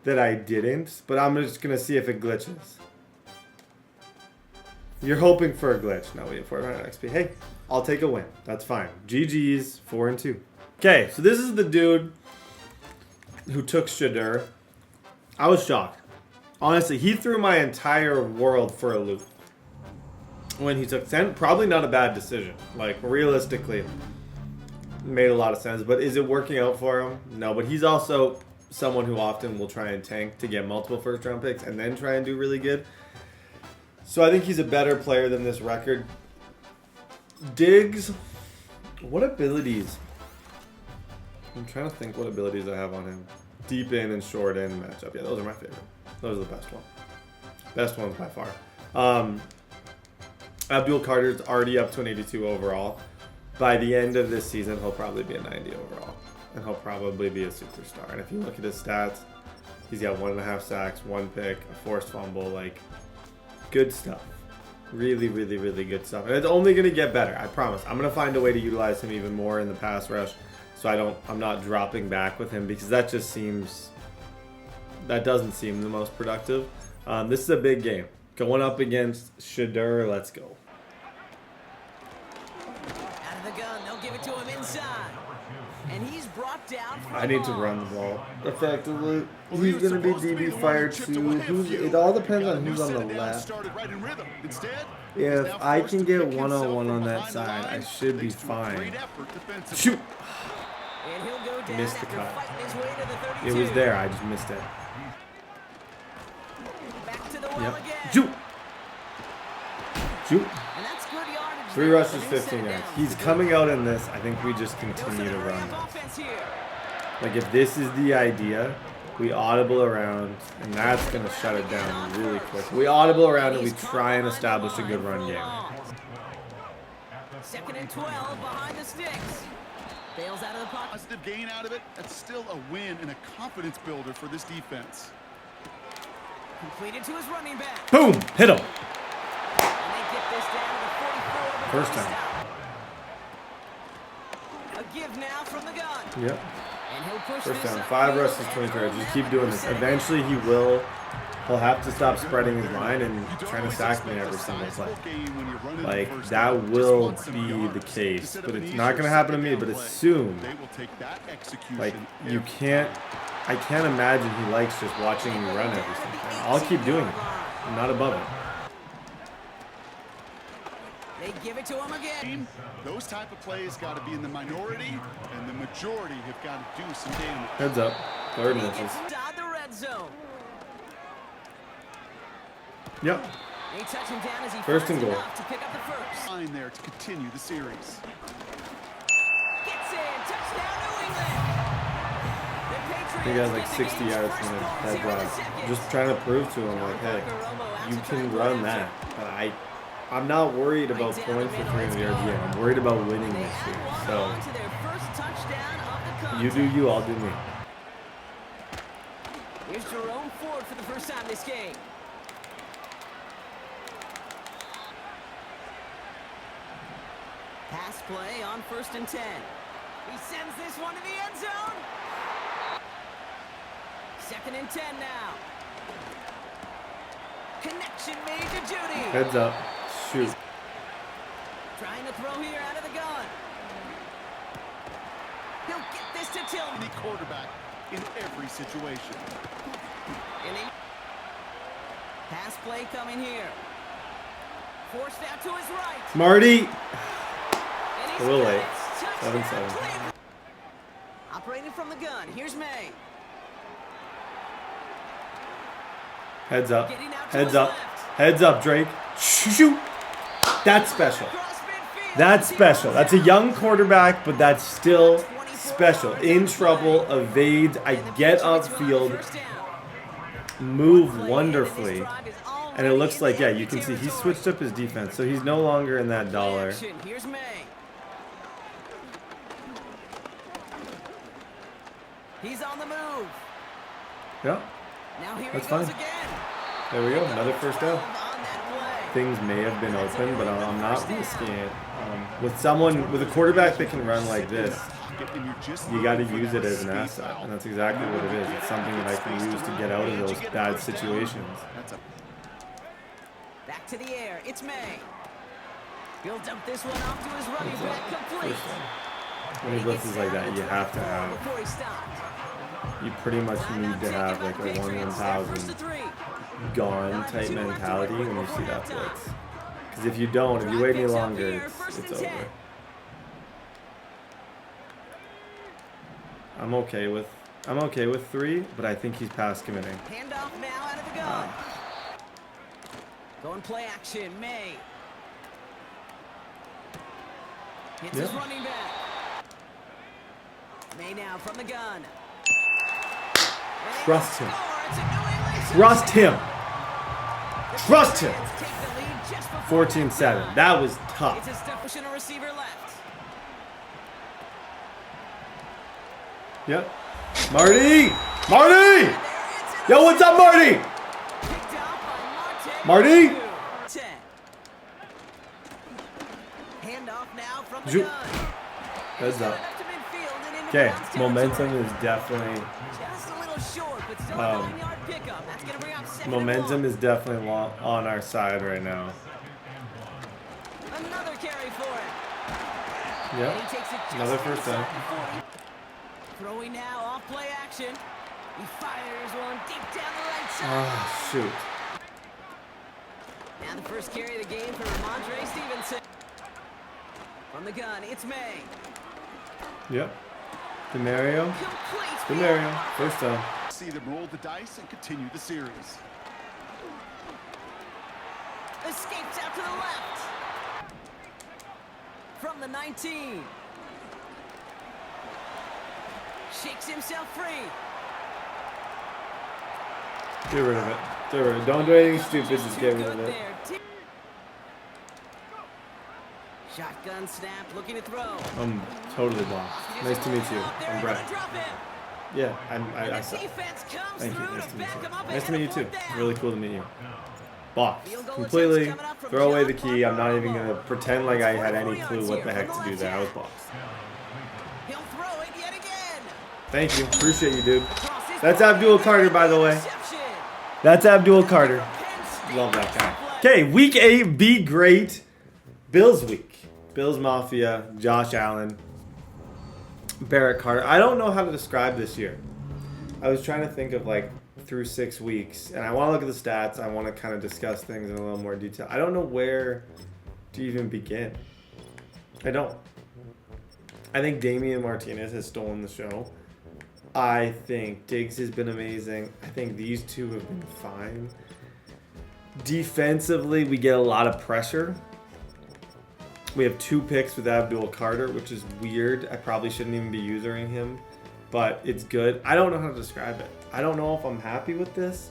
that I didn't, but I'm just gonna see if it glitches. You're hoping for a glitch. No, we have 400 XP. Hey, I'll take a win. That's fine. GG's 4-2. Okay, so this is the dude who took Shedeur. I was shocked. Honestly, he threw my entire world for a loop when he took 10. Probably not a bad decision. Like, realistically, made a lot of sense. But is it working out for him? No, but he's also someone who often will try and tank to get multiple first-round picks and then try and do really good. So I think he's a better player than this record. Diggs, what abilities? I'm trying to think what abilities I have on him. Deep in and short in matchup. Yeah, those are my favorite. Those are the best ones. Best ones by far. Abdul Carter's already up to an 82 overall. By the end of this season, he'll probably be a 90 overall. And he'll probably be a superstar. And if you look at his stats, he's got 1.5 sacks, 1 pick, a forced fumble. Like, good stuff. Really, really, really good stuff. And it's only going to get better. I promise. I'm going to find a way to utilize him even more in the pass rush. So I'm not dropping back with him because that doesn't seem the most productive. This is a big game. Going up against Shedeur, let's go. Out of the gun, they'll give it to him inside. And he's brought down for I need to run the ball effectively. He's going to be DB fired too. It all depends on who's on the left. If I can get one-on-one on that side, I should be fine. Shoot! And he'll go down Missed the after cut. fighting his way to the 32. It was there. I just missed it. Back to the well Yep. again. Shoot! Shoot! And that's good yardage. 3 rushes, 15 yards. He's coming out in this. I think we just continue to run. Like, if this is the idea, we audible around, and that's going to shut it down really quick. We audible around and we try and establish a good run game. 2nd and 12 behind the sticks. Bails out of the pocket. Positive gain out of it. That's still a win and a confidence builder for this defense. Completed to his running back. Boom! Hit him. And they get this down to the 44. First time. A give now from the gun. Yep. And he'll push First this down. up 5 field. rushes, 20 yards. Just keep doing this. Eventually he'll have to stop spreading his line and trying to sack me every single play. Like, that will be the case. But it's not going to happen to me, but assume. Like, I can't imagine he likes just watching me run every single time. I'll keep doing it. I'm not above it. They give it to him again. Those type of plays got to be in the minority, and the majority have got to do some damage. Heads up. 3rd and inches. Inside the red zone. Yep. They touch him down as he 1st and goal. to pick up the first. Line there to continue the series. Gets in. Touchdown, New England. I think I was like 60 yards from that drive. Just trying to prove to him, like, hey, you can run that. But I'm not worried about points for 300 yards yet. I'm worried about winning this year. So. To their first touchdown You do you, I'll do me. Here's Jerome Ford for the first time this game. Pass play on 1st and 10. He sends this one to the end zone. 2nd and 10 now. Connection made to Judy. Heads up. Shoot. Trying to throw here out of the gun. He'll get this to Tillman. Any quarterback in every situation. Pass play coming here. Forced out to his right. Marty. And A little late. 7-7. Operating from the gun. Here's May. Heads up. Heads up. Heads up, Drake. Shoot. That's special. That's special. That's a young quarterback, but that's still special. In trouble, evades. I get upfield, move wonderfully. And it looks like, yeah, you can see he switched up his defense. So he's no longer in that dollar. Here's May. He's on the move. Yeah. Now here That's he goes fine. again. There we go. Another first down. Things may have been open, but I'm not risking it. With a quarterback that can run like this, you got to use it as an asset, and that's exactly what it is. It's something that I can use to get out of those bad situations. Back to the air. It's May. He'll dump this one off to his running back, complete. When he blitzes like that, you have to have. Before he stopped. You pretty much need to have like a 1-1000 gone type mentality when you see that blitz. Because if you don't, if you wait any longer, it's over. I'm okay with 3, but I think he's pass committing. Handoff now out of the gun. Going play action, May. Hits his running back. May now from the gun. Trust him. Trust him. Trust him. 14-7. That was tough. It's a step pushing a receiver left. Yep. Marty! Marty! Yo, what's up, Marty? Marty? Handoff now from the gun. Heads up. Okay, momentum is definitely. Momentum is definitely on our side right now. Another carry for it. Yep. Another first down. Throwing now off play action. He fires one deep down the right side. Oh, shoot. Now the first carry of the game for Ramondre Stevenson. From the gun, it's May. Yep. Demario. First down. See them roll the dice and continue the series. Escapes out to the left. From the 19. Shakes himself free. Get rid of it. Get rid of it. Don't do anything stupid. Just get rid of it. Shotgun snap, looking to throw. I'm totally blocked. Nice to meet you. I'm Brett. Yeah, I suck. Thank you. Nice to meet you. Nice to meet you too. Really cool to meet you. Blocked. Completely. Throw away the key. I'm not even going to pretend like I had any clue what the heck to do there. I was blocked. He'll throw it yet again. Thank you. Appreciate you, dude. That's Abdul Carter, by the way. That's Abdul Carter. Love that guy. Okay, week 8. Be great. Bills week. Bills Mafia, Josh Allen, Barrett Carter. I don't know how to describe this year. I was trying to think of like through 6 weeks, and I want to look at the stats. I want to kind of discuss things in a little more detail. I don't know where to even begin. I don't. I think Damian Martinez has stolen the show. I think Diggs has been amazing. I think these two have been fine. Defensively, we get a lot of pressure. We have 2 picks with Abdul Carter, which is weird. I probably shouldn't even be using him, but it's good. I don't know how to describe it. I don't know if I'm happy with this.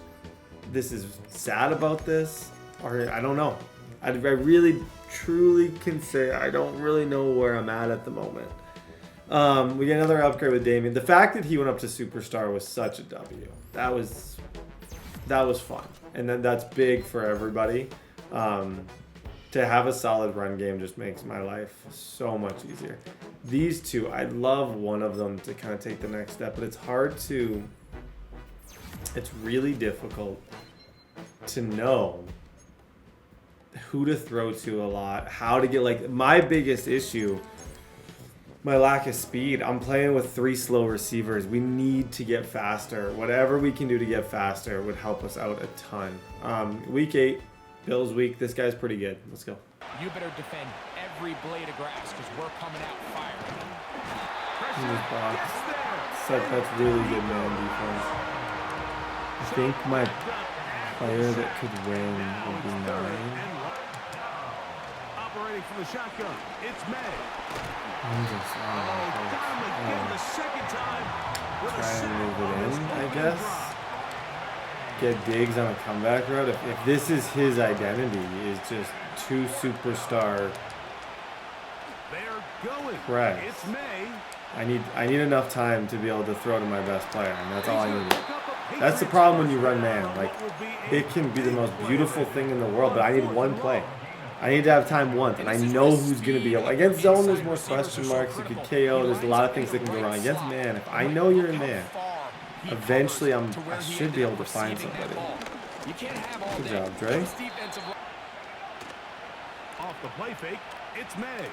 This is sad about this, or I don't know. I really, truly can say I don't really know where I'm at the moment. We get another upgrade with Damien. The fact that he went up to superstar was such a W. That was fun, and then that's big for everybody. To have a solid run game just makes my life so much easier. These two, I'd love one of them to kind of take the next step, but it's really difficult to know who to throw to a lot, how to get, like, my biggest issue, my lack of speed. I'm playing with 3 slow receivers. We need to get faster. Whatever we can do to get faster would help us out a ton. Week 8, Bills week. This guy's pretty good. Let's go. You better defend every blade of grass because we're coming out firing. That's really good man defense. I think my player that could win would be 9. Operating from the shotgun, it's May. The second time. Try and move it in, I guess. Get Diggs on a comeback route. If this is his identity, is just 2 superstar press. It's May. I need enough time to be able to throw to my best player, and that's all I need. That's the problem when you run man. Like, it can be the most beautiful thing in the world, but I need one play. I need to have time once, and I know who's going to be able. Against zone, there's more question marks. You could KO. There's a lot of things that can go wrong. Against man, if I know you're in man, eventually I should be able to find somebody. Good job, Dre. Off the play fake, it's May.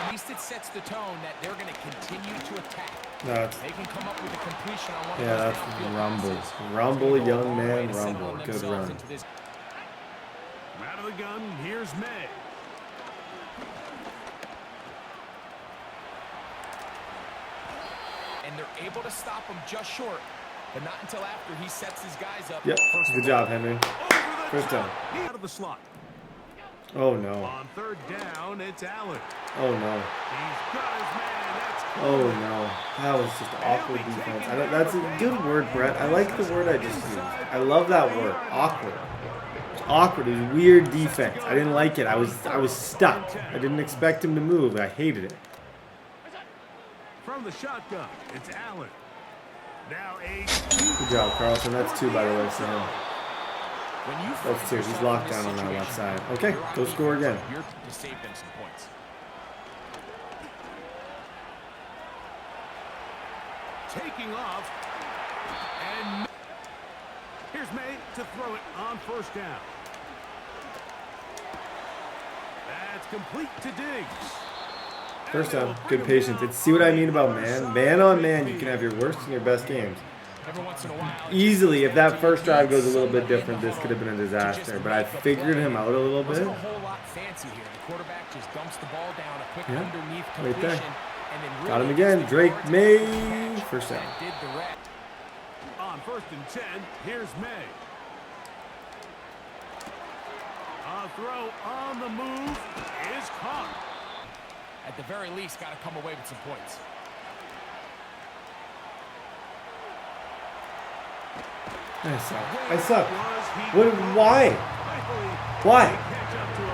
At least it sets the tone that they're going to continue to attack. They can come up with a completion on one that's Rumble. Rumble, young man, Rumble. Good run. Out of the gun, here's May. And they're able to stop him just short, but not until after he sets his guys up. Yep. Good job, Henry. First down. Out of the slot. Oh no. On 3rd down, it's Allen. Oh no. He's got his man. Oh no. That was just awkward defense. That's a good word, Brett. I like the word I just used. I love that word. Awkward. Awkward. It was weird defense. I didn't like it. I was stuck. I didn't expect him to move. I hated it. From the shotgun, it's Allen. Now Good job, Carlton. That's 2, by the way, for him. That's 2. He's locked down on that left side. Okay, go score again. To save them some points. Taking off. And here's May to throw it on 1st down. That's complete to Diggs. First down, good patience. See what I mean about man? Man on man, you can have your worst and your best games. Easily, if that first drive goes a little bit different, this could have been a disaster. But I figured him out a little bit. A whole lot fancy here. The quarterback just dumps the ball down, a quick underneath right there. And then Got him again. Drake Maye. First down. On 1st and 10, here's May. A throw on the move is caught. At the very least, got to come away with some points. I suck. Why?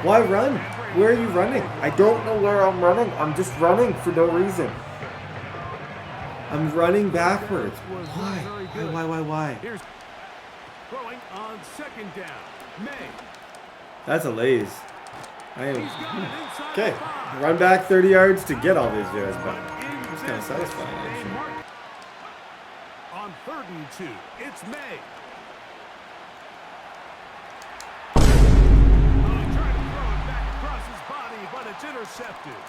Why run? Where are you running? I don't know where I'm running. I'm just running for no reason. I'm running backwards. Why? Here's throwing on 2nd down. May. That's a laze. Okay. Run back 30 yards to get all these yards back. It's kind of satisfying, actually. On 3rd and 2, it's May. Trying to throw it back across his body, but it's intercepted.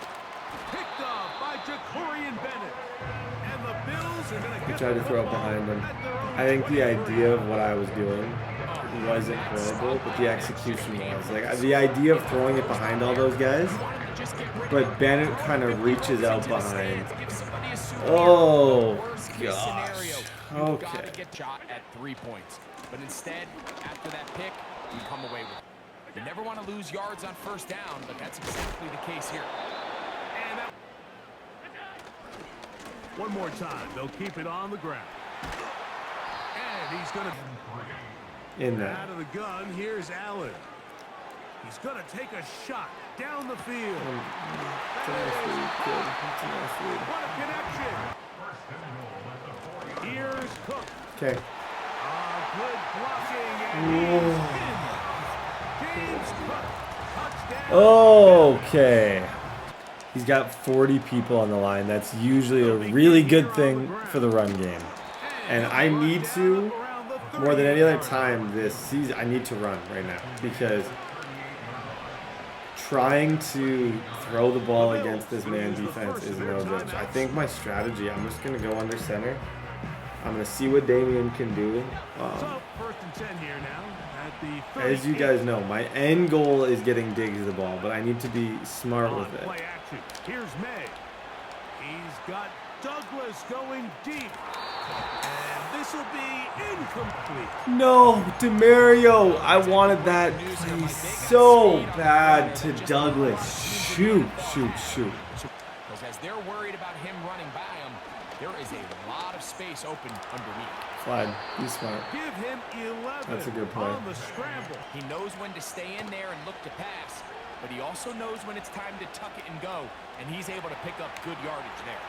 Picked off by Jacorian Bennett. And the Bills are going to get. I tried to throw it behind him. I think the idea of what I was doing wasn't horrible, but the execution was. Like, the idea of throwing it behind all those guys, but Bennett kind of reaches out behind. Oh, gosh. Okay. Get shot at 3 points, but instead, after that pick, you come away with it. You never want to lose yards on 1st down, but that's exactly the case here. And one more time, they'll keep it on the ground. And he's going to. In there. Out of the gun, here's Allen. He's going to take a shot. down the field. What a connection. Here's Cook. Okay. Good blocking, and he's in. James Cook, touchdown. Okay. He's got 40 people on the line. That's usually a really good thing for the run game. And I need to, more than any other time this season, I need to run right now. Because trying to throw the ball against this man defense is no joke. I think my strategy, I'm just going to go under center. I'm going to see what Damian can do. First and 10 here now at the As you guys know, my end goal is getting Diggs the ball, but I need to be smart with it. Play action. Here's May. He's got Douglas going deep. And this will be incomplete. No, DeMario. I wanted that play so bad to Douglas. Shoot. Because as they're worried about him running by him, there is a lot of space open underneath. Slide. Be smart. Give him 11. That's a good play. On the scramble. He knows when to stay in there and look to pass, but he also knows when it's time to tuck it and go, and he's able to pick up good yardage there.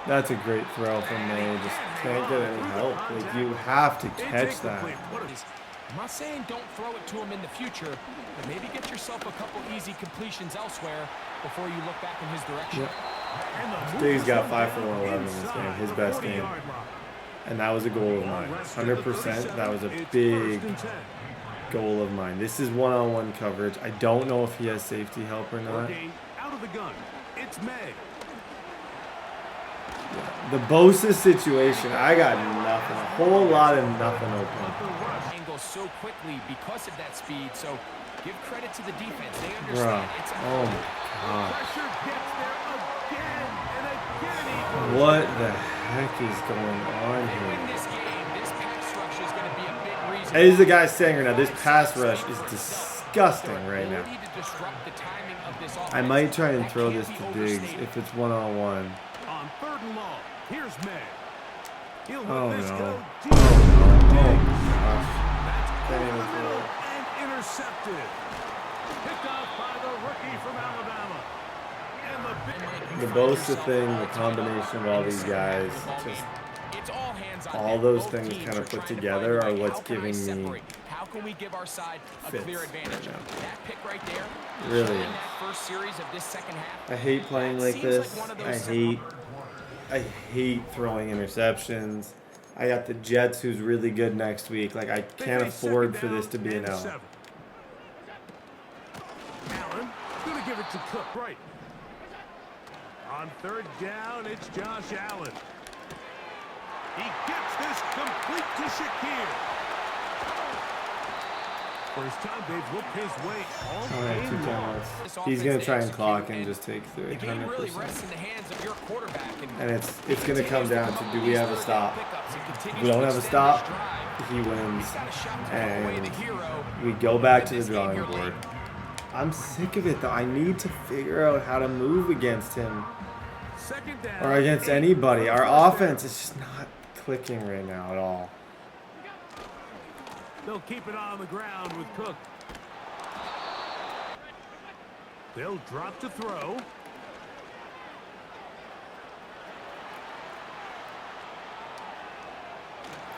That's a great throw from May. Just can't get any help. Like, you have to catch that. I'm not saying don't throw it to him in the future, but maybe get yourself a couple easy completions elsewhere before you look back in his direction. Yep. Diggs got 5 for 111 in this game, his best game. And that was a goal of mine. 100%, that was a big goal of mine. This is one-on-one coverage. I don't know if he has safety help or not. Out of the gun. It's May. The Bosa situation, I got nothing. A whole lot of nothing open. Angles so quickly because of that speed, so give credit to the defense. They understand it's oh my God. Pressure gets there again and again. What the heck is going on here? In this game, this pass rush is going to be a big reason. As the guy's saying right now, this pass rush is disgusting right now. I might try and throw this to Diggs if it's one-on-one. On third and long, here's May. He'll Oh let this no. go deep. Oh gosh. Can't even throw it. And intercepted. Picked off by the rookie from Alabama. And The Bosa thing, the combination of all these guys, just all those things kind of put together are what's giving me How can we give our side a fits clear advantage? right now. That pick right there. Really. That first series of this second half. I hate playing like this. I hate throwing interceptions. I got the Jets, who's really good next week. Like, I can't afford for this to be an L. Allen gonna give it to Cook right. On third down, it's Josh Allen. He gets this complete to Shakir. First time they've looked his way all game long. He's gonna try and clock and just take through The game really 100%. rests in the hands of your quarterback. And it's gonna come down to, do we have a stop? If we don't have a stop, he wins, and we go back to the drawing board. I'm sick of it though. I need to figure out how to move against him or against anybody. Our offense is just not clicking right now at all. They'll keep it on the ground with Cook. They'll drop to throw.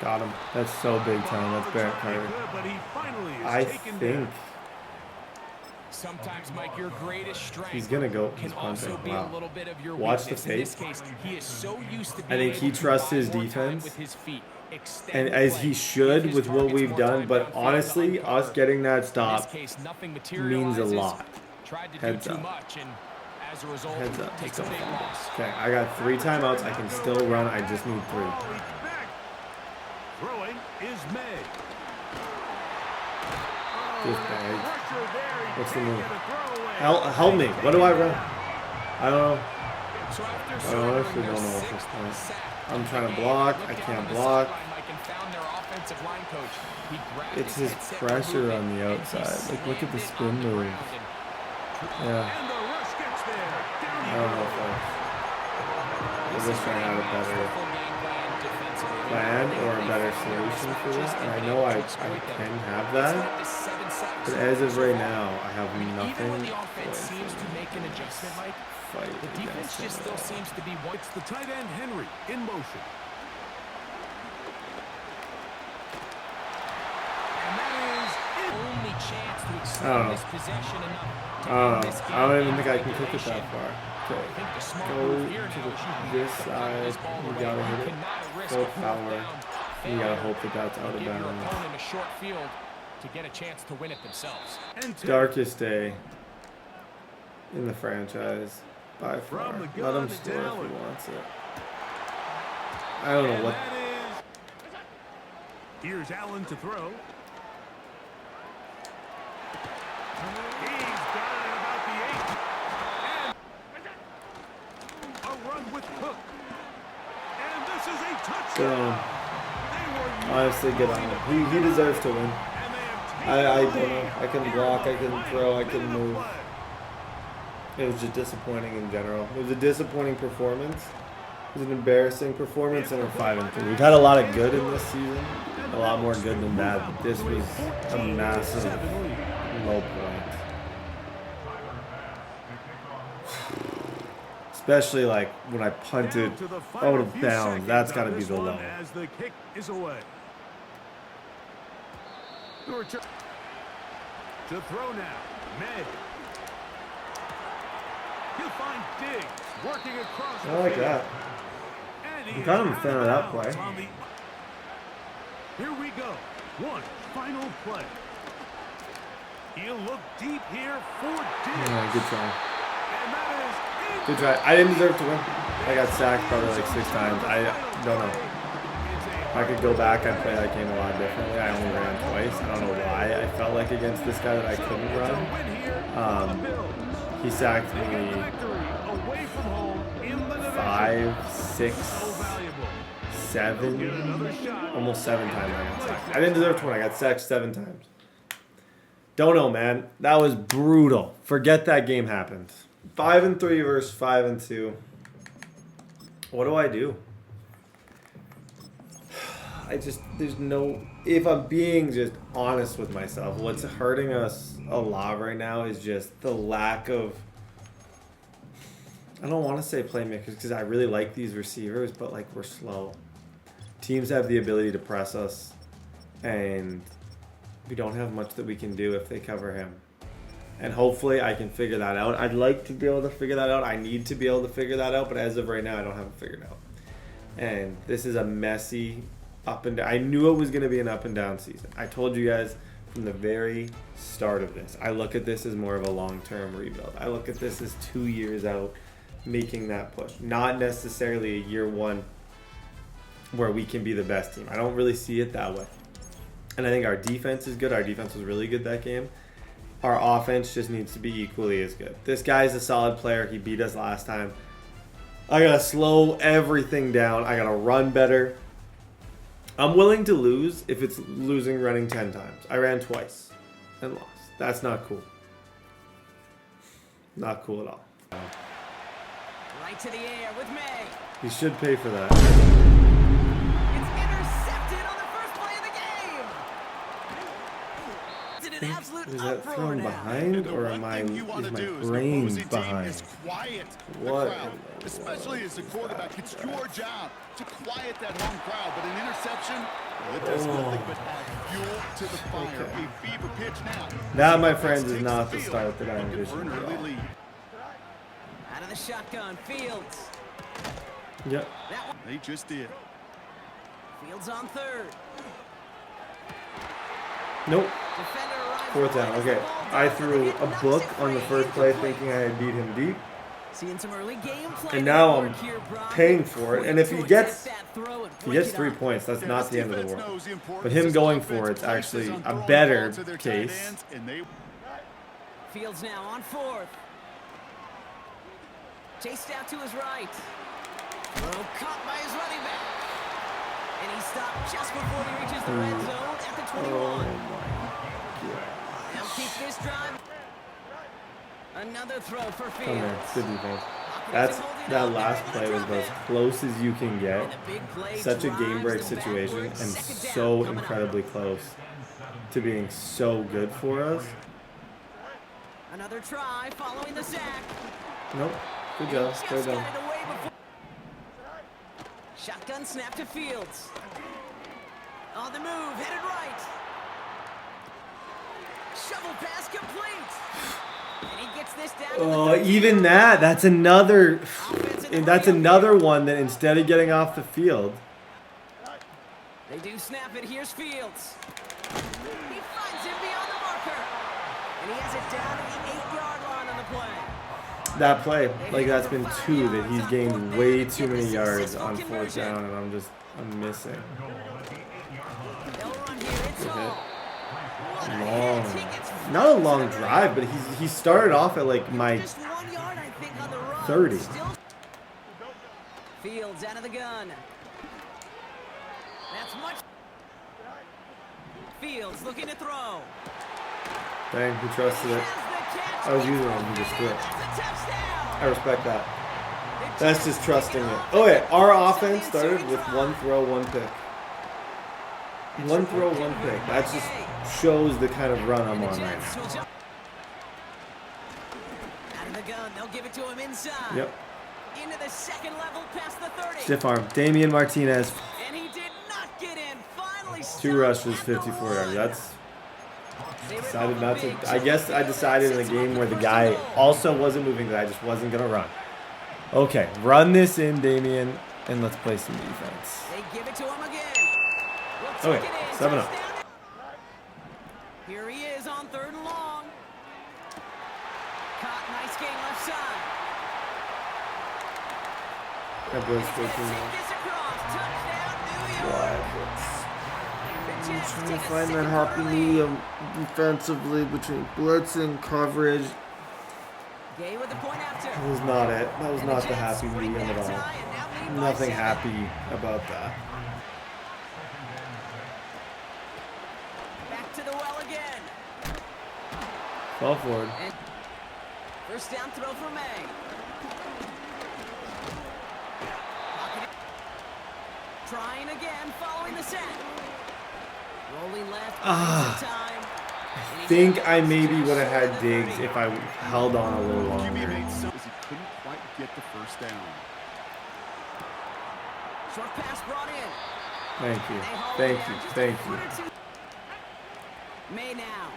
Got him. That's so big time. That's Barrett Carter. But he finally is I taken think down. Sometimes, Mike, your greatest strength he's gonna go. He's can also punting. be a Wow. little bit of your Watch the weakness. In this tape. case, he is so used to I being think he able to trusts buy his more time defense, with his feet, extend and the as play, he give should his with what targets we've more done. time But downfield to honestly, uncover. us getting that In stop this case, nothing means a materializes. lot. Tried to Heads do too up. much, and as a result, Heads up. takes Just a don't big fumble. loss. Okay, I got 3 timeouts. I can still run. I just need 3. Oh, he's back. Throwing is May. Just bag. Pressure there. He What's the can't move? get a throwaway. Help me. What do I run? I don't know. So after I surrendering honestly their don't know at this sixth point. sack I'm of trying the to game, block. looked I down can't on the block. sideline, Mike, and found their offensive line coach. He grabbed It's his headset, pressure moved it, on the and he outside. Like, look at the slammed it spin on the move. ground, and Yeah. And the rush gets there. Down I he don't know goes. if I wish I had a better plan or a better solution for this. And I know I can have that. But as of right now, I have nothing. Even when the offense seems to make an adjustment, Mike, the defense just still seems to be one. It's the tight end, Henry, in motion. And that is the only chance to extend this possession enough to end this game. I don't even think I can kick it that far. Okay. I think the smart Go move here to now is you this have to side. this ball You away. gotta hit it. cannot risk Full a fourth power. down You gotta failure hope that that's out of give your bounds. opponent a short field to get a chance to win it themselves. Darkest day in the franchise by far. Let him score if he wants it. I don't know what. Here's Allen to throw. He's got it at about the 8. And a run with Cook. And this is a touchdown. Honestly, good on him. He deserves to win. I don't know. I can block, I can throw, I can move. It was just disappointing in general. It was a disappointing performance. It was an embarrassing performance, and we're 5-3. We've had a lot of good in this season, a lot more good than bad. But this was a massive low point. Especially like when I punted out of bounds. That's got to be the low. As the kick is away. To throw now, May. He'll find Diggs working across the I like field. that. I'm kind of a fan of that play. Here we go. One final play. He'll look deep here for Diggs. Yeah, good try. And that is Good try. I didn't deserve to win. I got sacked probably like 6 times. I don't know. If I could go back, I'd play that game a lot differently. I only ran twice. I don't know why. I felt like against this guy that I couldn't run. He sacked me 5, 6, 7, almost 7 times I got sacked. I didn't deserve to win. I got sacked 7 times. Don't know, man. That was brutal. Forget that game happened. 5-3 versus 5-2. What do I do? There's no, if I'm being just honest with myself, what's hurting us a lot right now is just the lack of, I don't want to say playmakers because I really like these receivers, but like we're slow. Teams have the ability to press us, and we don't have much that we can do if they cover him. And hopefully I can figure that out. I'd like to be able to figure that out. I need to be able to figure that out, but as of right now, I don't have it figured out. And this is a messy up and down. I knew it was going to be an up and down season. I told you guys from the very start of this. I look at this as more of a long-term rebuild. I look at this as 2 years out, making that push. Not necessarily a year one where we can be the best team. I don't really see it that way. And I think our defense is good. Our defense was really good that game. Our offense just needs to be equally as good. This guy's a solid player. He beat us last time. I got to slow everything down. I got to run better. I'm willing to lose if it's losing running 10 times. I ran twice and lost. That's not cool. Not cool at all. Right to the air with May. He should pay for that. It's intercepted on the first play of the game. It's an absolute Is that uproar thrown now. behind, or am I? Is my brain behind? What? Especially as a quarterback, it's your job to quiet that home crowd. But an interception, it does nothing but add fuel to the fire. Okay. A fever pitch now. That, my friends, is not the start that I envisioned. Out of the shotgun, Fields. Yep. That one. They just did. Fields on third. Nope. Defender arrives 4th down. right as Okay. the ball I drops, threw and a knocks book it on the free. first play Incomplete. thinking I had beat him deep. Seeing some early game plan And now at I'm work here, Brock. paying for it. And if he Quick to gets accept that throw and If he break gets it 3 up. points, that's not the end of the Defense world. knows the importance But him this going offense for it's places actually on a throwing the better ball to their tight case. ends, and they Fields now on 4th. Chased out to his right. Throw caught by his running back. And he stopped just before he reaches the red zone at the 21. They'll keep this drive. Another throw for Come Fields. on, good defense. That last play was about as close as you can get. And the big play Such a drives game break them situation, and backwards. Second down so coming up. incredibly close. to being so good for us. Another try following the sack. Nope. Good job. Third down. Shotgun snap to Fields. On the move, headed right. Shovel pass complete. And he gets this down. Oh, even that's another one that instead of getting off the field. They do snap it. Here's Fields. He finds him beyond the marker. And he has it down at the 8-yard line on the play. That play, like that's been 2 that he's gained way too many yards on 4th down, and I'm missing. Long, not a long drive, but he started off at like my 30. Fields out of the gun. That's much. Fields looking to throw. Dang, he trusted it. I was using him, he just threw it. I respect that. That's just trusting it. Oh yeah, our offense started with 1 throw, 1 pick. 1 throw, 1 pick. That just shows the kind of run I'm on right now. Out of the gun, they'll give it to him inside. Yep. Into the second level past the 30. Stiff arm. Damian Martinez. And he did not get in. Finally 2 rushes, 54 yards. That's decided not to. I guess I decided in a game where the guy also wasn't moving that I just wasn't gonna run. Okay, run this in, Damian, and let's play some defense. They give it to him again. Okay, 7-up. Here he is on 3rd and long. Caught, nice gain left side. That boy's 14 I'm trying to find that happy medium defensively between blitz and coverage. That was not it. That was not the happy medium at all. Nothing happy about that. Back to the well again. Ball forward. First down throw for May. Trying again, following the sack. Rolling left. I think I maybe would have had Diggs if I held on a little longer. He couldn't quite get the first down. Short pass brought in. Thank you. Thank you. Thank you. May now.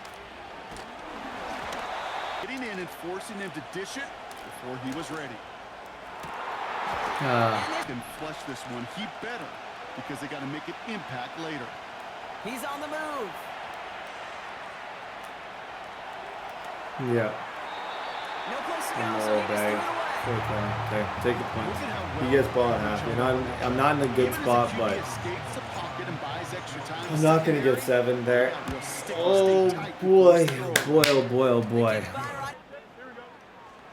Getting in and forcing him to dish it before he was ready. Can flush this one. He better, because they got to make an impact later. He's on the move. Yeah. No place to go. Bag. Okay, take the point. He gets ball in half. I'm not in a good spot, but I'm not going to get 7 there. Oh boy, oh boy, oh boy, oh boy.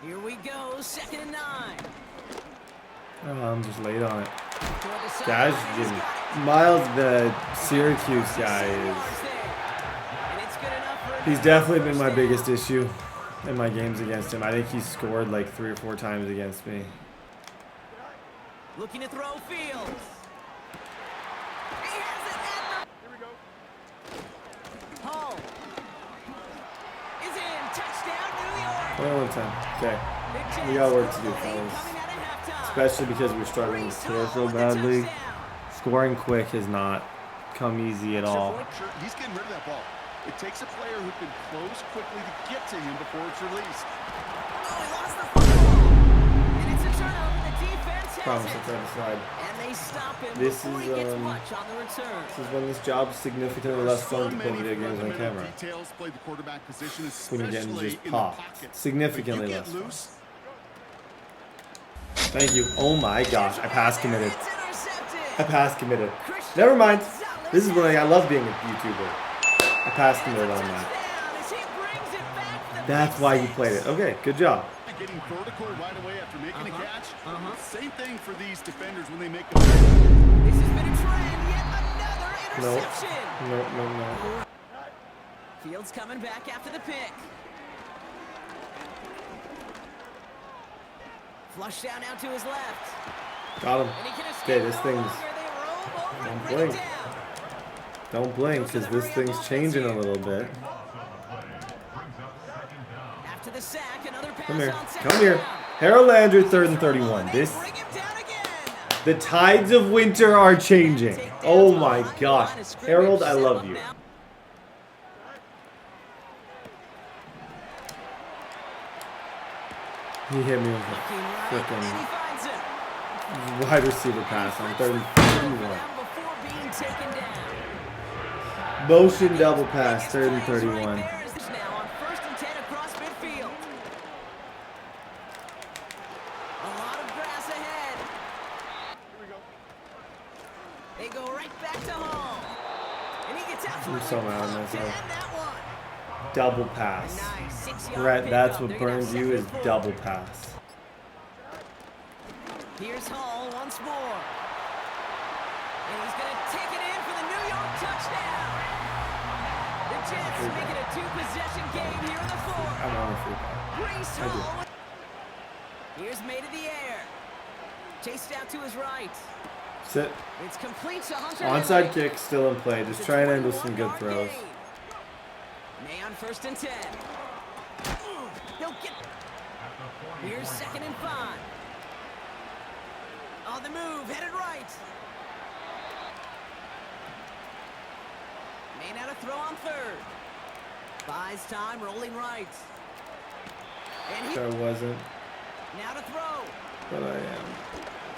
Here we go, 2nd and 9. Oh, I'm just late on it. Guys, Miles, the Syracuse guy, he's definitely been my biggest issue in my games against him. I think he's scored like 3 or 4 times against me. Looking to throw Fields. He has it. Here we go. Hall is in. Touchdown, New York. 21-10. Okay. We got work to do, fellas. Especially because we're struggling to score so badly. Scoring quick has not come easy at all. He's getting rid of that ball. It takes a player who can close quickly to get to him before it's released. Oh, he lost the football. And it's a turnover. The defense has Promise I'll try to slide. And they stop him This before is, he gets much on the return. This is when this job's significantly less fun to play video games on camera. Play the quarterback position, When you're getting just popped. Significantly less fun. Thank you. Oh my gosh, I pass committed. I pass committed. Never mind. This is when I love being a YouTuber. I pass committed on that. That's why you played it. Okay, good job. Getting vertical right away after making a catch. Same thing for these defenders when they make a This has been a trend. Yet another interception. No. Fields coming back after the pick. Flush down out to his left. Got him. Okay, this thing's on point. Don't blink, because this thing's changing a little bit. After the sack, another pass Come here. on second Come here. down. Harold Landry, 3rd and 31. This. Bring him down again. The tides of winter are changing. Oh my gosh. Harold, I love you. He hit me with a freaking wide receiver pass on 3rd and 31. Motion double pass, 3rd and 31. I'm so mad at myself. Double pass. Brett, that's what burns you is double pass. Here's Hall once more. And he's going to take it in for the New York touchdown. The Jets make it a 2-possession game here in the 4th. I want a free ball. Brees Hall. Here's Maye to the air. Chased out to his right. Sit. It's complete to Hunter. Onside kick still in play. Just try and end with some good throws. Maye on 1st and 10. He'll get. Here's 2nd and 5. On the move, headed right. Maye now to throw on 3rd. Buys time, rolling right. And he. I wasn't. Now to throw. But I am.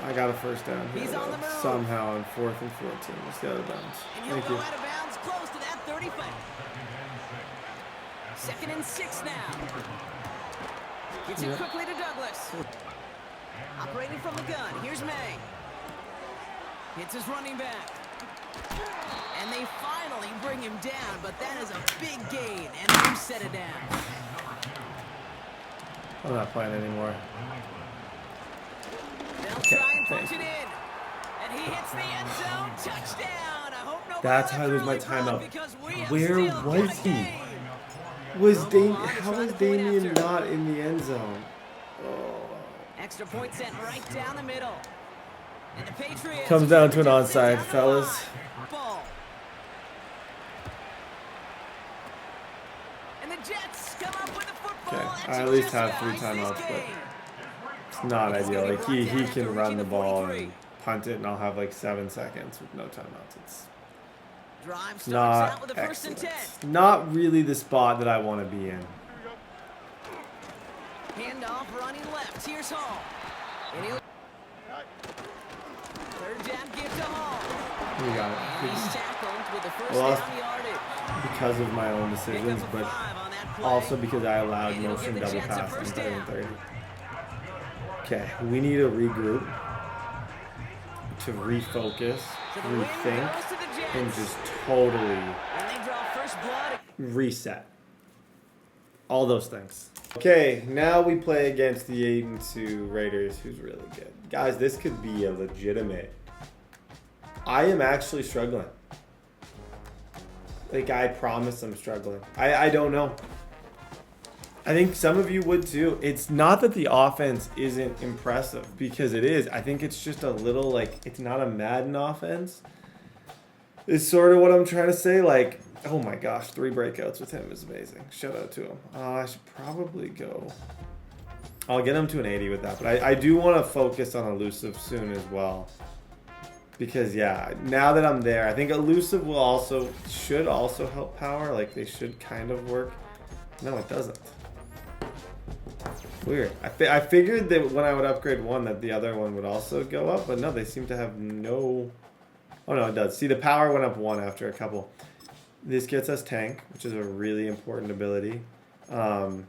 I got a 1st down here. He's on the move. Somehow on 4th and 14. Just got it bounce. And he'll Thank go you. out of bounds close to that 35. 2nd and 6 now. Gets it quickly to Douglas. Operating from the gun. Here's Maye. Hits his running back. And they finally bring him down, but that is a big gain. And they set it down. I'm not playing anymore. They'll try and punch it in. And he hits the end zone. Touchdown. I hope nobody That's how I lose my left early timeout. because we have Where still got was a he? game. How was Damien not in the end zone? Oh. Extra point sent right down the middle. And the Patriots Comes down to an onside, fellas. Ball. And the Jets come up with the football. Okay, I at least have 3 timeouts, but it's not ideal. Like he can run the ball and punt it, and I'll have like 7 seconds with no timeouts. It's Drive starts not out with a 1st and 10. excellent. Not really the spot that I want to be in. Handoff running left. Here's Hall. And he'll 3rd down give to Hall. We got And it. he's tackled with the 1st Lost down yardage. because of my own decisions, but also because I allowed motion double pass on 3rd and 30. Okay, we need to regroup, to refocus, rethink, and just totally reset. All those things. Okay, now we play against the 8-2 Raiders, who's really good. Guys, this could be a legitimate. I am actually struggling. Like, I promise I'm struggling. I don't know. I think some of you would too. It's not that the offense isn't impressive, because it is. I think it's just a little, like, it's not a Madden offense. It's sort of what I'm trying to say. Like, oh my gosh, 3 breakouts with him is amazing. Shout out to him. I should probably go. I'll get him to an 80 with that. But I do want to focus on elusive soon as well. Because, yeah, now that I'm there, I think elusive should also help power. Like, they should kind of work. No, it doesn't. Weird. I figured that when I would upgrade one that the other one would also go up. But no, they seem to have no... Oh, no, it does. See, the power went up 1 after a couple. This gets us tank, which is a really important ability. And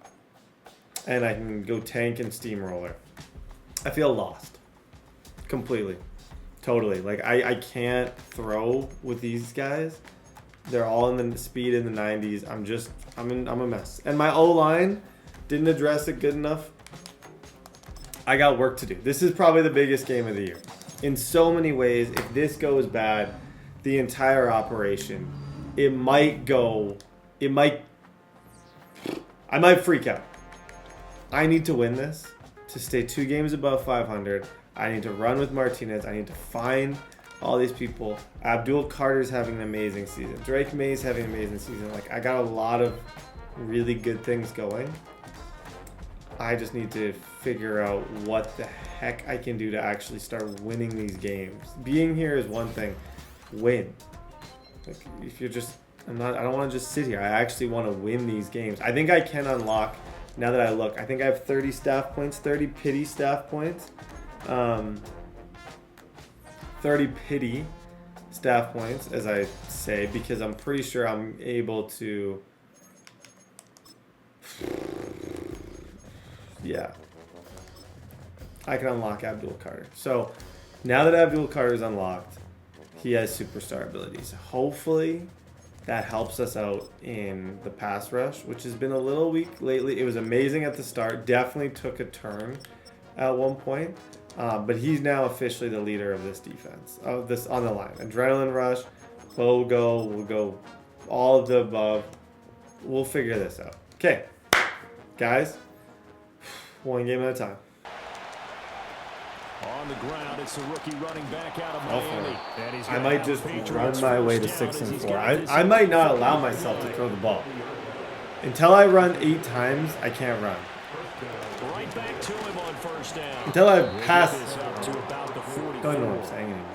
I can go tank and steamroller. I feel lost. Completely. Totally. Like, I can't throw with these guys. They're all in the speed in the 90s. I'm a mess. And my O-line didn't address it good enough. I got work to do. This is probably the biggest game of the year. In so many ways, if this goes bad, the entire operation, I might freak out. I need to win this to stay 2 games above 500. I need to run with Martinez. I need to find all these people. Abdul Carter's having an amazing season. Drake Maye's having an amazing season. Like, I got a lot of really good things going. I just need to figure out what the heck I can do to actually start winning these games. Being here is one thing. Win. Like, if you're just, I don't want to just sit here. I actually want to win these games. I think I can unlock, now that I look, I think I have 30 staff points, 30 pity staff points. 30 pity staff points, as I say, because I'm pretty sure I'm able to, yeah, I can unlock Abdul Carter. So now that Abdul Carter is unlocked, he has superstar abilities. Hopefully that helps us out in the pass rush, which has been a little weak lately. It was amazing at the start, definitely took a turn at one point. But he's now officially the leader of this defense, of this on the line. Adrenaline rush, we'll go all of the above. We'll figure this out. Okay, guys, one game at a time. On the ground, it's the rookie running back out of Miami. I might just run my way to 6-4. I might not allow myself to throw the ball. Until I run 8 times, I can't run. Right back to him on first down. Until I pass. To about the 40. Don't know what I'm saying anymore.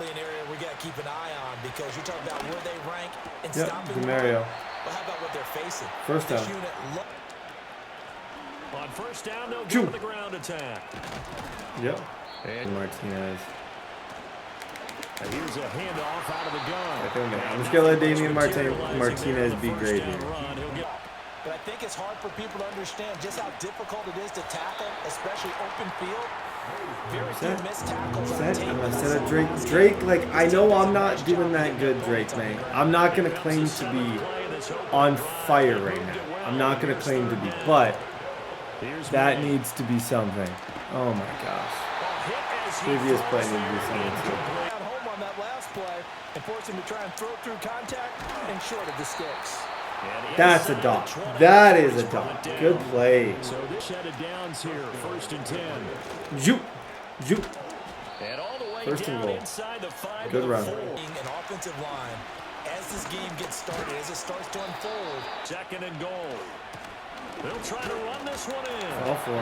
An area we got to keep an eye on because you're talking about where they rank and Yep, stopping. Mario. But how about what they're facing? First down. On first down, they'll go to the ground attack. Yep. And Martinez. And here's a handoff out of the gun. I'm just going to let Damian Martinez be great here. But I think it's hard for people to understand just how difficult it is to tackle, especially open field. Very few missed tackles on tape. I'm upset at Drake, like, I know I'm not doing that good, Drake Maye. I'm not going to claim to be on fire right now. I'm not going to claim to be, but that needs to be something. Oh my gosh. Previous play needs to be something too. Home on that last play and force him to try and throw through contact and short of the sticks. That's a dot. That is a dot. Good play. So this set of downs here, first and 10. Zoop. Zoop. And all the way First and down goal. inside the 5. Good run. An offensive line as this game gets started, as it starts to unfold. Second and goal. They'll try to run this one in. All for him.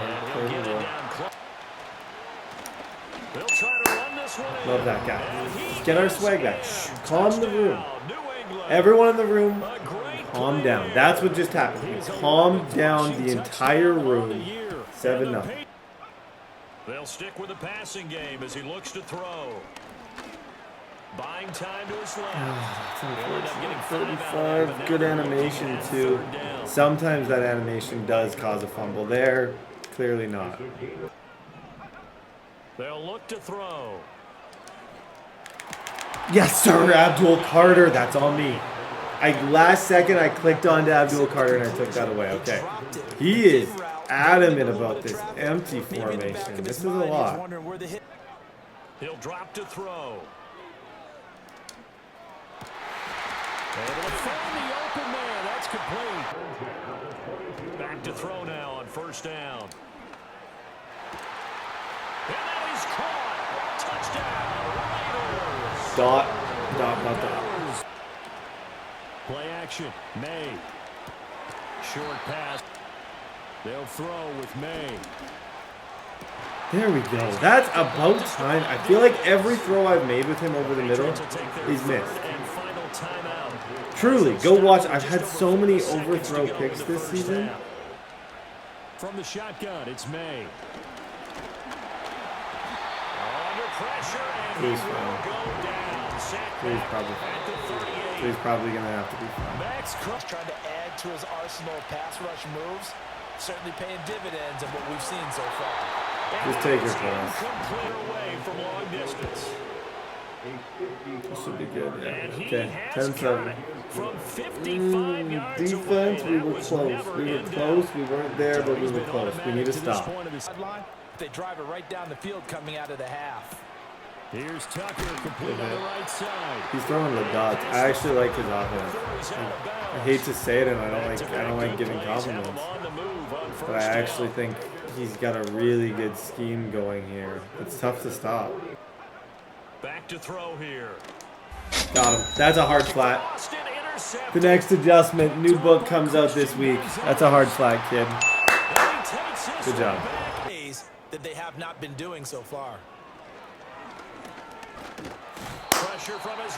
They'll try to run this one in. Love that guy. Let's get our swag back. Shh. Calm the room. Everyone in the room, calm down. That's what just happened. Calm down the entire room. 7-0. They'll stick with the passing game as he looks to throw. Buying time to his left. It's 35. Good animation too. Sometimes that animation does cause a fumble. There, clearly not. They'll look to throw. Yes, sir, Abdul Carter. That's on me. Last second I clicked onto Abdul Carter and I took that away. Okay. He is adamant about this empty formation. This is a lot. He'll drop to throw. And it'll find the open man. That's complete. Back to throw now on first down. And now he's caught. Touchdown. Dot. Play action. Maye. Short pass. They'll throw with Maye. There we go. That's about time. I feel like every throw I've made with him over the middle is missed. Truly, go watch. I've had so many overthrow picks this season. From the shotgun, it's Maye. Under pressure, and he will go down. He's probably going to have to be fine. Max Crunch trying to add to his arsenal of pass rush moves. Certainly paying dividends of what we've seen so far. Just take your pass. Away from long distance. This should be good. Yeah. Okay, 10-7. From 55 yards defense, away, we were close. We were close. We weren't there, but we were close. We need to stop. They drive it right down the field coming out of the half. Here's Tucker, complete on the right side. He's throwing the dots. I actually like his offense. I hate to say it, and I don't like giving compliments, but I actually think he's got a really good scheme going here. It's tough to stop. Back to throw here. Got him. That's a hard flat. The next adjustment. New book comes out this week. That's a hard flat, kid. Good job. That they have not been doing so far.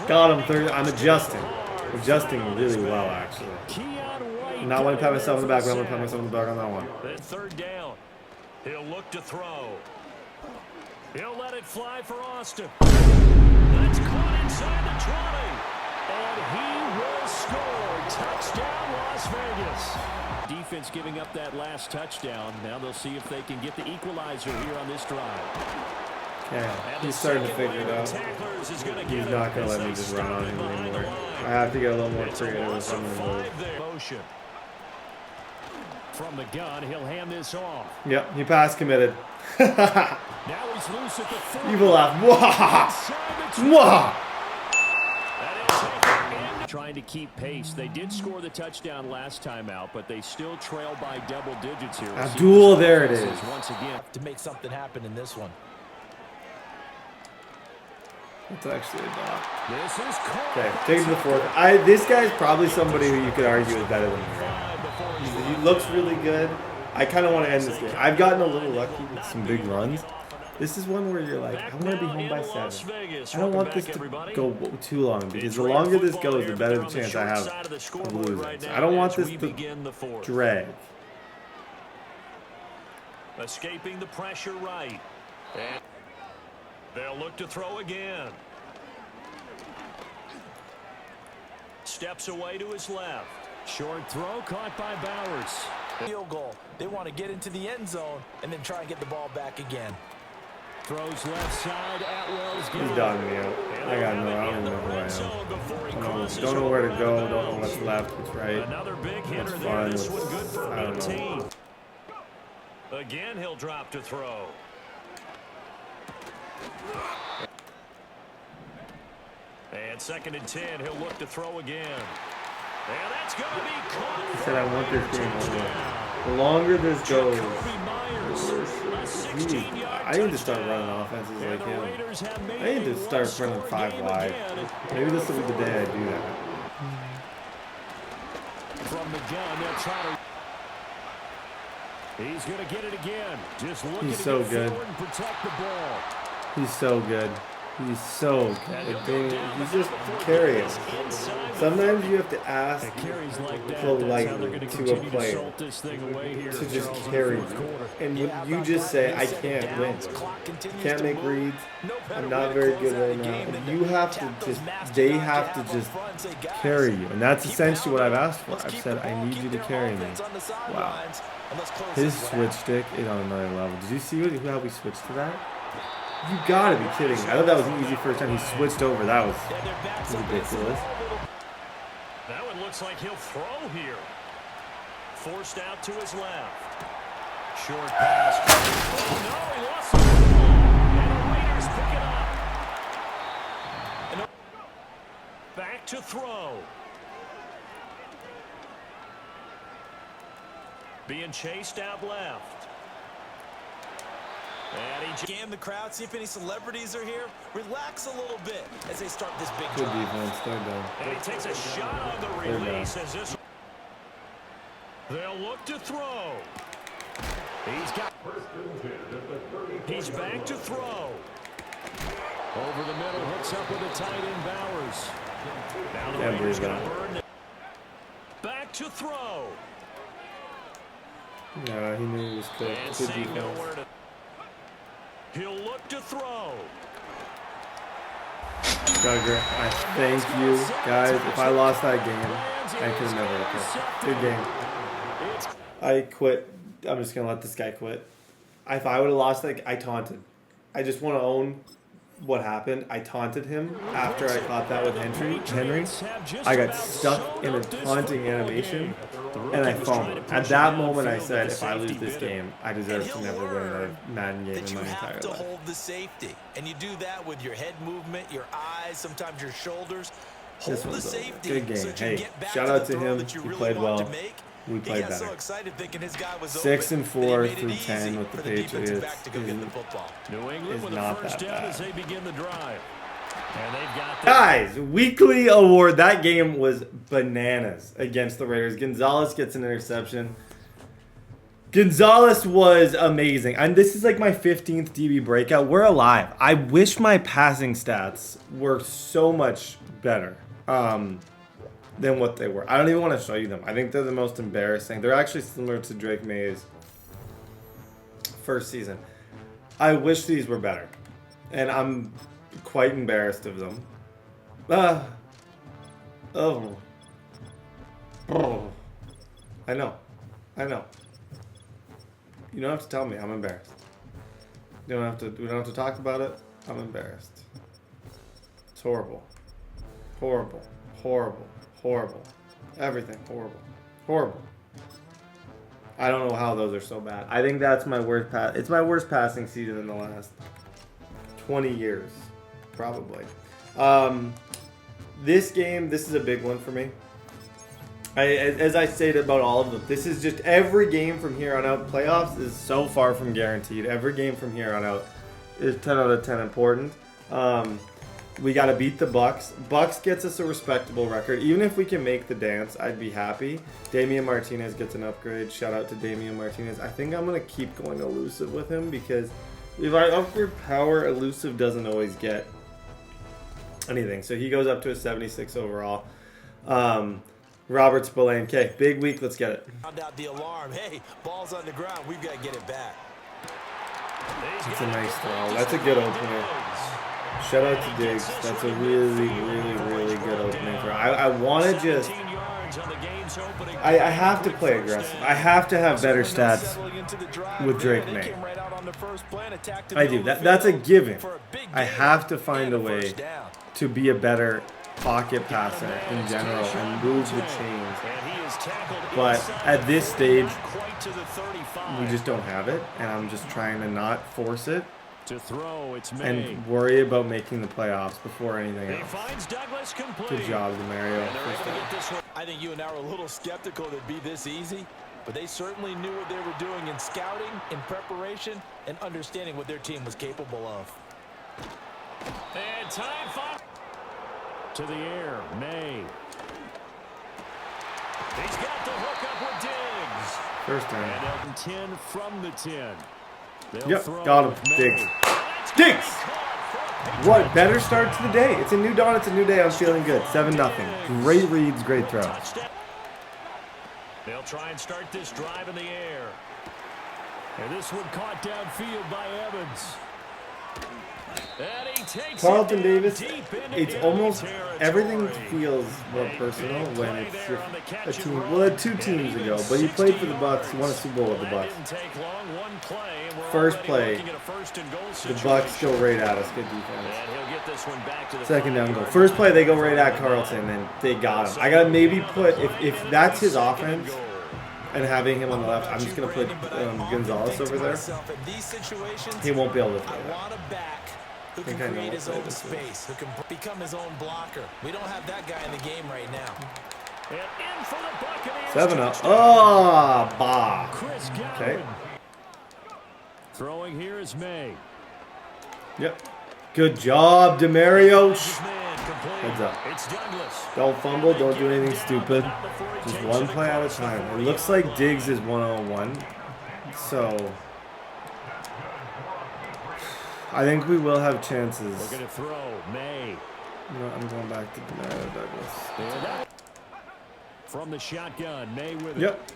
Got him. Third. I'm adjusting. Adjusting really well, actually. Not want to pat myself in the back, but I'm going to pat myself in the back on that one. Then third down. He'll look to throw. He'll let it fly for Austin. That's caught inside the 20. And he will score. Touchdown, Las Vegas. Defense giving up that last touchdown. Now they'll see if they can get the equalizer here on this drive. Okay, he's starting to figure it out. He's not going to let me just run on him anymore. I have to get a little more creative with some of motion. From the gun, he'll hand this off. Yep, he pass committed. Now he's loose at the 40. You will laugh. Mwah! Trying to keep pace. They did score the touchdown last time out, but they still trail by double digits here. Abdul, there it is. Once again, to make something happen in this one. It's actually a dot. This is okay, take it to the fourth. This guy's probably somebody who you could argue is better than me. He looks really good. I kind of want to end this game. I've gotten a little lucky with some big runs. This is one where you're like, I want to be home by 7. I don't want this to go too long, because the longer this goes, the better the chance I have of losing. So I don't want this to drag. Escaping the pressure right. And they'll look to throw again. Steps away to his left. Short throw caught by Bowers. Field goal. They want to get into the end zone and then try and get the ball back again. Throws left side. Atwell's He's dogging me out. I got no. I don't know who I am. Don't know where to go. Don't know what's left. What's right. Another big hitter What's there. fun. This one good for I don't know. 18. Again, he'll drop to throw. And 2nd and 10, he'll look to throw again. And that's going to be caught. I said I want this game over. The longer this goes, I need to start running offenses like him. I need to start running 5 wide. Maybe this will be the day I do that. From the gun, they'll try to. He's going to get it again. Just looking He's so to good. and protect the ball. He's so good. He's so good. He's just carrying. Sometimes you have to ask politely to a player to just carry you. And when you just say, I can't win. Can't make reads. I'm not very good right now. And you have to just, they have to just carry you. And that's essentially what I've asked for. I've said, I need you to carry me. Wow. His switch stick is on another level. Did you see how we switched to that? You gotta be kidding me. I thought that was an easy first time he switched over. That was ridiculous. Now it looks like he'll throw here. Forced out to his left. Short pass. Oh no, he lost the ball. And the Raiders pick it up. Back to throw. Being chased out left. And he Scan the crowd, see if any celebrities are here. Relax a little bit as they start this big Good drive. defense. Third down. And he takes a shot on the release as this. They'll look to throw. He's back to throw. Over the middle, hooks up with a tight end Bowers. Now the Raiders going to burn. Back to throw. Yeah, he knew he was good. Good defense. He'll look to throw. Gugger, I thank you, guys. If I lost that game, I could have never quit. Good game. I quit. I'm just going to let this guy quit. If I would have lost that, I taunted. I just want to own what happened. I taunted him after I caught that with Henry. I got stuck in a taunting animation, and I fumbled. At that moment, I said, if I lose this game, I deserve to never win another Madden game in my entire life. You have to hold the safety, and you do that with your head movement, your eyes, sometimes your shoulders. This one's over. Good game. Hey, shout out to him. He played well. We played better. 6-4 through 10 with the Patriots New England is with not a first that down bad. as they begin the drive. And they've got Guys, weekly award. That game was bananas against the Raiders. Gonzalez gets an interception. Gonzalez was amazing. And this is like my 15th DB breakout. We're alive. I wish my passing stats were so much better than what they were. I don't even want to show you them. I think they're the most embarrassing. They're actually similar to Drake Maye's first season. I wish these were better. And I'm quite embarrassed of them. Oh. I know. You don't have to tell me. I'm embarrassed. We don't have to talk about it. I'm embarrassed. It's horrible. Horrible. Everything horrible. I don't know how those are so bad. I think that's my worst pass. It's my worst passing season in the last 20 years, probably. This game, this is a big one for me. As I stated about all of them, this is just every game from here on out. Playoffs is so far from guaranteed. Every game from here on out is 10 out of 10 important. We got to beat the Bucks. Bucks gets us a respectable record. Even if we can make the dance, I'd be happy. Damian Martinez gets an upgrade. Shout out to Damian Martinez. I think I'm going to keep going elusive with him because if I upgrade power, elusive doesn't always get anything. So he goes up to a 76 overall. Robert Spillane. Okay, big week. Let's get it. Found out the alarm. Hey, ball's on the ground. We've got to get it back. That's a nice throw. That's a good opener. Shout out to Diggs. That's a really good opening throw. I want to just... I have to play aggressive. I have to have better stats with Drake Maye. I do. That's a given. I have to find a way to be a better pocket passer in general and move the chains. But at this stage, we just don't have it, and I'm just trying to not force it and worry about making the playoffs before anything else. Good job, Mario. I think you and I were a little skeptical that it'd be this easy, but they certainly knew what they were doing in scouting, in preparation, and understanding what their team was capable of. And time for... To the air, Maye. He's got the hook up with Diggs. First down. And 10 from the 10. Yep, got him. Diggs. What better start to the day? It's a new dawn. It's a new day. I'm feeling good. 7-0. Great reads. Great throw. They'll try and start this drive in the air. And this one caught downfield by Evans. Carlton Davis, it's almost everything feels more personal when it's a team. Well, two teams ago, but he played for the Bucks. He won a Super Bowl with the Bucks. First play, the Bucks go right at us. Good defense. Second down goal. First play, they go right at Carlton, and they got him. I gotta maybe put if that's his offense. And having him on the left, I'm just gonna put Gonzalez over there. He won't be able to throw that. Who can create his own space, who can become his own blocker. We don't have that guy in the game right now. 7-0. Oh, bah. Okay. Throwing here is Maye. Yep. Good job, DeMario. Heads up. Don't fumble. Don't do anything stupid. Just one play at a time. It looks like Diggs is 101. So... I think we will have chances. We're going to throw Maye. No, I'm going back to Mario Douglas. From the shotgun, Maye with it. Yep.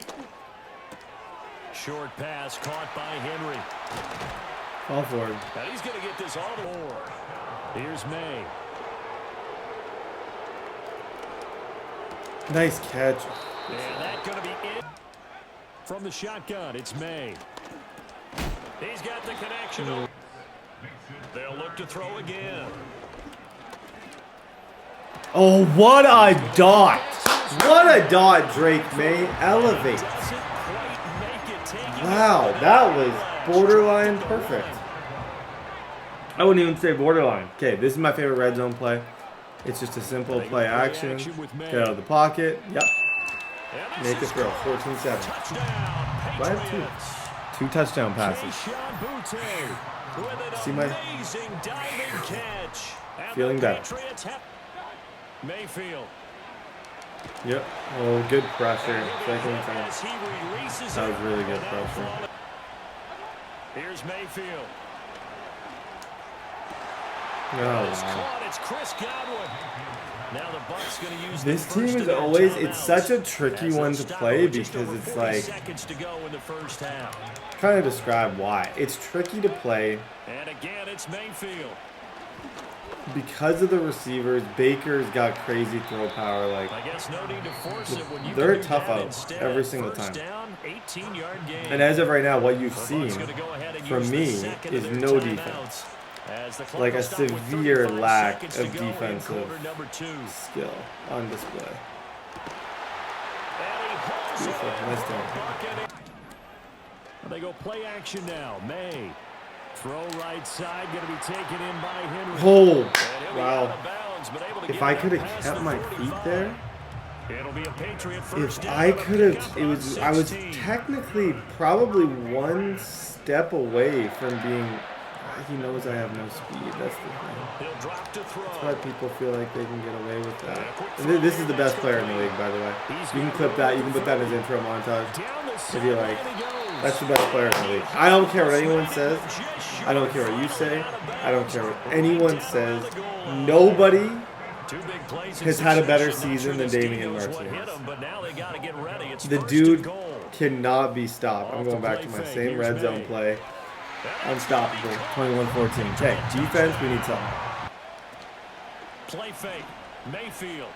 Short pass caught by Henry. All forward. And he's going to get this all to four. Here's Maye. Nice catch. And that's going to be it. From the shotgun, it's Maye. He's got the connection. They'll look to throw again. Oh, what a dot. What a dot, Drake Maye. Elevate. Wow, that was borderline perfect. I wouldn't even say borderline. Okay, this is my favorite red zone play. It's just a simple play action. Get out of the pocket. Yep. Make a throw. 14-7. Why have two touchdown passes? See my... Feeling better. Mayfield. Yep. Oh, good pressure. Second time. That was really good pressure. Here's Mayfield. Oh, wow. It's Chris Godwin. Now the Bucs going to use this team is always, it's such a tricky one to play because it's like, kind of describe why. It's tricky to play. And again, it's Mayfield. Because of the receivers, Baker's got crazy throw power. Like, I guess no need to force it when you they're a tough out every single time. Down, 18-yard gain. And as of right now, what you've seen from me is no defense. Like a severe lack of defensive skill on display. Beautiful. Nice time. They go play action now. May. Throw right side, going to be taken in by Henry. Oh, wow. If I could have kept my feet there, if I could have, I was technically probably one step away from being, he knows I have no speed, that's the thing. That's why people feel like they can get away with that. And this is the best player in the league, by the way. You can clip that, you can put that in his intro montage if you like. That's the best player in the league. I don't care what anyone says. I don't care what you say. I don't care what anyone says. Nobody has had a better season than Damian Martinez. The dude cannot be stopped. I'm going back to my same red zone play. Unstoppable. 21-14. Okay, defense, we need something. Play fake. Mayfield.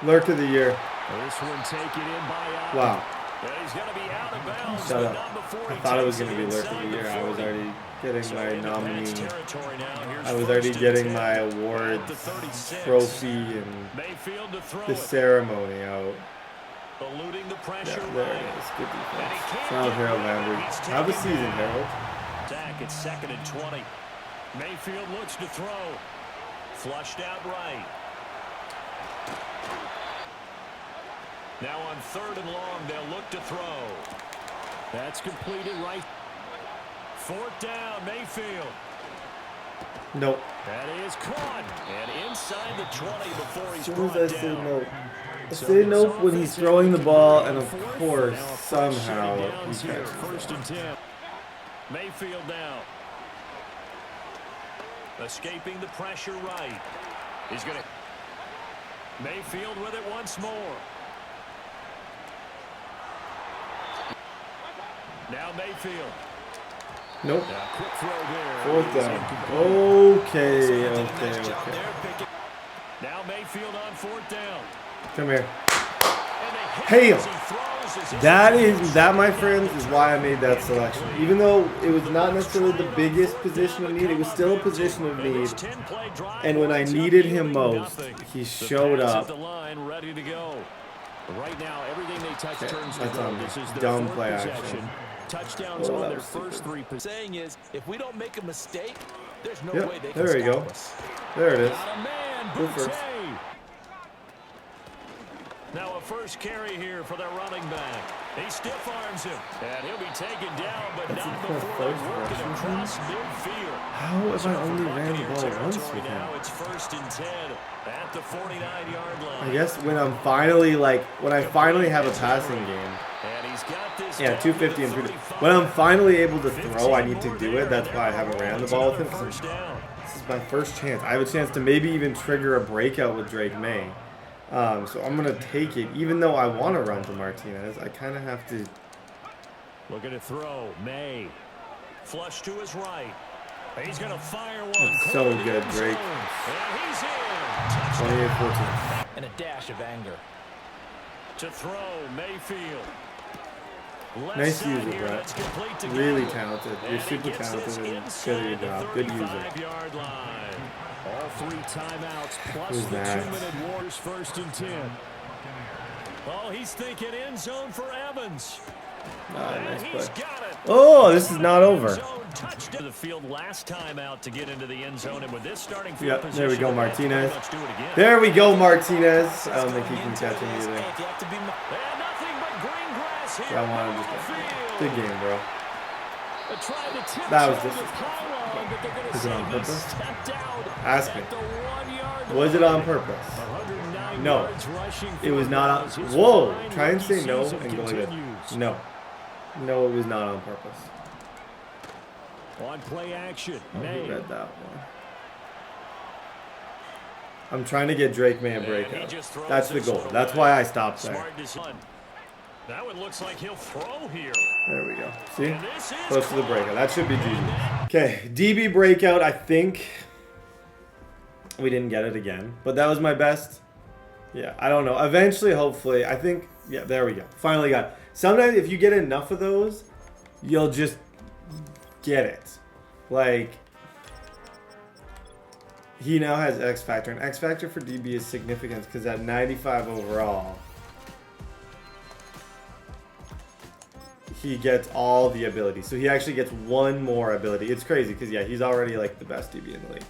Lurk of the year. This one taken in by wow. He's going to be out of bounds. Shut up. I thought it was going to be Lurk of the year. I was already getting my nominee. I was already getting my awards, trophy, and the ceremony out. Yeah, there it is. Good defense. Sound Harold Landry. Have a season, Harold. Attack at 2nd and 20. Mayfield looks to throw. Flushed out right. Now on 3rd and long, they'll look to throw. That's completed right. 4th down, Mayfield. Nope. That is caught. And inside the 20 before he's As soon brought as I down. say nope. I say nope when he's throwing the ball, and of course, somehow, he catches it. 1st and 10. Mayfield now. Escaping the pressure right. He's going to... Mayfield with it once more. Now Mayfield. Nope. Now quick throw there. 4th down. Okay. Now Mayfield on 4th down. Come here. Hail. That, my friends, is why I made that selection. Even though it was not necessarily the biggest position of need, it was still a position of need. And when I needed him most, he showed up. Right now, everything they touch turns to That's gold. on This is their dumb 3rd play possession. action. Touchdowns on their first 3. Saying is, if we don't make a mistake, there's no way they can there we go. stop us. There it is. Got a man, Go first. Boutte. Now a first carry here for their running back. He stiff arms him, and he'll be taken down, but That's not a before first they work it rush. across midfield. How have I only ran the ball once with him? Now it's 1st and 10 at the 49-yard line. I guess when I finally have a passing game. And he's got this 250 and 3. When I'm finally able to throw, I need to do it. That's why I haven't ran the ball with him. This is my first chance. I have a chance to maybe even trigger a breakout with Drake Maye. So I'm going to take it. Even though I want to run to Martinez, I kind of have to. Looking to throw. May. Flush to his right. He's going to fire one. That's so good, Drake. And he's in. 28-14. And a dash of anger. To throw, Mayfield. Nice user, Brett. Really talented. You're super talented and good at your job. Good user. All 3 timeouts plus Who's the that? 2-minute Warriors 1st and 10. Oh, he's thinking end zone for Evans. Nice He's play. got it. Oh, this is not over. To the field last time out to get into the end zone, and with this starting field Yep, there we go, position, Martinez. let's do it again. There we go, Martinez. I don't think he can catch him either. And nothing but green grass here. I wanted to just good game, bro. That That was disrespectful. but they're going to Is it on say he purpose? stepped out Ask me. at the 1 yard Was it line. on purpose? 109 No. yards rushing It was for not Miles. on. His Whoa! fine Try and rookie say no season and go like this. continues. No. No, it was not on purpose. On play action, Oh, May. who read that one? I'm trying to get Drake Maye a breakout. That's the goal. That's why I stopped there. Smart design. That one looks like he'll throw here. There we go. See? And this is Close to the breakout. That should be GG. Okay, DB breakout. I think we didn't get it again, but that was my best. Yeah, I don't know. Eventually, hopefully, I think. Yeah, there we go. Finally got it. Sometimes if you get enough of those, you'll just get it. Like, he now has X Factor, and X Factor for DB is significant because at 95 overall, he gets all the ability. So he actually gets one more ability. It's crazy because, yeah, he's already like the best DB in the league.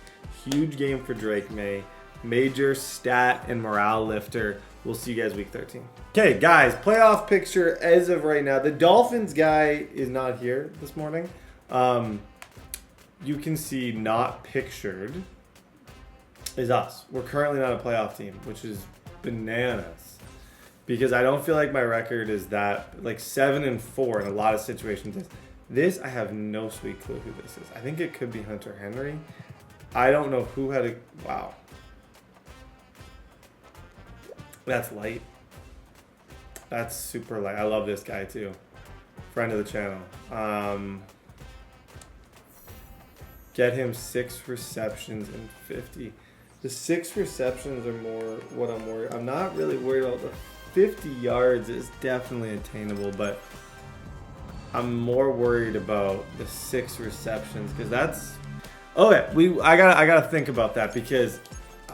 Huge game for Drake Maye. Major stat and morale lifter. We'll see you guys week 13. Okay, guys, playoff picture as of right now. The Dolphins guy is not here this morning. You can see not pictured is us. We're currently not a playoff team, which is bananas. Because I don't feel like my record is that, like 7-4 in a lot of situations. This, I have no sweet clue who this is. I think it could be Hunter Henry. I don't know who had a, wow. That's light. That's super light. I love this guy too. Friend of the channel. Get him 6 receptions and 50. The 6 receptions are more what I'm worried. I'm not really worried about the 50 yards is definitely attainable, but I'm more worried about the 6 receptions because that's okay. I gotta think about that because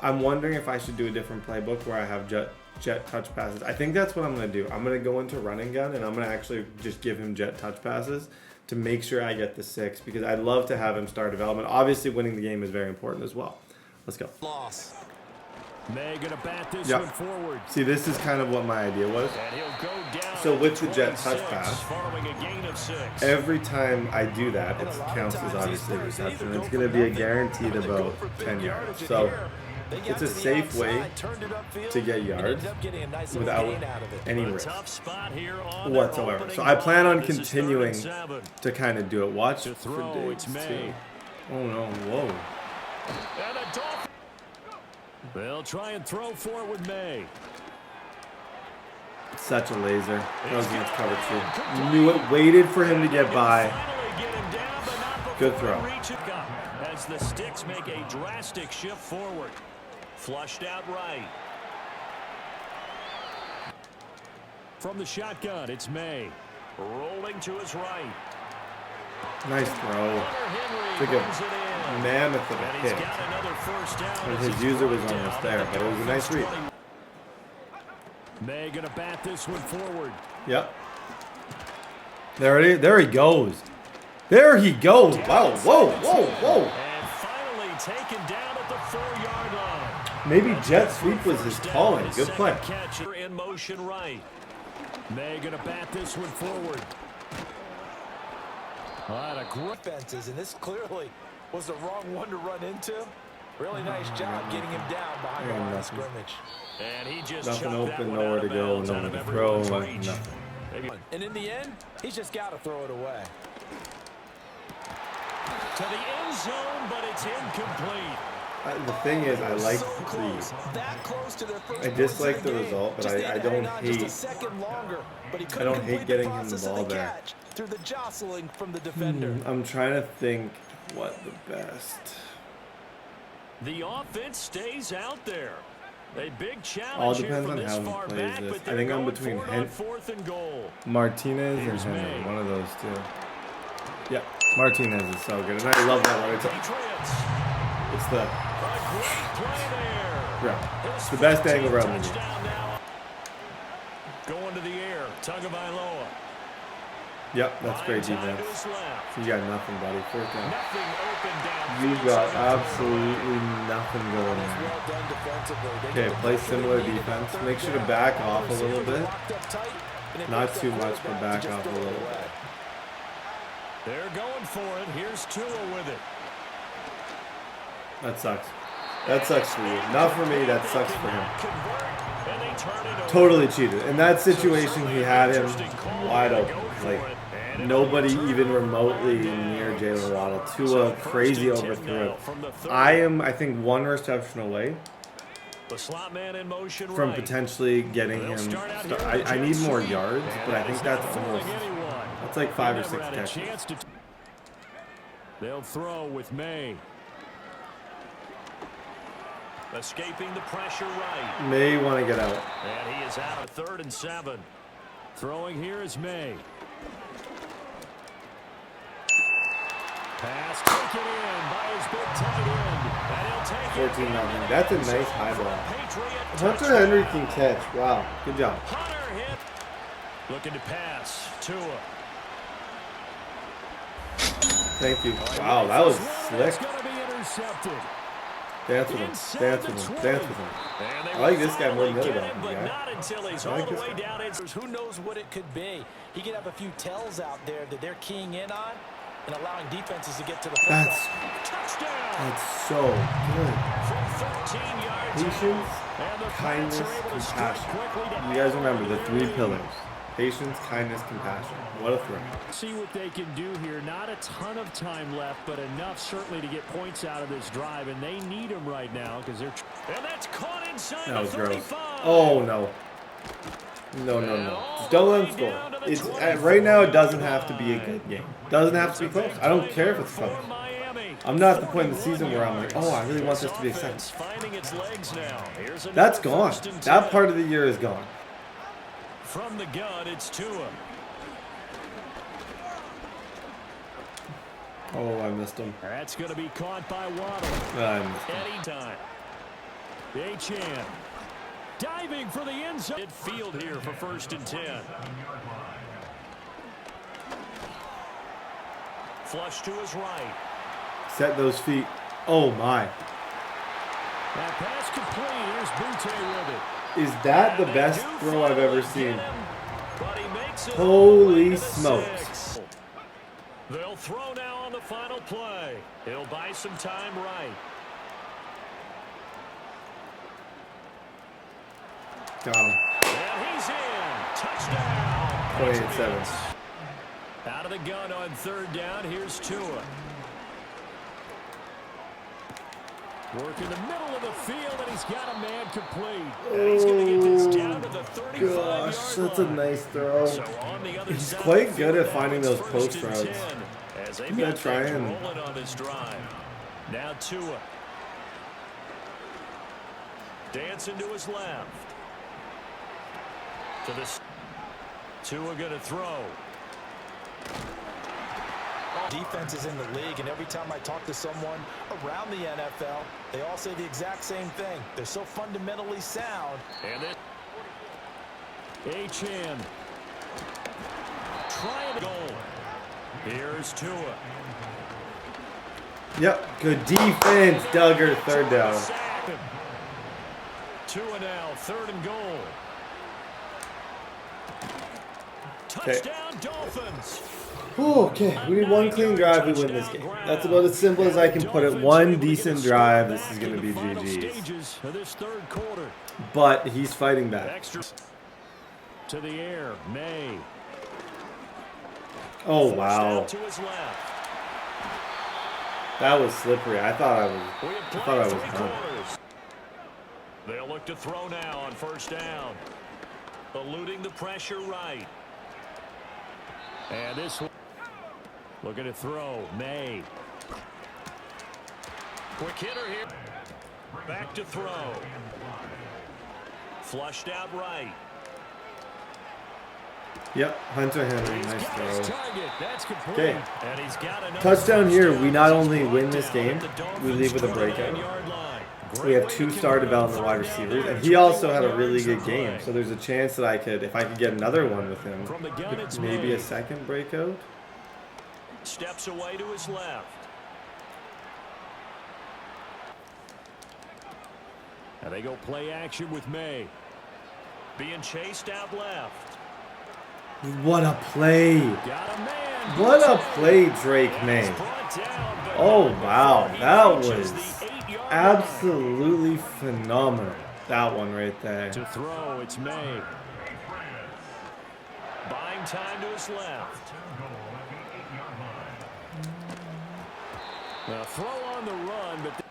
I'm wondering if I should do a different playbook where I have jet touch passes. I think that's what I'm gonna do. I'm gonna go into run and gun and I'm gonna actually just give him jet touch passes to make sure I get the 6 because I'd love to have him start development. Obviously, winning the game is very important as well. Let's go. Loss. May gonna bat this one forward. See, this is kind of what my idea was. And he'll go down So with the jet 26, touch pass, following a gain of 6. every time I do that, it counts as obviously a reception. It's going to be a guaranteed about 10 yards. So it's a safe way to get yards without any risk whatsoever. So I plan on continuing to kind of do it. Watch for Diggs too. Oh no, whoa. They'll try and throw for it with May. Such a laser. Goes against cover 2. Knew it. Waited for him to get by. Good throw. As the sticks make a drastic shift forward. Flushed out right. From the shotgun, it's May. Rolling to his right. Nice throw. Took a mammoth of a hit. And his user was almost there, but it was a nice read. May gonna bat this one forward. Yep. There he goes. There he goes. Wow. Whoa. And finally taken down at the 4-yard line. Maybe jet sweep was his calling. Good play. Catcher in motion right. May gonna bat this one forward. A great fences, and this clearly was the wrong one to run into. Really nice job getting him down behind the line of scrimmage. And he just nothing open, nowhere to go, nowhere to throw, nothing. And in the end, he's just got to throw it away. To the end zone, but it's incomplete. The thing is, I like I dislike the result, but I don't hate getting him the ball there. Through the jostling from the defender. I'm trying to think what the best. The offense stays out there. A big challenge. All depends on how he plays this. I think I'm between Martinez and Henry. One of those two. Yeah, Martinez is so good, and I love that one. It's the it's the best angle around the game. Going to the air, Tagovailoa. Yep, that's great defense. You got nothing, buddy. 4th down. You got absolutely nothing going on. Okay, play similar defense. Make sure to back off a little bit. Not too much, but back off a little bit. They're going for it. Here's Tua with it. That sucks. That sucks for you. Not for me. That sucks for him. Totally cheated. In that situation, he had him wide open. Like, nobody even remotely near Jalen Waddle. Tua crazy overthrow. I think, one reception away from potentially getting him. I need more yards, but I think that's almost. That's like 5 or 6 catches. They'll throw with Maye. Escaping the pressure right. May want to get out. And he is out of 3rd and 7. Throwing here is Maye. Pass taken in by his big tight end. And he'll take 14-0. That's a nice high ball. Hunter Henry can catch. Wow. Good job. Hunter hit. Looking to pass. Tua. Thank you. Wow, that was slick. Going to be intercepted. Dance with him. Dance with him. Dance with him. I like this guy more than the other guy. Not until he's all the way down. Who knows what it could be? He could have a few tells out there that they're keying in on and allowing defenses to get to the football. That's so good. Patience, kindness, compassion. You guys remember the 3 pillars. Patience, kindness, compassion. What a throw. See what they can do here. Not a ton of time left, but enough certainly to get points out of this drive, and they need them right now because they're. And that's caught inside. That was the gross. 35. Oh no. No. Just don't let them score. It's right now. It doesn't have to be a good game. Doesn't have to be close. I don't care if it's close. I'm not at the point in the season where I'm like, oh, I really want this to be exciting. That's gone. That part of the year is gone. From the gun, it's Tua. Oh, I missed him. That's going to be caught by Waddle. I missed him. Anytime. Achane diving for the end zone. Midfield here for 1st and 10. Flush to his right. Set those feet. Oh my. That pass complete. Here's Butte with it. Is that the best throw I've ever seen? Holy smokes. They'll throw now on the final play. He'll buy some time right. Got him. And he's in. Touchdown. 28-7. Out of the gun on 3rd down. Here's Tua. Work in the middle of the field, and he's got a man complete. And he's going to get this down to the 35-yard line. Gosh, that's a nice throw. So on the other He's side quite good at finding those post routes. As they I'm going to try and... rolling on this drive. Now Tua. Dancing to his left. To this. Tua going to throw. Defenses in the league, and every time I talk to someone around the NFL, they all say the exact same thing. They're so fundamentally sound. And it. Achane. Trying to goal. Here's Tua. Yep, good defense, Duggar, 3rd down. Tua now, 3rd and goal. Okay. Touchdown, Dolphins. Okay, we need 1 clean drive, we win this game. That's about as simple as I can put it. 1 decent drive, this is going to be GG's. But he's fighting back. To the air, Maye. Oh, wow. That was slippery. I thought I was done. They'll look to throw now on 1st down. Eluding the pressure right. And this one. Looking to throw. Maye. Quick hitter here. Back to throw. Flushed out right. Yep, Hunter Henry, nice throw. Okay, And he's got touchdown here. We not only win this game, we leave with a breakout. We have 2 star development wide receivers, and he also had a really good game. So there's a chance that if I could get another one with him, maybe a 2nd breakout. Steps away to his left. And they go play action with Maye. Being chased out left. What a play. What a play, Drake Maye. Oh, wow. That was Absolutely phenomenal. That one right there. To throw, it's May. Buying time to his left. Now throw on the run, but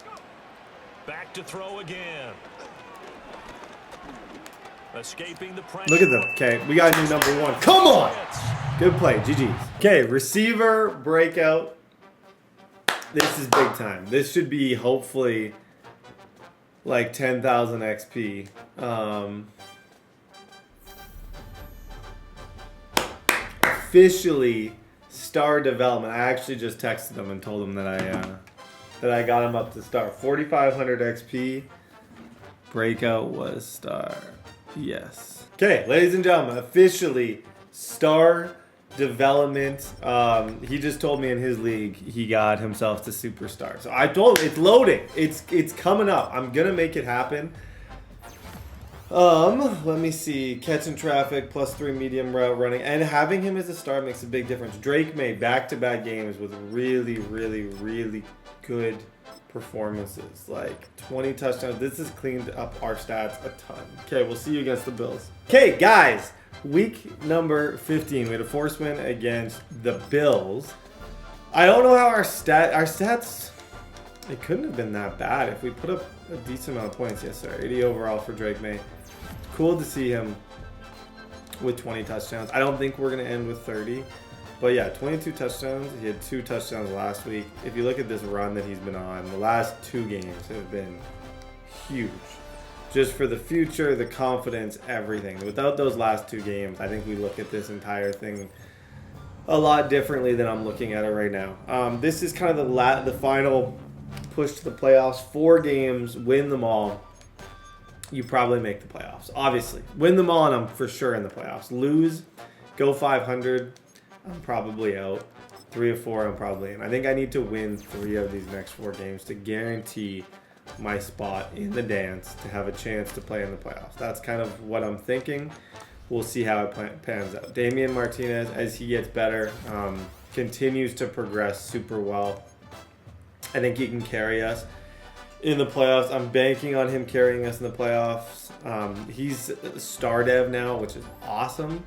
back to throw again. Escaping the pressure. Look at them. Okay, we got a new number 1. Come on! Good play. GG's. Okay, receiver breakout. This is big time. This should be hopefully like 10,000 XP. Officially star development. I actually just texted him and told him that I got him up to star. 4,500 XP. Breakout was star. Yes. Okay, ladies and gentlemen, officially star development. He just told me in his league he got himself to superstar. So I told him it's loading. It's coming up. I'm gonna make it happen. Let me see. Catching traffic, +3 medium route running, and having him as a star makes a big difference. Drake Maye back-to-back games with really, really, really good performances. Like 20 touchdowns. This has cleaned up our stats a ton. Okay, we'll see you against the Bills. Okay, guys. Week number 15. We had a force win against the Bills. I don't know how our stats, it couldn't have been that bad if we put up a decent amount of points. Yes, sir. 80 overall for Drake Maye. Cool to see him with 20 touchdowns. I don't think we're going to end with 30. But yeah, 22 touchdowns. He had 2 touchdowns last week. If you look at this run that he's been on, the last 2 games have been huge. Just for the future, the confidence, everything. Without those last 2 games, I think we look at this entire thing a lot differently than I'm looking at it right now. This is kind of the final push to the playoffs. 4 games, win them all. You probably make the playoffs. Obviously, win them all, and I'm for sure in the playoffs. Lose, go 500. I'm probably out. 3 or 4, I'm probably in. I think I need to win 3 of these next 4 games to guarantee my spot in the dance to have a chance to play in the playoffs. That's kind of what I'm thinking. We'll see how it pans out. Damian Martinez, as he gets better, continues to progress super well. I think he can carry us in the playoffs. I'm banking on him carrying us in the playoffs. He's star dev now, which is awesome.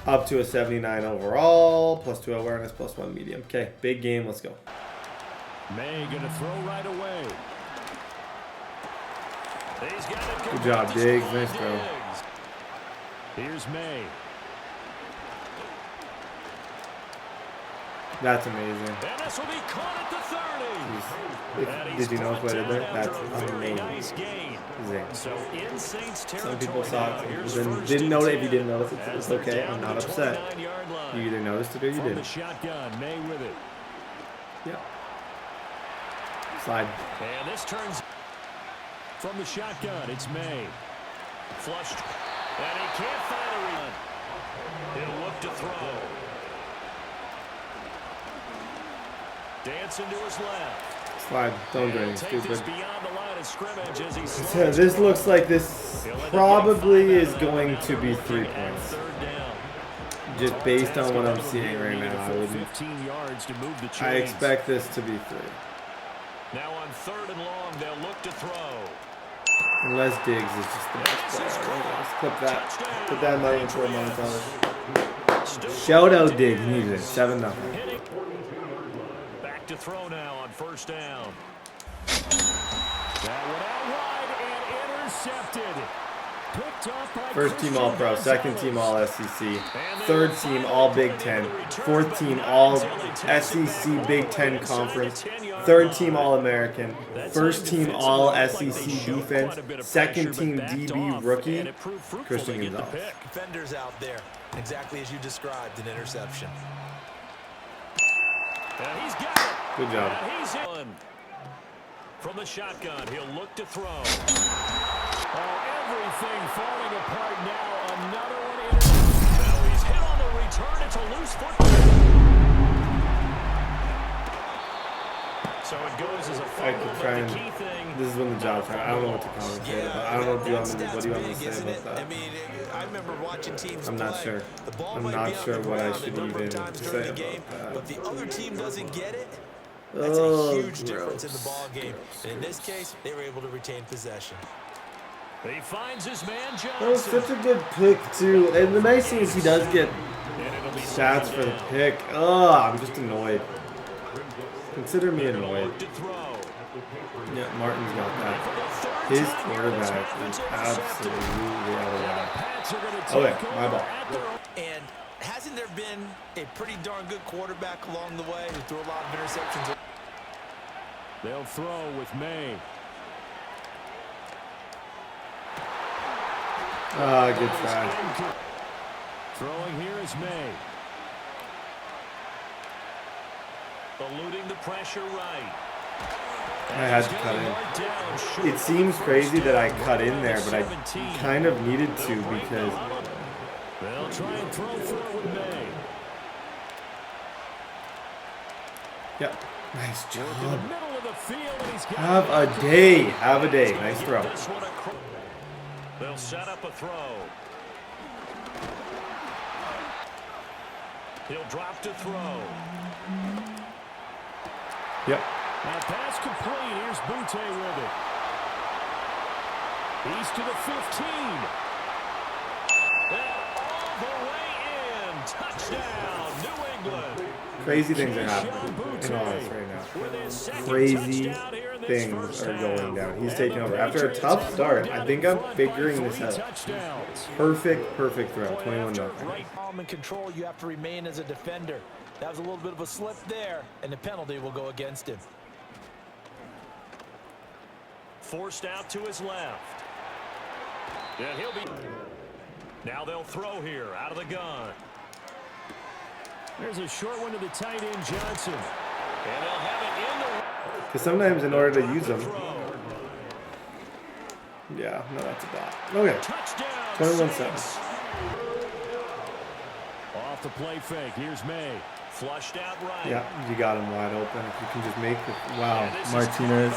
Up to a 79 overall, +2 awareness, +1 medium. Okay, big game. Let's go. May gonna throw right away. Good job, Diggs. Nice throw. Here's May. That's amazing. And this will be caught at the 30. Did you notice what I did there? That's amazing. Nice gain. So in Saints some people saw it. Didn't know it. If you didn't notice it, it's okay. I'm not upset. You either noticed it or you didn't. Shotgun, May with it. Yeah. Slide. And this turns from the shotgun. It's May. Flushed. And he can't find a run. He'll look to throw. Dancing to his left. Slide. Don't do anything stupid. So this looks like this probably is going to be 3 points. Just based on what I'm seeing right now, I expect this to be 3. Now on 3rd and long, they'll look to throw. Unless Diggs is just the best player. Let's clip that. Put that money into our money. Shout out Diggs. Needed it. 7-0. Back to throw now on 1st down. That one out wide and intercepted. Picked up by 1st team All-Pro, 2nd team All-SEC, 3rd team All-Big Ten, 4th team All-SEC Big Ten Conference, 3rd team All-American, 1st team All-SEC Defense, 2nd team DB Rookie, Christian Gonzalez. Defenders out there, exactly as you described, an interception. He's got it. Good job. He's in. From the shotgun, he'll look to throw. Oh, everything falling apart now. Another one in. Now he's hit on the return. It's a loose football. So it goes as a fumble, but the key thing. This is when the job's hard. I don't know what to commentate about. I don't know what do you want me to say about that. I mean, I remember watching teams I'm not sure. I'm not sure what I should even say about that. But the other team doesn't get it. That's a huge difference in the ball game. And in this case, they were able to retain possession. He finds his man Johnson. That was such a good pick, too. And the nice thing is he does get stats for the pick. Oh, I'm just annoyed. Consider me annoyed. Yeah, Martin's got that. His quarterback is absolutely out of whack. Okay, my ball. And hasn't there been a pretty darn good quarterback along the way who threw a lot of interceptions? They'll throw with May. Ah, good try. Throwing here is May. Eluding the pressure right. I had to cut in. It seems crazy that I cut in there, but I kind of needed to because... They'll try and throw for it with May. Yep. Nice job. Have a day. Have a day. Nice throw. They'll set up a throw. He'll drop to throw. Yep. Now pass complete. Here's Butte with it. He's to the 15. All the way in. Touchdown, New England. Crazy things are happening in all this right now. Crazy things are going down. He's taking over. After a tough start, I think I'm figuring this out. Perfect throw. 21-0. Right arm in control, you have to remain as a defender. That was a little bit of a slip there, and the penalty will go against him. Forced out to his left. Yeah, he'll be. Now they'll throw here out of the gun. There's a short one to the tight end, Johnson. And they'll have it in the... Because sometimes in order to use them... Yeah, no, that's a bot. Okay. 21-7. Off the play fake. Here's May. Flushed out right. Yeah, you got him wide open. If you can just make it. Wow, Martinez.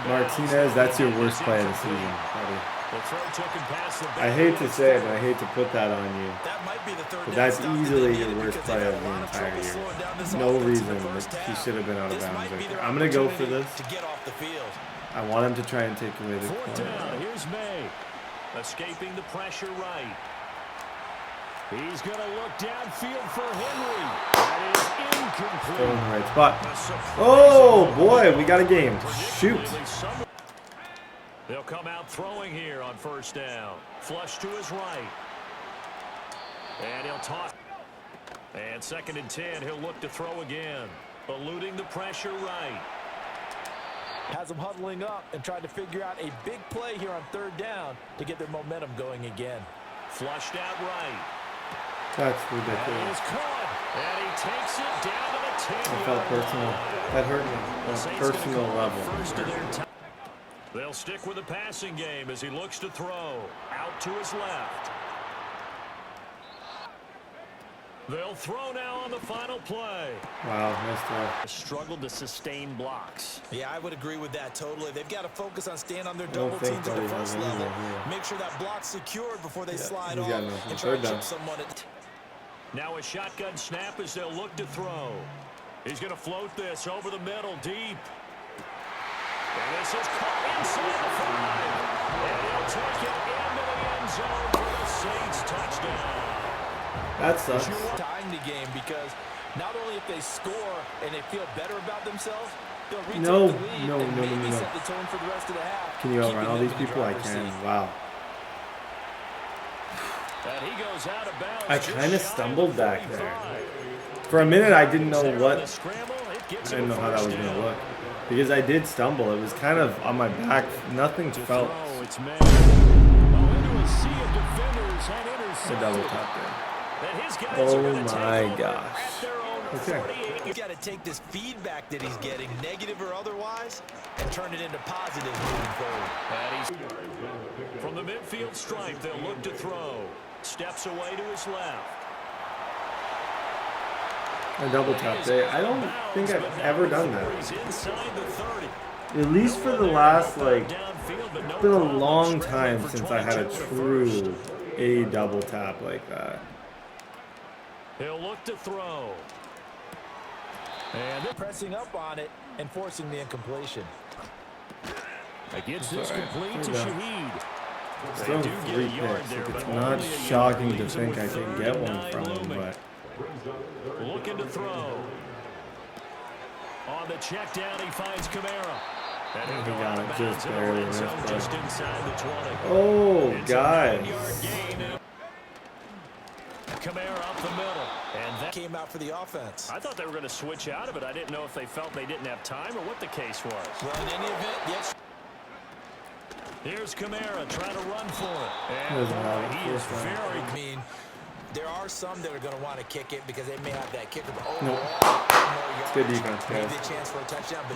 Martinez, that's your worst play of the season, buddy. I hate to say it, but I hate to put that on you. But that's easily your worst play of the entire year. No reason that he should have been out of bounds right there. I'm going to go for this. I want him to try and take away the corner. Here's May. Escaping the pressure right. He's going to look downfield for Henry. That is incomplete. Still in the right spot. Oh, boy, we got a game. Shoot. They'll come out throwing here on first down. Flush to his right. And he'll toss. And 2nd and 10, he'll look to throw again. Eluding the pressure right. Has them huddling up and trying to figure out a big play here on 3rd down to get their momentum going again. Flushed out right. That's ridiculous. And he's caught. And he takes it down to the 10. That felt personal. That hurt me on a personal level. They'll stick with the passing game as he looks to throw. Out to his left. They'll throw now on the final play. Wow, nice throw. Struggled to sustain blocks. Yeah, I would agree with that totally. They've got to focus on staying on their double teams at the first level. Make sure that block's secured before they slide off and try to chip someone. Now a shotgun snap as they'll look to throw. He's going to float this over the middle deep. And this is caught inside the 5. And he'll take it into the end zone for the Saints touchdown. That sucks. Tying the game because not only if they score and they feel better about themselves, they'll retake the lead and maybe set the tone for the rest of the half. Can you outrun all these people? I can. Wow. And he goes out of bounds. I kind of stumbled back there. For a minute, I didn't know what. I didn't know how that was going to look. Because I did stumble. It was kind of on my back. Nothing felt. It's a double tap there. Oh my gosh. Okay. He's got to take this feedback that he's getting, negative or otherwise, and turn it into positive moving forward. From the midfield stripe, they'll look to throw. Steps away to his left. A double tap day. I don't think I've ever done that. At least for the last, like, it's been a long time since I had a true double tap like that. He'll look to throw. And they're pressing up on it and forcing the incompletion. Against this complete to Shaheed. Still 3 picks. It's not shocking to think I can get one from him, but looking to throw. On the check down, he finds Kamara. And he got it just barely. Just inside the 20. Oh, guys. Kamara up the middle. And that came out for the offense. I thought they were going to switch out of it. I didn't know if they felt they didn't have time or what the case was. Well, in any event, yes. Here's Kamara trying to run for it. And he is very mean. There are some that are going to want to kick it because they may have that kicker. It's good defense, guys.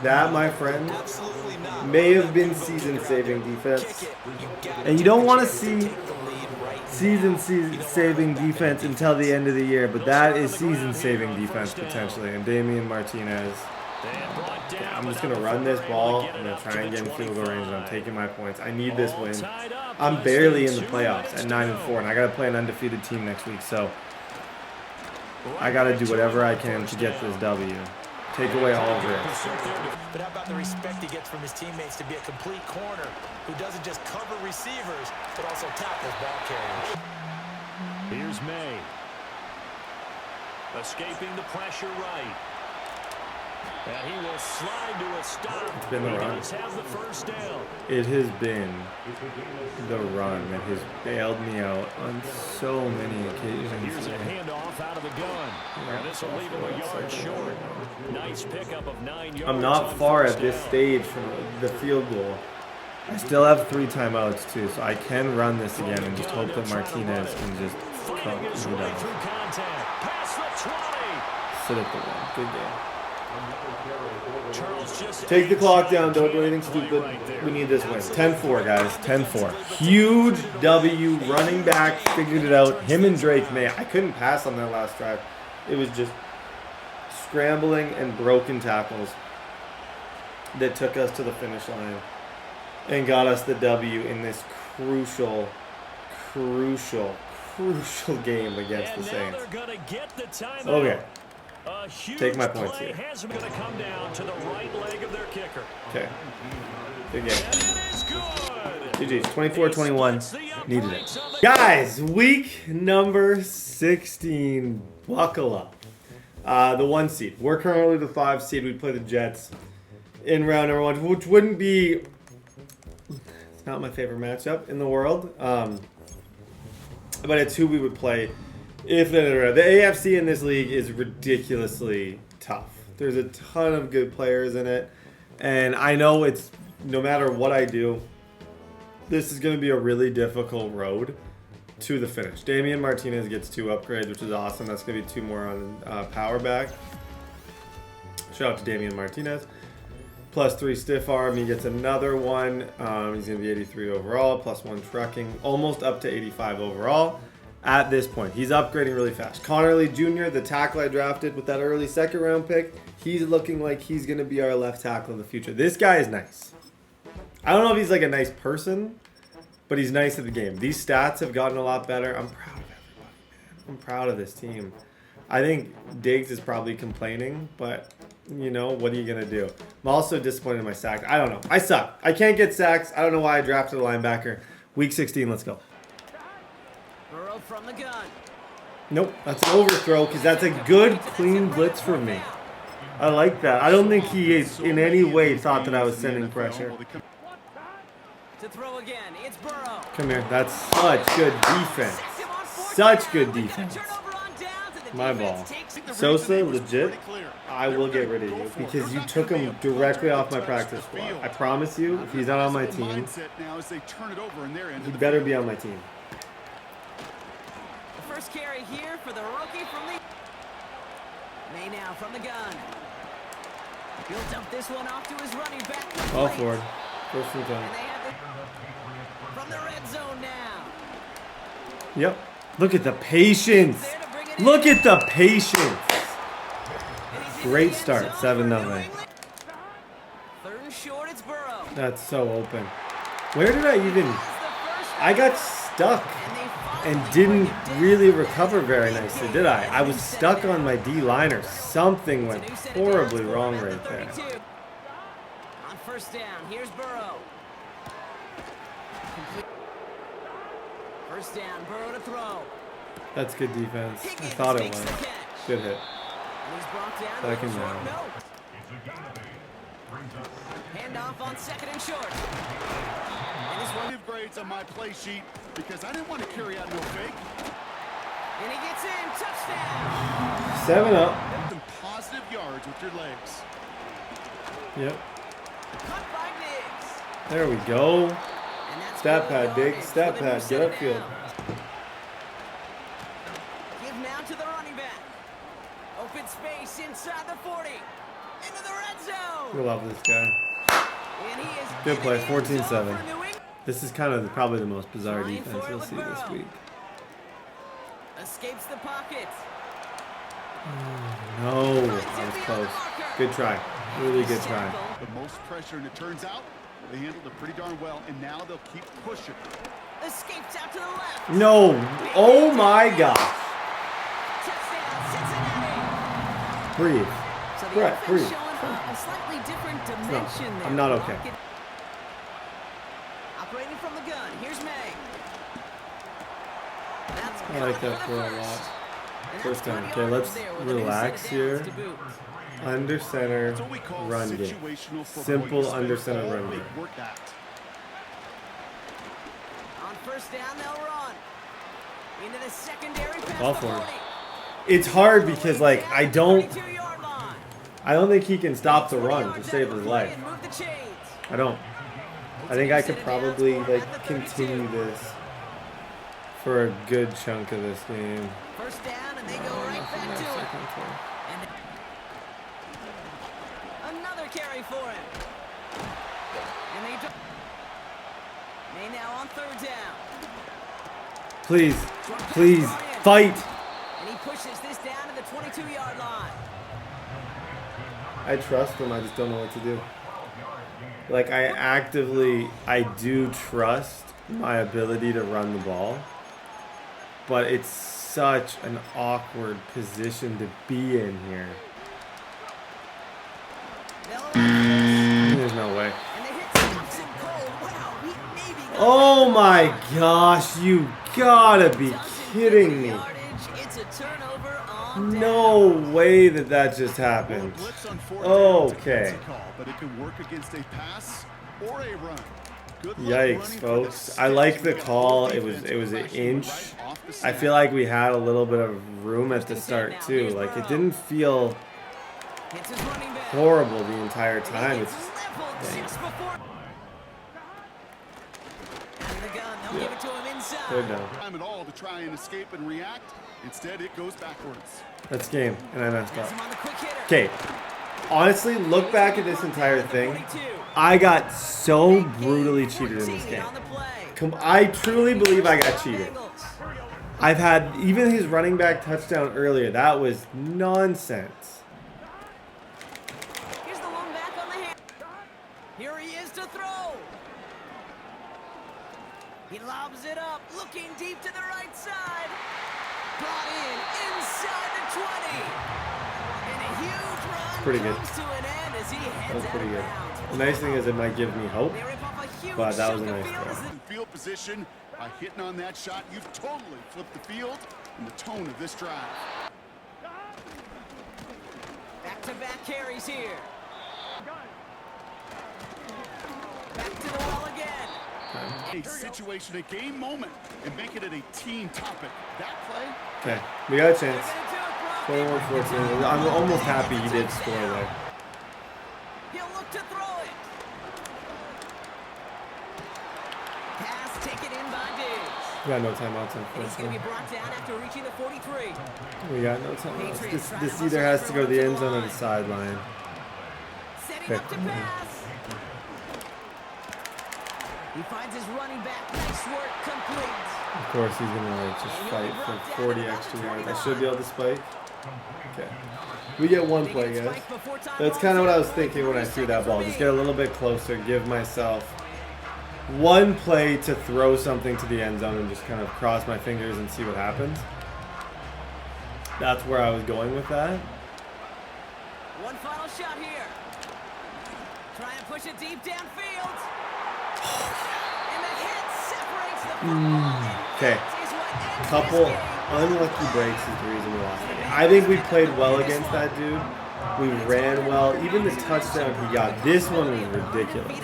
That, my friend, may have been season-saving defense. And you don't want to see season-saving defense until the end of the year, but that is season-saving defense potentially. And Damian Martinez. I'm just going to run this ball. I'm going to try and get in field goal range, and I'm taking my points. I need this win. I'm barely in the playoffs at 9-4, and I got to play an undefeated team next week, so I got to do whatever I can to get this W. Take away all of it. But how about the respect he gets from his teammates to be a complete corner who doesn't just cover receivers, but also tackles ball carriers? Here's May. Escaping the pressure right. And he will slide to a stop. It's been the run. Have the first down. It has been the run that has bailed me out on so many occasions. Here's a handoff out of the gun. And this will leave him a yard short. Nice pickup of 9 yards. I'm not far at this stage from the field goal. I still have 3 timeouts too, so I can run this again and just hope that Martinez can just come me down. Sit at the 1. Good game. Take the clock down. Don't do anything stupid. We need this win. 10-4, guys. 10-4. Huge W. Running back figured it out. Him and Drake Maye. I couldn't pass on that last drive. It was just scrambling and broken tackles that took us to the finish line and got us the W in this crucial game against the Saints. Okay. Take my points here. Okay. Good game. GG's. 24-21. Needed it. Guys, week number 16. Buckle up. The 1 seed. We're currently the 5 seed. We play the Jets in round number 1, which wouldn't be... It's not my favorite matchup in the world. But it's who we would play. The AFC in this league is ridiculously tough. There's a ton of good players in it. And I know it's, no matter what I do, this is going to be a really difficult road to the finish. Damian Martinez gets 2 upgrades, which is awesome. That's going to be 2 more on power back. Shout out to Damian Martinez. Plus 3 stiff arm. He gets another one. He's going to be 83 overall. Plus 1 trucking. Almost up to 85 overall. At this point, he's upgrading really fast. Connerly Jr., the tackle I drafted with that early 2nd round pick, he's looking like he's going to be our left tackle in the future. This guy is nice. I don't know if he's like a nice person, but he's nice at the game. These stats have gotten a lot better. I'm proud of everybody, man. I'm proud of this team. I think Diggs is probably complaining, but, you know, what are you going to do? I'm also disappointed in my sacks. I don't know. I suck. I can't get sacks. I don't know why I drafted a linebacker. Week 16, let's go. From the gun. Nope, that's an overthrow because that's a good, clean blitz for me. I like that. I don't think he is in any way thought that I was sending pressure. To throw again, it's Burrow. Come here. That's such good defense. Such good defense. My ball. Sosa, legit, I will get rid of you because you took him directly off my practice squad. I promise you, if he's not on my team, he better be on my team. First carry here for the rookie from the... May now from the gun. He'll dump this one off to his running back. All forward. First and 10. And they have the... From the red zone now. Yep. Look at the patience. Look at the patience. Great start. 7-0. 3rd and short, it's Burrow. That's so open. Where did I even... I got stuck. and didn't really recover very nicely, did I? I was stuck on my D-liner. Something went horribly wrong right there. On first down, here's Burrow. First down, Burrow to throw. That's good defense. I thought it was. Good hit. Second down. Handoff on second and short. And this one of grades on my play sheet because I didn't want to carry out no fake. And he gets in, touchdown. 7 up. Some positive yards with your legs. Yep. Cut by Diggs. There we go. Stat pad, Diggs. Stat pad. Get upfield. Give now to the running back. Open space inside the 40. Into the red zone. We love this guy. And he is Good play. 14-7. This is kind of probably the most bizarre defense we'll see this week. Escapes the pocket. No, that was close. Good try. Really good try. The most pressure, and it turns out they handled it pretty darn well, and now they'll keep pushing. Escapes out to the left. No. Oh my gosh. Breathe. Brett, breathe. A slightly different dimension there. I'm not okay. Operating from the gun. Here's May. I like that throw a lot. First down. Okay, let's relax here. Under center run game. Simple under center run game. On first down, they'll run. Into the secondary pass. Ball for him. It's hard because like I don't think he can stop the run to save his life. I don't. I think I could probably like continue this for a good chunk of this game. First down, and they go right back to it. And another carry for him. And they now on third down. Please, please, fight. And he pushes this down to the 22-yard line. I trust him. I just don't know what to do. Like I do trust my ability to run the ball, but it's such an awkward position to be in here. There's no way. Oh my gosh, you gotta be kidding me. No way that just happened. Okay. Yikes, folks. I like the call. It was an inch. I feel like we had a little bit of room at the start too. Like it didn't feel horrible the entire time. It's just, they're down. Time at all to try and escape and react. Instead, it goes backwards. That's game, and I messed up. Okay, honestly, look back at this entire thing. I got so brutally cheated in this game. I truly believe I got cheated. I've had, even his running back touchdown earlier, that was nonsense. Here's the one back on the hand. Here he is to throw. He lobs it up, looking deep to the right side. Brought in inside the 20. And a huge run pretty good. comes to an end as he heads That's pretty good. out. The nice thing is it might give me hope, but that was a nice throw. Field position, by hitting on that shot, you've totally flipped the field and the tone of this drive. Back-to-back carries here. Back to the wall again. A situation, a game moment, and make it a team topic. That play. Okay, we got a chance. 21-14. I'm almost happy he did score there. He'll look to throw it. Pass taken in by Diggs. We got no timeouts on He's first going to be one. brought down after reaching the 43. We got no timeouts. This either has to go to the end zone or the sideline. Setting up to pass. He finds his running back. Nice work, complete. Of course, he's gonna like just fight for 40 extra yards. I should be able to spike. Okay, we get one play, guys. That's kind of what I was thinking when I threw that ball. Just get a little bit closer, give myself one play to throw something to the end zone and just kind of cross my fingers and see what happens. That's where I was going with that. One final shot here. Trying to push it deep downfield. And the hit separates the football. Okay. Couple unlucky breaks is the reason we lost the game. I think we played well against that dude. We ran well. Even the touchdown he got, this one was ridiculous.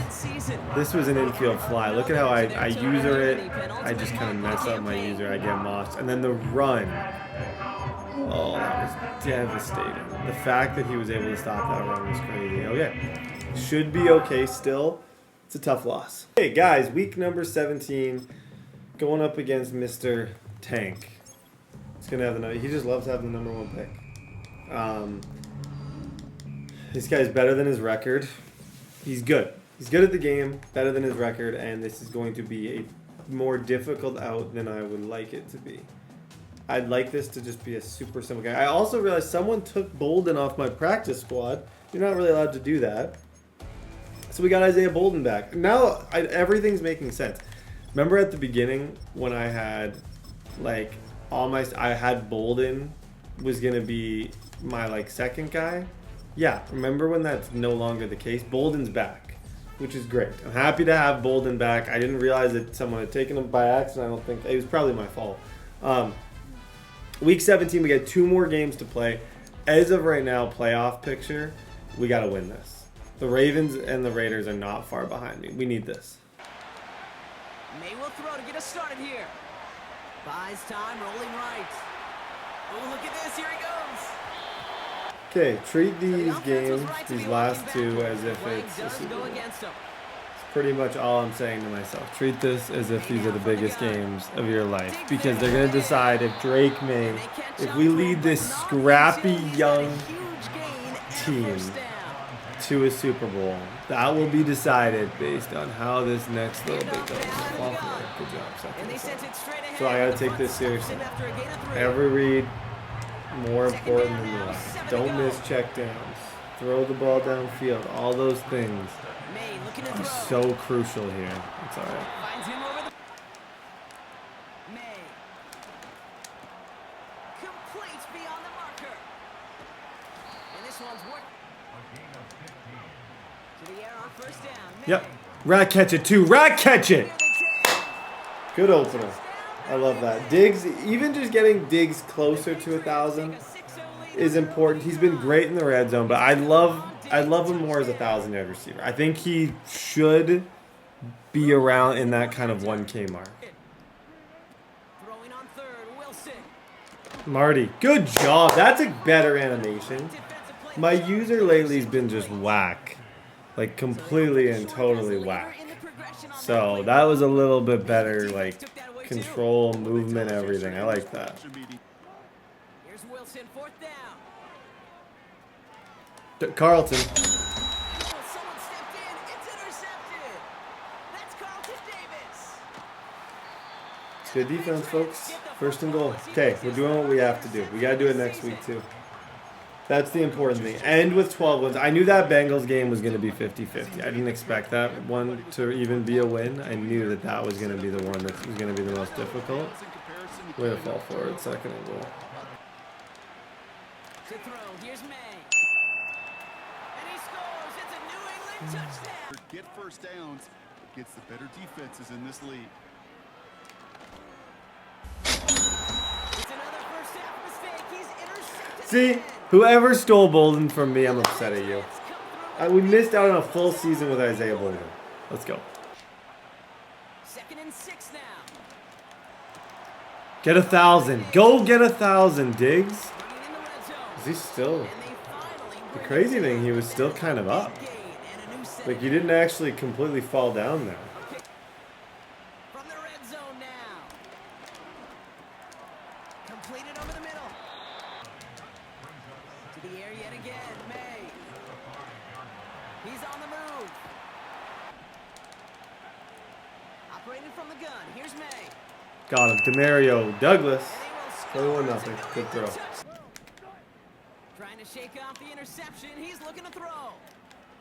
This was an infield fly. Look at how I user it. I just kind of mess up my user. I get mossed. And then the run. Oh, that was devastating. The fact that he was able to stop that run was crazy. Okay. Should be okay still. It's a tough loss. Hey, guys. Week number 17. Going up against Mr. Tank. He's going to have the number. He just loves having the #1 pick. This guy's better than his record. He's good. He's good at the game, better than his record, and this is going to be a more difficult out than I would like it to be. I'd like this to just be a super simple guy. I also realized someone took Bolden off my practice squad. You're not really allowed to do that. So we got Isaiah Bolden back. Now everything's making sense. Remember at the beginning when I had like I had Bolden was gonna be my like second guy? Yeah, remember when that's no longer the case? Bolden's back, which is great. I'm happy to have Bolden back. I didn't realize that someone had taken him by accident. I don't think it was probably my fault. Week 17, we got 2 more games to play. As of right now, playoff picture, we got to win this. The Ravens and the Raiders are not far behind me. We need this. May will throw to get us started here. Buys time, rolling right. Oh, look at this. Here he goes. Okay, treat these games, these last 2, as if it's a Super Bowl. It's pretty much all I'm saying to myself. Treat this as if these are the biggest games of your life. Because they're going to decide if Drake Maye, if we lead this scrappy young team to a Super Bowl, that will be decided based on how this next little bit goes. Good job, second. So I got to take this seriously. Every read, more important than the last. Don't miss checkdowns. Throw the ball downfield. All those things are so crucial here. It's all right. Completes beyond the marker. And this one's work. To the air on first down. Yep. Rat catch it too. Rat catch it. Good opener. I love that. Diggs, even just getting Diggs closer to 1,000 is important. He's been great in the red zone, but I love him more as a 1,000-yard receiver. I think he should be around in that kind of 1K mark. Marty, good job. That's a better animation. My user lately has been just whack. Like completely and totally whack. So that was a little bit better, like control, movement, everything. I like that. Here's Wilson, 4th down. Carlton. Someone stepped in. It's intercepted. That's Carlton Davis. Good defense, folks. 1st and goal. Okay, we're doing what we have to do. We got to do it next week, too. That's the important thing. End with 12 wins. I knew that Bengals game was going to be 50-50. I didn't expect that one to even be a win. I knew that that was going to be the one that was going to be the most difficult. Way to fall forward. 2nd and goal. To throw. Here's May. And he scores. It's a New England touchdown. Get first downs against the better defenses in this league. It's another first half mistake. He's intercepted. See? Whoever stole Bolden from me, I'm upset at you. We missed out on a full season with Isaiah Bolden. Let's go. 2nd and 6 now. Get 1,000. Go get 1,000, Diggs. Is he still? The crazy thing, he was still kind of up. Like, he didn't actually completely fall down there. From the red zone now. Completed over the middle. To the air yet again, May. He's on the move. Operating from the gun. Here's May. Got him. Demario Douglas. 21-0. Good throw. Trying to shake off the interception. He's looking to throw.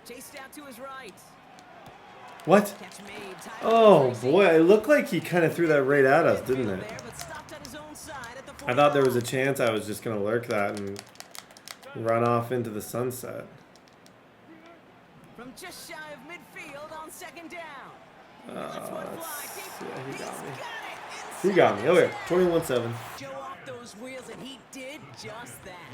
Chased out to his right. What? Oh boy, it looked like he kind of threw that right at us, didn't it? I thought there was a chance I was just going to lurk that and run off into the sunset. From just shy of midfield on second down. Yeah, he got me. He got me. Okay, 21-7. Show off those wheels, and he did just that.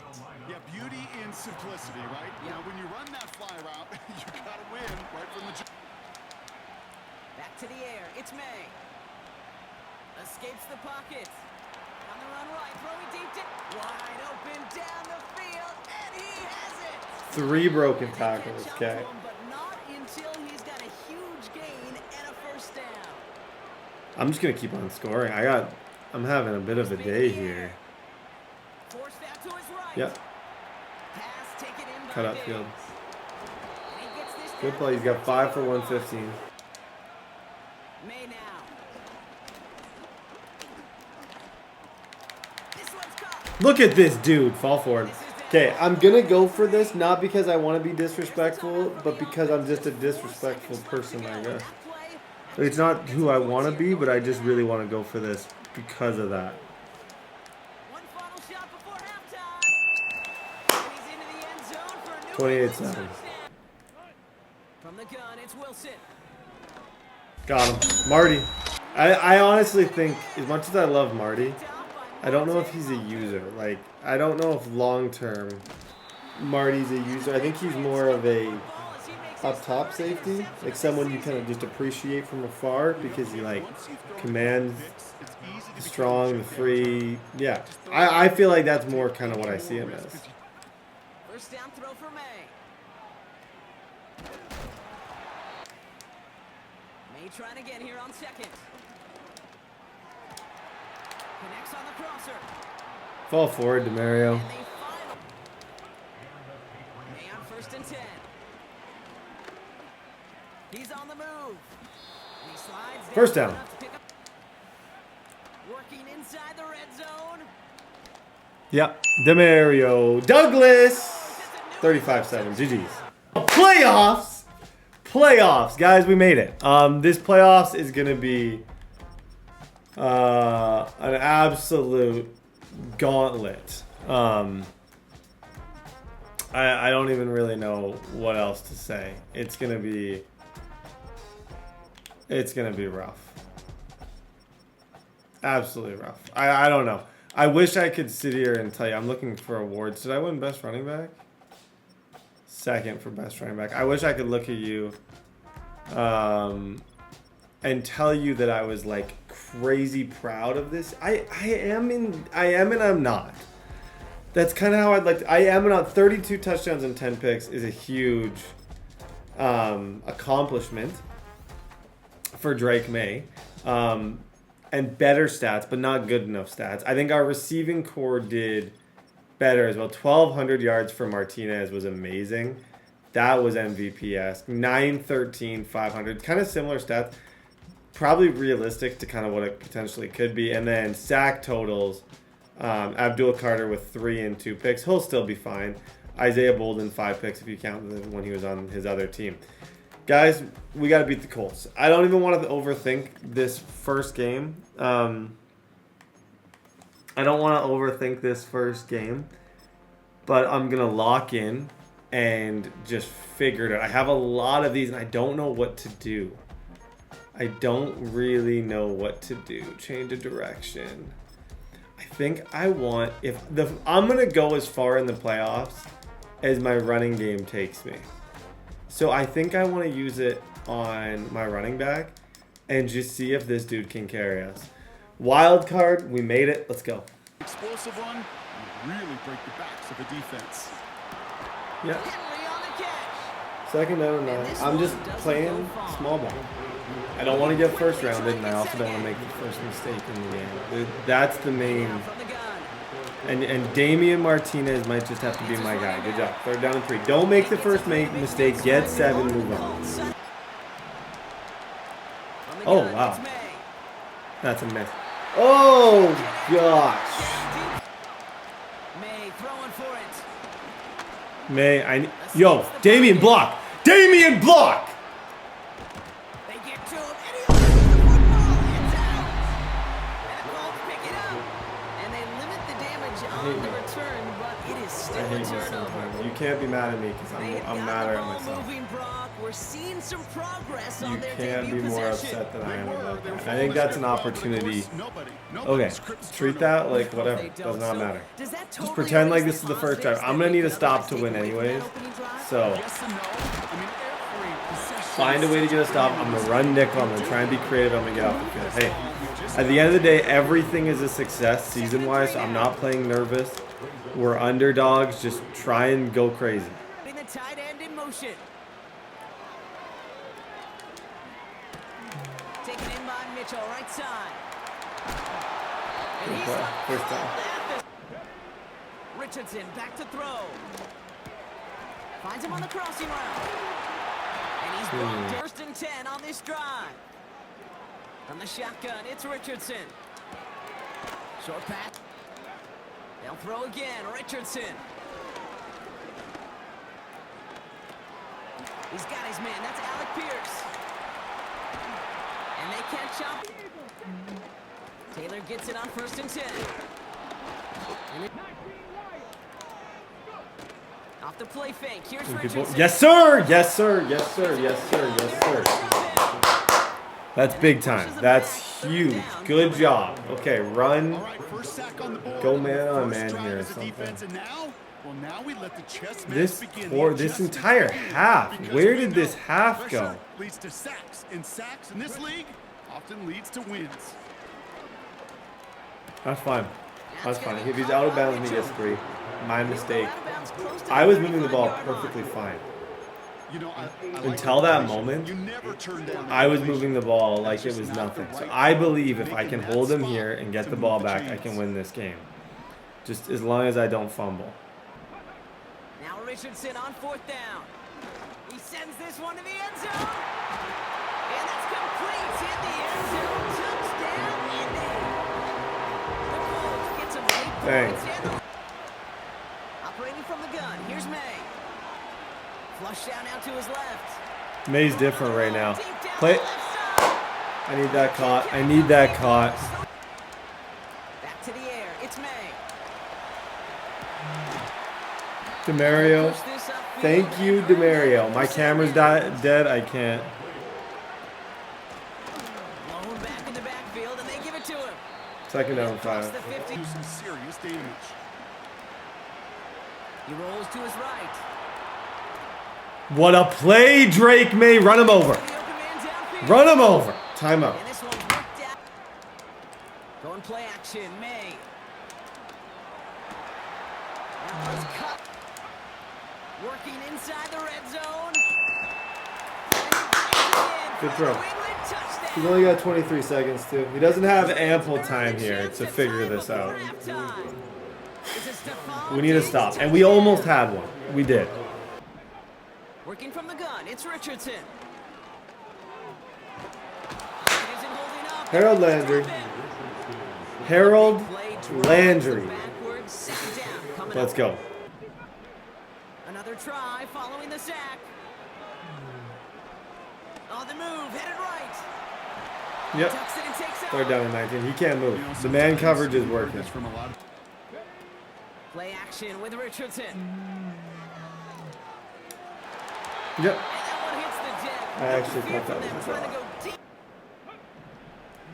Yeah, beauty in simplicity, right? Yeah. Now, when you run that fly route, you got to win right from the jump. Back to the air. It's May. Escapes the pocket. On the run right. Throwing deep to wide open down the field, and he has it. 3 broken tackles. Okay. But not until he's got a huge gain and a first down. I'm just gonna keep on scoring. I'm having a bit of a day here. Forced out to his right. Yep. Pass taken in by Cut up Diggs. field. And he gets this Good down play. He's got 5 for 115. May now. This one's caught. Look at this dude fall forward. Okay, I'm gonna go for this not because I want to be disrespectful, but because I'm just a disrespectful person, I guess. It's not who I want to be, but I just really want to go for this because of that. One final shot before halftime. And he's into the end zone for a new 28-7. touchdown. From the gun, it's Wilson. Got him. Marty. I honestly think, as much as I love Marty, I don't know if he's a user. Like, I don't know if long-term Marty's a user. I think he's more of a up-top safety. Like someone you kind of just appreciate from afar because he, like, commands strong, the free. Yeah. I feel like that's more kind of what I see him as. First down throw for May. May trying again here on second. Connects on the crosser. Fall forward, DeMario. And they final. May on first and 10. He's on the move. And he slides down. First down. Enough to pick up. Working inside the red zone. Yep. DeMario Douglas. 35-7. GG's. Playoffs. Playoffs. Guys, we made it. This playoffs is going to be an absolute gauntlet. I don't even really know what else to say. It's gonna be rough. Absolutely rough. I don't know. I wish I could sit here and tell you. I'm looking for awards. Did I win best running back? Second for best running back. I wish I could look at you and tell you that I was like crazy proud of this. I am and I'm not. That's kind of how I'd like to. I am and I'm 32 touchdowns and 10 picks is a huge accomplishment for Drake Maye. And better stats, but not good enough stats. I think our receiving core did better as well. 1,200 yards for Martinez was amazing. That was MVP-esque. 913, 500. Kind of similar stats. Probably realistic to kind of what it potentially could be. And then sack totals. Abdul Carter with 3 and 2 picks. He'll still be fine. Isaiah Bolden, 5 picks if you count when he was on his other team. Guys, we got to beat the Colts. I don't even want to overthink this first game. I don't want to overthink this first game. But I'm going to lock in and just figure it out. I have a lot of these, and I don't know what to do. I don't really know what to do. Change of direction. I think I want... I'm going to go as far in the playoffs as my running game takes me. So I think I want to use it on my running back and just see if this dude can carry us. Wild card, we made it. Let's go. Explosive one, you really break the backs of the defense. Yeah. Second down and 9. I'm just playing small ball. I don't want to get first rounded, and I also don't want to make the first mistake in the game. That's the main. And Damian Martinez might just have to be my guy. Good job. Third down and 3. Don't make the first mistake. Get 7. Move on. Oh, wow. That's a miss. Oh, gosh. May, yo, Damian block. Damian block. can't be mad at me because I'm madder at myself. We're seeing some progress You on their can't be debut more possession. upset than I am about that. I think that's an opportunity. Okay, treat that like whatever. Does not matter. Just pretend like this is the first drive. I'm going to need a stop to win anyways. So, find a way to get a stop. I'm going to run nickel. I'm going to try and be creative. I'm going to get off the field. Hey, at the end of the day, everything is a success season-wise. So I'm not playing nervous. We're underdogs. Just try and go crazy. The tight end in motion. Taken in by Mitchell, right side. And he's got First time. Richardson back to throw. Finds him on the crossing route. And he's blocked. First and 10 on this drive. From the shotgun, it's Richardson. Short pass. They'll throw again, Richardson. He's got his man, that's Alec Pierce. And they catch up. Taylor gets it on 1st and 10. Off the play fake, here's Richardson. Yes, sir! Yes, sir! Yes, sir! Yes, sir! Yes, sir! That's big time. That's huge. Good job. Okay, run. Go man on man here or something. This entire half. Where did this half go? Leads to sacks, and sacks in this league often leads to wins. That's fine. That's fine. If he's out of bounds and he gets 3, my mistake. I was moving the ball perfectly fine. Until that moment, I was moving the ball like it was nothing. So I believe if I can hold him here and get the ball back, I can win this game. Just as long as I don't fumble. Now Richardson on 4th down. He sends this one to the end zone. And that's complete in the end zone. Touchdown, Indy. The Bulls get some late points. Operating from the gun, here's May. Flush down out to his left. May's different right now. Play. I need that caught. I need that caught. Back to the air. It's May. DeMario. Thank you, DeMario. My camera's dead. I can't. Blown back in the backfield, and they give it to him. 2nd down 5. Some serious damage. He rolls to his right. What a play, Drake Maye. Run him over. Run him over. Timeout. And this one's worked out. Going play action, May. That was cut. Working inside the red zone. Good throw. He's only got 23 seconds, too. He doesn't have ample time here to figure this out. We need a stop. And we almost had one. We did. Working from the gun, it's Richardson. Harold Landry. Harold Landry. Let's go. Another try following the sack. On the move, headed right. Yep. 3rd down and 19. He can't move. The man coverage is working. Play action with Richardson. Yep. And that one hits the deck. I actually thought that was a draw.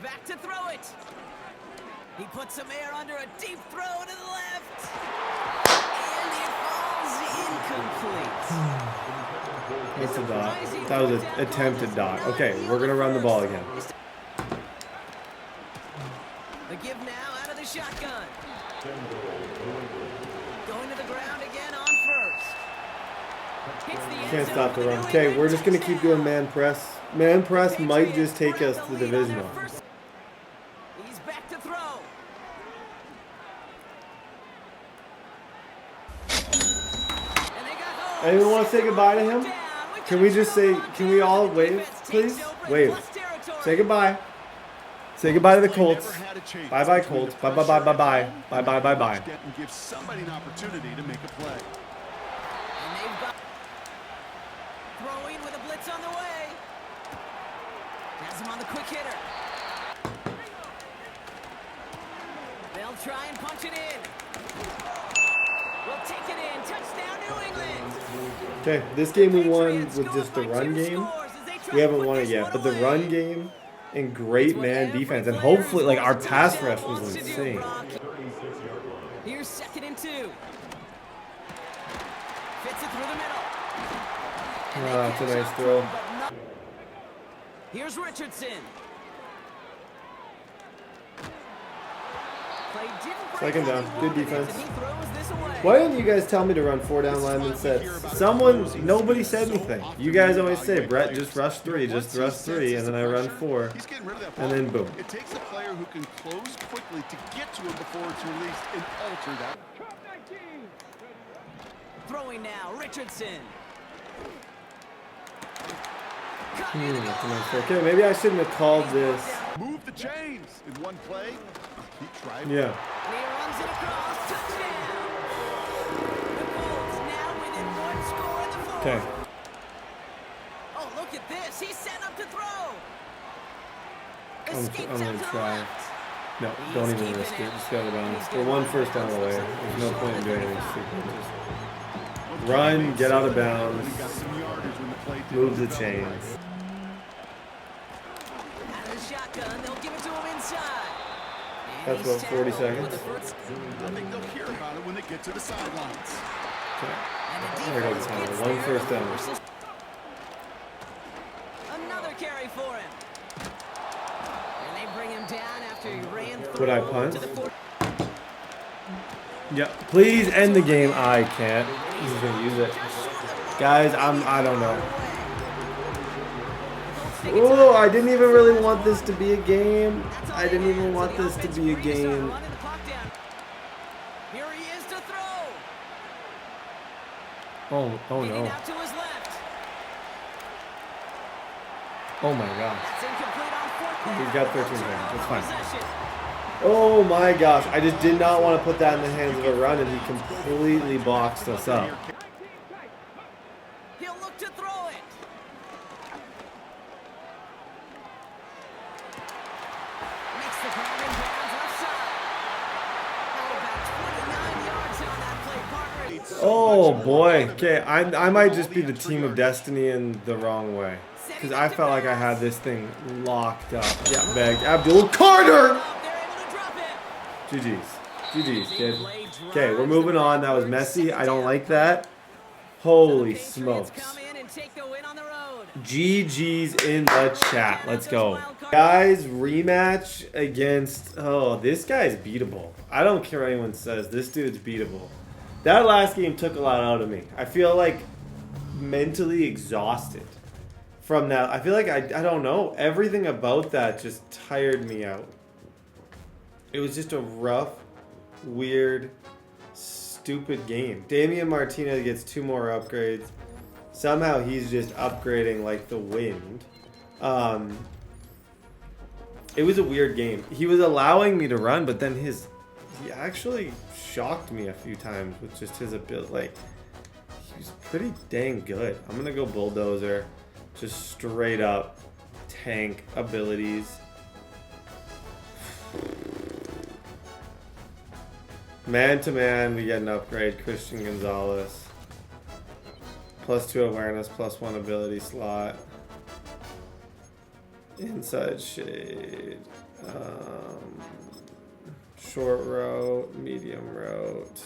Back to throw it. He puts some air under a deep throw to the left. And it falls incomplete. That's a dot. That was an attempted dot. Okay, we're going to run the ball again. The give now out of the shotgun. Going to the ground again on 1st. Can't stop the run. Okay, we're just going to keep doing man press. Man press might just take us to the divisional. He's back to throw. Anyone want to say goodbye to him? Can we just say, can we all wave, please? Wave. Say goodbye. Say goodbye to the Colts. Bye-bye, Colts. Bye-bye-bye-bye-bye. Bye-bye-bye-bye. Give somebody an opportunity to make a play. Throwing with a blitz on the way. Has him on the quick hitter. They'll try and punch it in. We'll take it in. Touchdown, New England. Okay, this game we won with just the run game. We haven't won it yet, but the run game and great man defense, and hopefully, like, our pass rush was insane. Here's 2nd and 2. Fits it through the middle. That's a nice throw. Here's Richardson. 2nd down. Good defense. Why didn't you guys tell me to run 4 down lineman sets? Nobody said anything. You guys always say, Brett, just rush 3, just rush 3, and then I run 4, and then boom. It takes a player who can close quickly to get to him before it's released and alter that. Throwing now, Richardson. Okay, maybe I shouldn't have called this. Move the chains in one play. Keep trying. Yeah. And he runs it across. Touchdown. The Colts now within 1 score in the 4th. Okay. Oh, look at this. He's set up to throw. I'm going to try. No, don't even risk it. Just go to bounds. We're 1 first down away. There's no point in doing anything stupid. Just run, get out of bounds, move the chains. Out of the shotgun, they'll give it to him inside. That's what, 40 seconds? I think they'll hear about it when they get to the sidelines. Okay. There goes the time. 1 first down. Another carry for him. And they bring him down after he ran through. Would I punt? Yeah. Please end the game. I can't. He's gonna use it. Guys, I don't know. Oh, I didn't even really want this to be a game. I didn't even want this to be a game. Here he is to throw. Oh no. Oh my gosh. He's got 13 points. That's fine. Oh my gosh. I just did not want to put that in the hands of a run, and he completely boxed us up. He'll look to throw it. Makes the grab in bounds left side. How about 29 yards on that play, partner? Oh boy. Okay, I might just be the team of destiny in the wrong way. Because I felt like I had this thing locked up. Yeah, begged. Abdul Carter! GG's. GG's, kid. Okay, we're moving on. That was messy. I don't like that. Holy smokes. GG's in the chat. Let's go. Guys, rematch against... Oh, this guy's beatable. I don't care what anyone says. This dude's beatable. That last game took a lot out of me. I feel like mentally exhausted from that. I feel like, I don't know. Everything about that just tired me out. It was just a rough, weird, stupid game. Damian Martinez gets 2 more upgrades. Somehow he's just upgrading like the wind. It was a weird game. He was allowing me to run, but then he actually shocked me a few times with just his ability. Like, he was pretty dang good. I'm gonna go bulldozer. Just straight up tank abilities. Man to man, we get an upgrade. Christian Gonzalez. +2 awareness, +1 ability slot. Inside shade. Short route, medium route.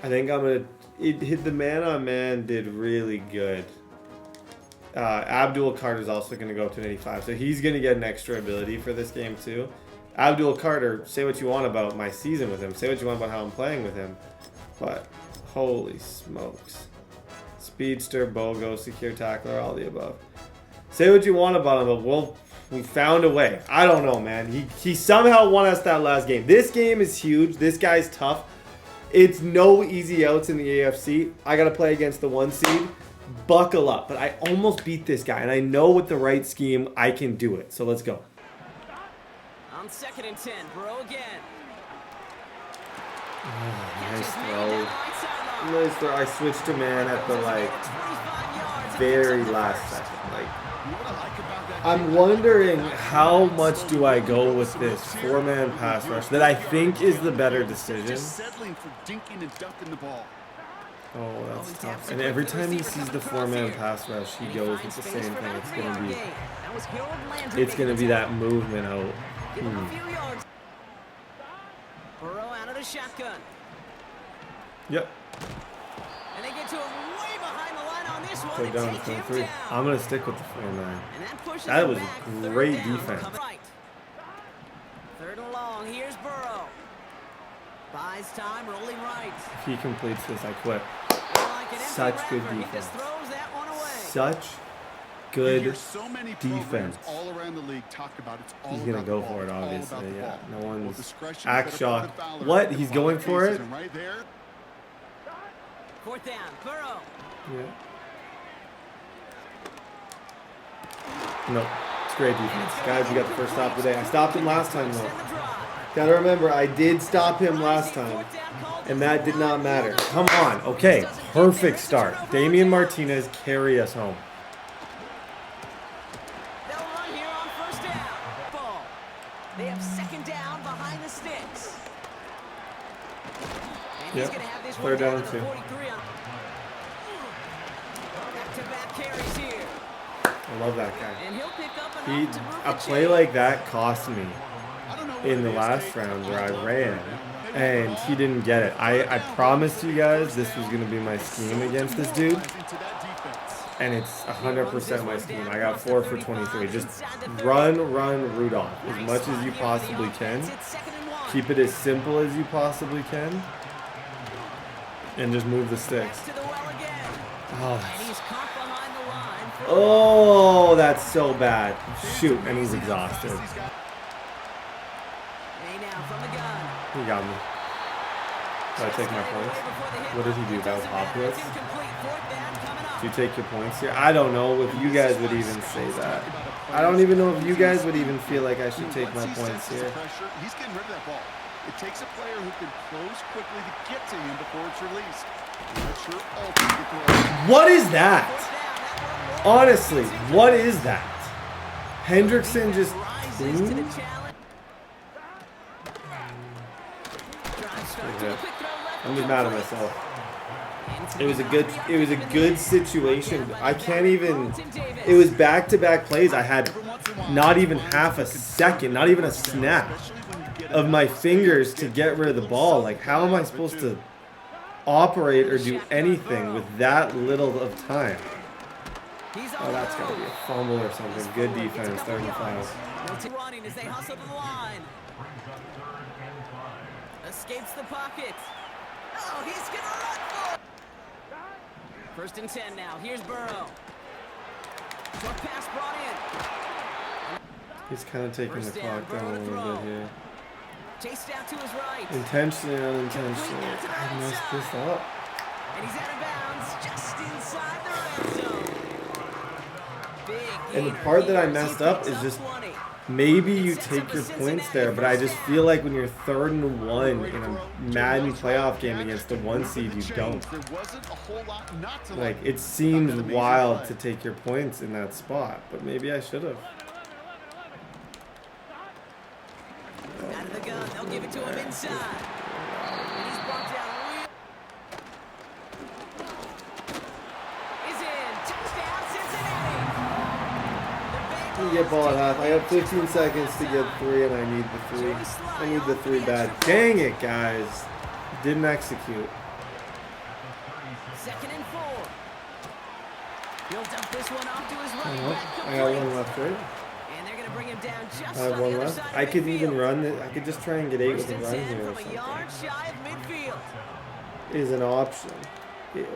I think I'm gonna. It hit the man on man, did really good. Abdul Carter's also gonna go up to an 85, so he's gonna get an extra ability for this game too. Abdul Carter, say what you want about my season with him, say what you want about how I'm playing with him, but holy smokes. Speedster, BOGO, secure tackler, all the above. Say what you want about him, but we found a way. I don't know, man. He somehow won us that last game. This game is huge. This guy's tough. It's no easy outs in the AFC. I got to play against the 1 seed. Buckle up. But I almost beat this guy, and I know with the right scheme, I can do it. So let's go. On 2nd and 10, Burrow again. Nice throw. Nice throw. I switched to man at the very last second. I'm wondering how much do I go with this 4-man pass rush that I think is the better decision. Oh, that's tough. And every time he sees the 4-man pass rush, he goes with the same thing. It's gonna be that movement out. Burrow out of the shotgun. Yep. And they get to him way behind the line on this one. They're down 23. I'm gonna stick with the 4-man. That was a great defense. Third and long. Here's Burrow. Buys time, rolling right. If he completes this, I quit. Such good defense. Such good so many defense. all around the league talk about it's all He's gonna about go the for it, ball, obviously. Yeah, no one's discretion, act shocked. What? He's going for it? Right there. Fourth down, Burrow. Yeah. No, it's great defense, guys. You got the first stop today. I stopped him last time though. Gotta remember, I did stop him last time, and that did not matter. Come on, okay, perfect start. Damian Martinez, carry us home. They'll run here on first down. Ball. They have second down behind the sticks. And Yep, third down and 2. Back-to-back carries here. I love that guy. And he'll pick up A play like that cost me in the last round where I ran, and he didn't get it. I promised you guys this was going to be my scheme against this dude, and it's 100% my scheme. I got 4 for 23. Just run Rudolph as much as you possibly can. Keep it as simple as you possibly can, and just move the sticks. Oh, that's so bad. Shoot, and he's exhausted. He got me. Did I take my points? What did he do? That was hopeless. Do you take your points here? I don't know if you guys would even say that. I don't even know if you guys would even feel like I should take my points here. He's getting rid of that ball. It takes a player who can close quickly to get to him before it's released. What is that? Honestly, what is that? Hendrickson just... I'm just mad at myself. It was a good situation. I can't even. It was back-to-back plays. I had not even half a second, not even a snap of my fingers to get rid of the ball. Like, how am I supposed to operate or do anything with that little of time? Oh, that's gotta be a fumble or something. Good defense, 3rd and 5. Running as they hustle to the line. Escapes the pocket. Oh, he's gonna run for it. 1st and 10 now. Here's Burrow. Short pass brought in. He's kind of taking the clock down a little bit here. Chased out to his right. Intentionally, unintentionally. I messed this up. And he's out of bounds just inside the red zone. And the part that I messed up is just maybe you take your points there, but I just feel like when you're 3rd and 1 in a Madden playoff game against the 1 seed, you don't. Like, it seems wild to take your points in that spot, but maybe I should have. Out of the gun, they'll give it to him inside. And he's brought down real. Is in. Touchdown, Cincinnati. You get ball at half. I have 15 seconds to get 3, and I need the 3. I need the 3 bad. Dang it, guys. Didn't execute. 2nd and 4. He'll dump this one off to his running back. I got 1 left, right? And they're going to bring him down just I have 1 left. I could even run it. I could just try and get 8 with a run here or something. Is an option.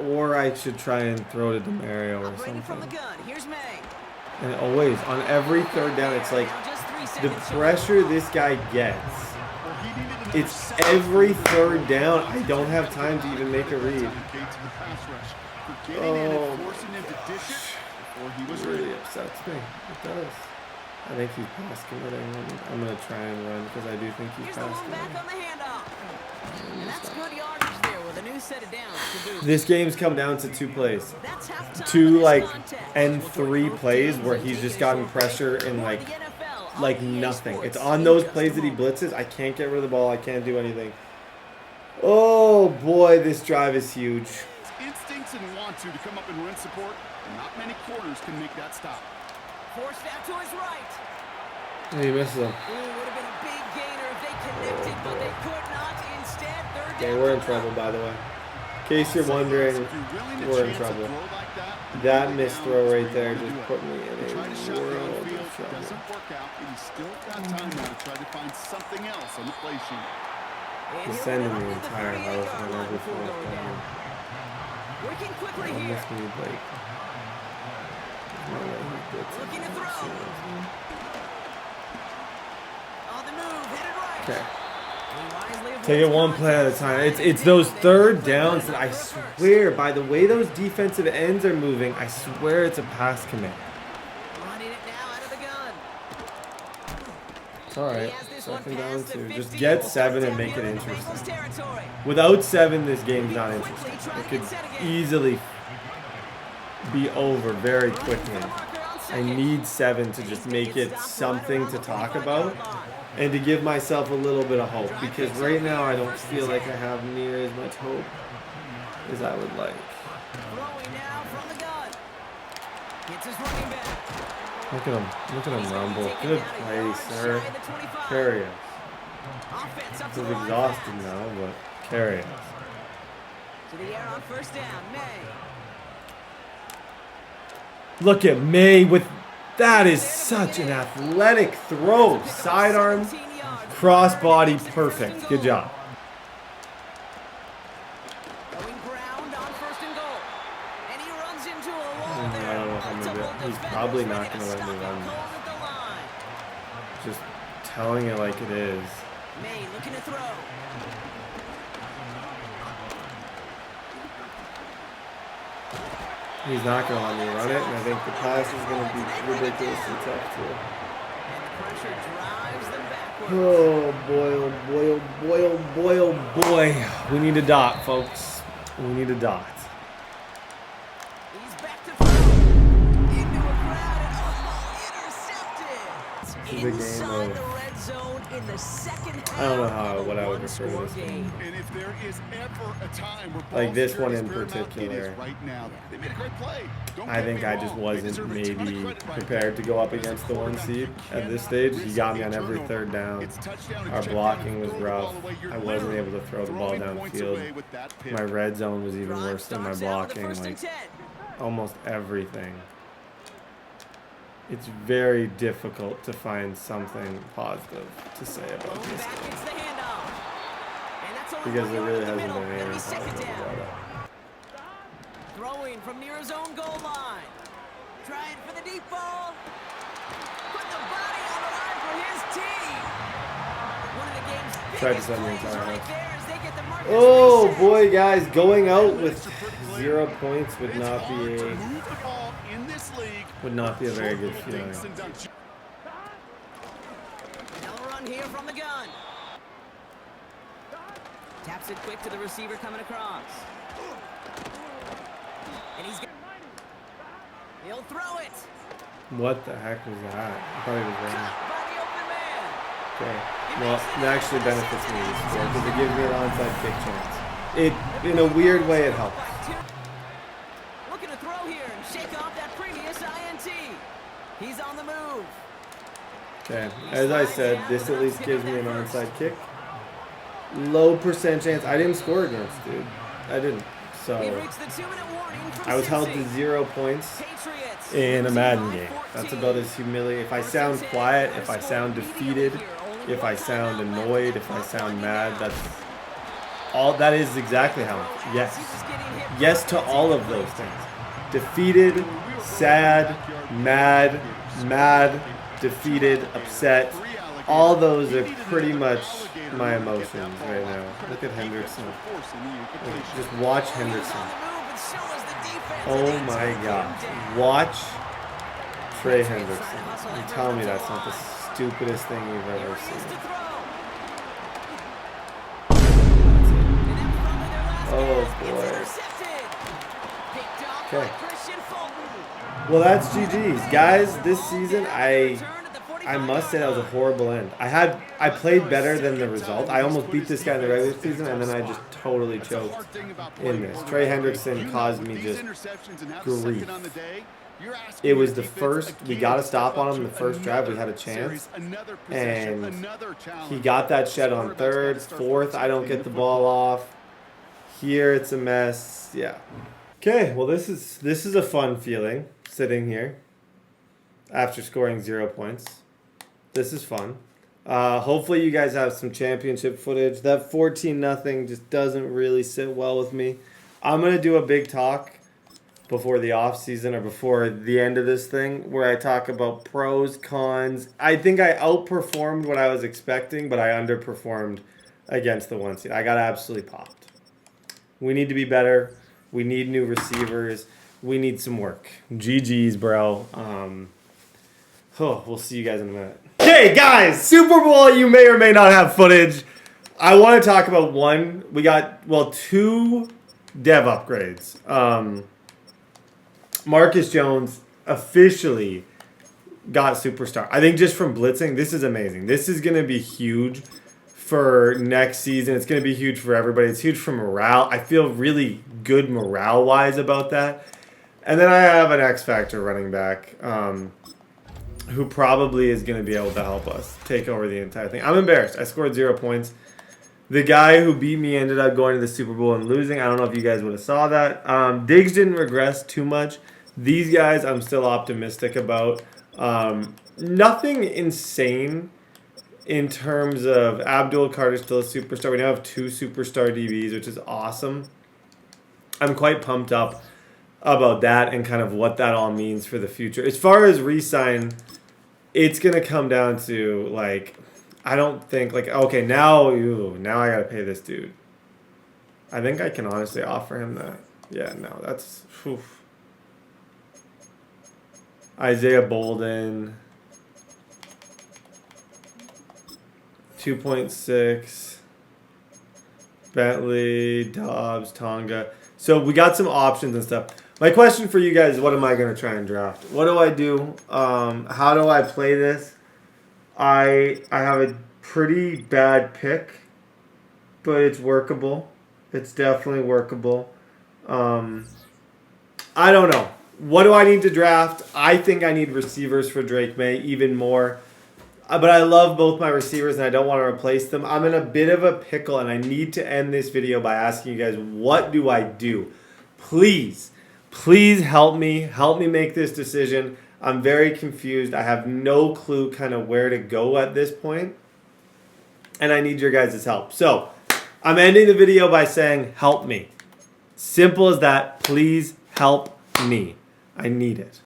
Or I should try and throw to DeMario or something. Here's May. And always, on every 3rd down, it's like the pressure this guy gets. It's every 3rd down. I don't have time to even make a read. Oh, it really upsets me. It does. I think he's past committing. I'm going to try and run because I do think he's past committing. That's good yardage there with a new set of downs to boot. This game's come down to 2 plays. 2 and 3 plays where he's just gotten pressure and like nothing. It's on those plays that he blitzes. I can't get rid of the ball. I can't do anything. Oh boy, this drive is huge. Diggs didn't want to come up and run support. Not many corners can make that stop. Forced out to his right. He missed them. Ooh, would have been a big gainer if they connected, but they could not. Instead, third down. Okay, we're in trouble, by the way. In case you're wondering, we're in trouble. That missed throw right there just put me in a world of trouble. Doesn't work out, but he's still got time now to try to find something else on the play sheet. He's sending the entire house on every fourth down. Working quickly I here. just need like. Looking to throw. On the move, headed right. Okay. Take it one play at a time. It's those third downs that I swear, by the way those defensive ends are moving, I swear it's a pass command. Running it now out of the gun. It's alright. Second down two. Just get 7 and make it interesting. Without 7, this game's not interesting. It could easily be over very quickly. I need 7 to just make it something to talk about and to give myself a little bit of hope, because right now I don't feel like I have near as much hope as I would like. Look at him rumble. Good play, sir. Carry us. He's exhausted now, but carry us. To the air on first down, May. Look at May with, that is such an athletic throw. Sidearm, crossbody, perfect. Good job. Going ground on first and goal. And he runs into a wall there. I don't know if I'm gonna do it. He's probably not going to let me run. Just telling it like it is. May looking to throw. He's not going to let me run it, and I think the pass is going to be ridiculously tough too. Oh boy, oh boy, oh boy, oh boy, oh boy. We need a dot, folks. We need a dot. He's back to throw. Into a crowd and intercepted. Inside the red zone in the second half. I don't know what I would refer to this game. And if there is ever a time where Like this one in particular, right now, they made a great play. I think I just wasn't maybe prepared to go up against the 1 seed at this stage. He got me on every third down. Our blocking was rough. I wasn't able to throw the ball downfield. My red zone was even worse than my blocking. Like almost everything. It's very difficult to find something positive to say about this game. Because there really hasn't been anything positive about it. Throwing from near his own goal line. Trying for the deep ball. Put the body on the line for his team. One of the game's biggest plays right there as they get the mark. Oh boy, guys, going out with 0 points would not be a very good feeling. Another run here from the gun. Taps it quick to the receiver coming across. And he'll throw it. What the heck was that? I thought he was running. Okay. Well, it actually benefits me this score because it gives me an onside kick chance. It, in a weird way, it helps. Looking to throw here and shake off that previous INT. He's on the move. Okay. As I said, this at least gives me an onside kick. Low percent chance. I didn't score against, dude. I didn't. So I was held to 0 points in a Madden game. That's about as humiliating. If I sound quiet, if I sound defeated, if I sound annoyed, if I sound mad, that's all. That is exactly how. Yes. Yes to all of those things. Defeated, sad, mad, defeated, upset. All those are pretty much my emotions right now. Look at Hendrickson. Just watch Hendrickson. Oh my God. Watch Trey Hendrickson. And tell me that's not the stupidest thing you've ever seen. Oh boy. Okay. Well, that's GG's. Guys, this season I I must say that was a horrible end. I played better than the result. I almost beat this guy in the regular season, and then I just totally choked in this. Trey Hendrickson caused me just grief. It was the first, we got a stop on him in the first drive. We had a chance, and he got that shed on third. Fourth, I don't get the ball off. Here, it's a mess. Yeah. Okay, well, this is a fun feeling, sitting here after scoring 0 points. This is fun. Hopefully you guys have some championship footage. That 14-0 just doesn't really sit well with me. I'm going to do a big talk before the offseason or before the end of this thing where I talk about pros, cons. I think I outperformed what I was expecting, but I underperformed against the 1 seed. I got absolutely popped. We need to be better. We need new receivers. We need some work. GG's, bro. We'll see you guys in a minute. Okay, guys, Super Bowl, you may or may not have footage. I want to talk about one. We got, 2 dev upgrades. Marcus Jones officially got superstar. I think just from blitzing, this is amazing. This is going to be huge for next season. It's going to be huge for everybody. It's huge for morale. I feel really good morale-wise about that. And then I have an X Factor running back who probably is going to be able to help us take over the entire thing. I'm embarrassed. I scored 0 points. The guy who beat me ended up going to the Super Bowl and losing. I don't know if you guys would have saw that. Diggs didn't regress too much. These guys I'm still optimistic about. Nothing insane in terms of Abdul Carter's still a superstar. We now have 2 superstar DBs, which is awesome. I'm quite pumped up about that and kind of what that all means for the future. As far as re-sign, it's going to come down to, like, I don't think, like, okay, now I got to pay this dude. I think I can honestly offer him that. Yeah, no, that's, whew. Isaiah Bolden, 2.6. Bentley, Dobbs, Tonga. So we got some options and stuff. My question for you guys is, what am I going to try and draft? What do I do? How do I play this? I have a pretty bad pick, but it's workable. It's definitely workable. I don't know. What do I need to draft? I think I need receivers for Drake Maye even more. But I love both my receivers, and I don't want to replace them. I'm in a bit of a pickle, and I need to end this video by asking you guys, what do I do? Please help me. Help me make this decision. I'm very confused. I have no clue kind of where to go at this point, and I need your guys' help. So I'm ending the video by saying, help me. Simple as that. Please help me. I need it.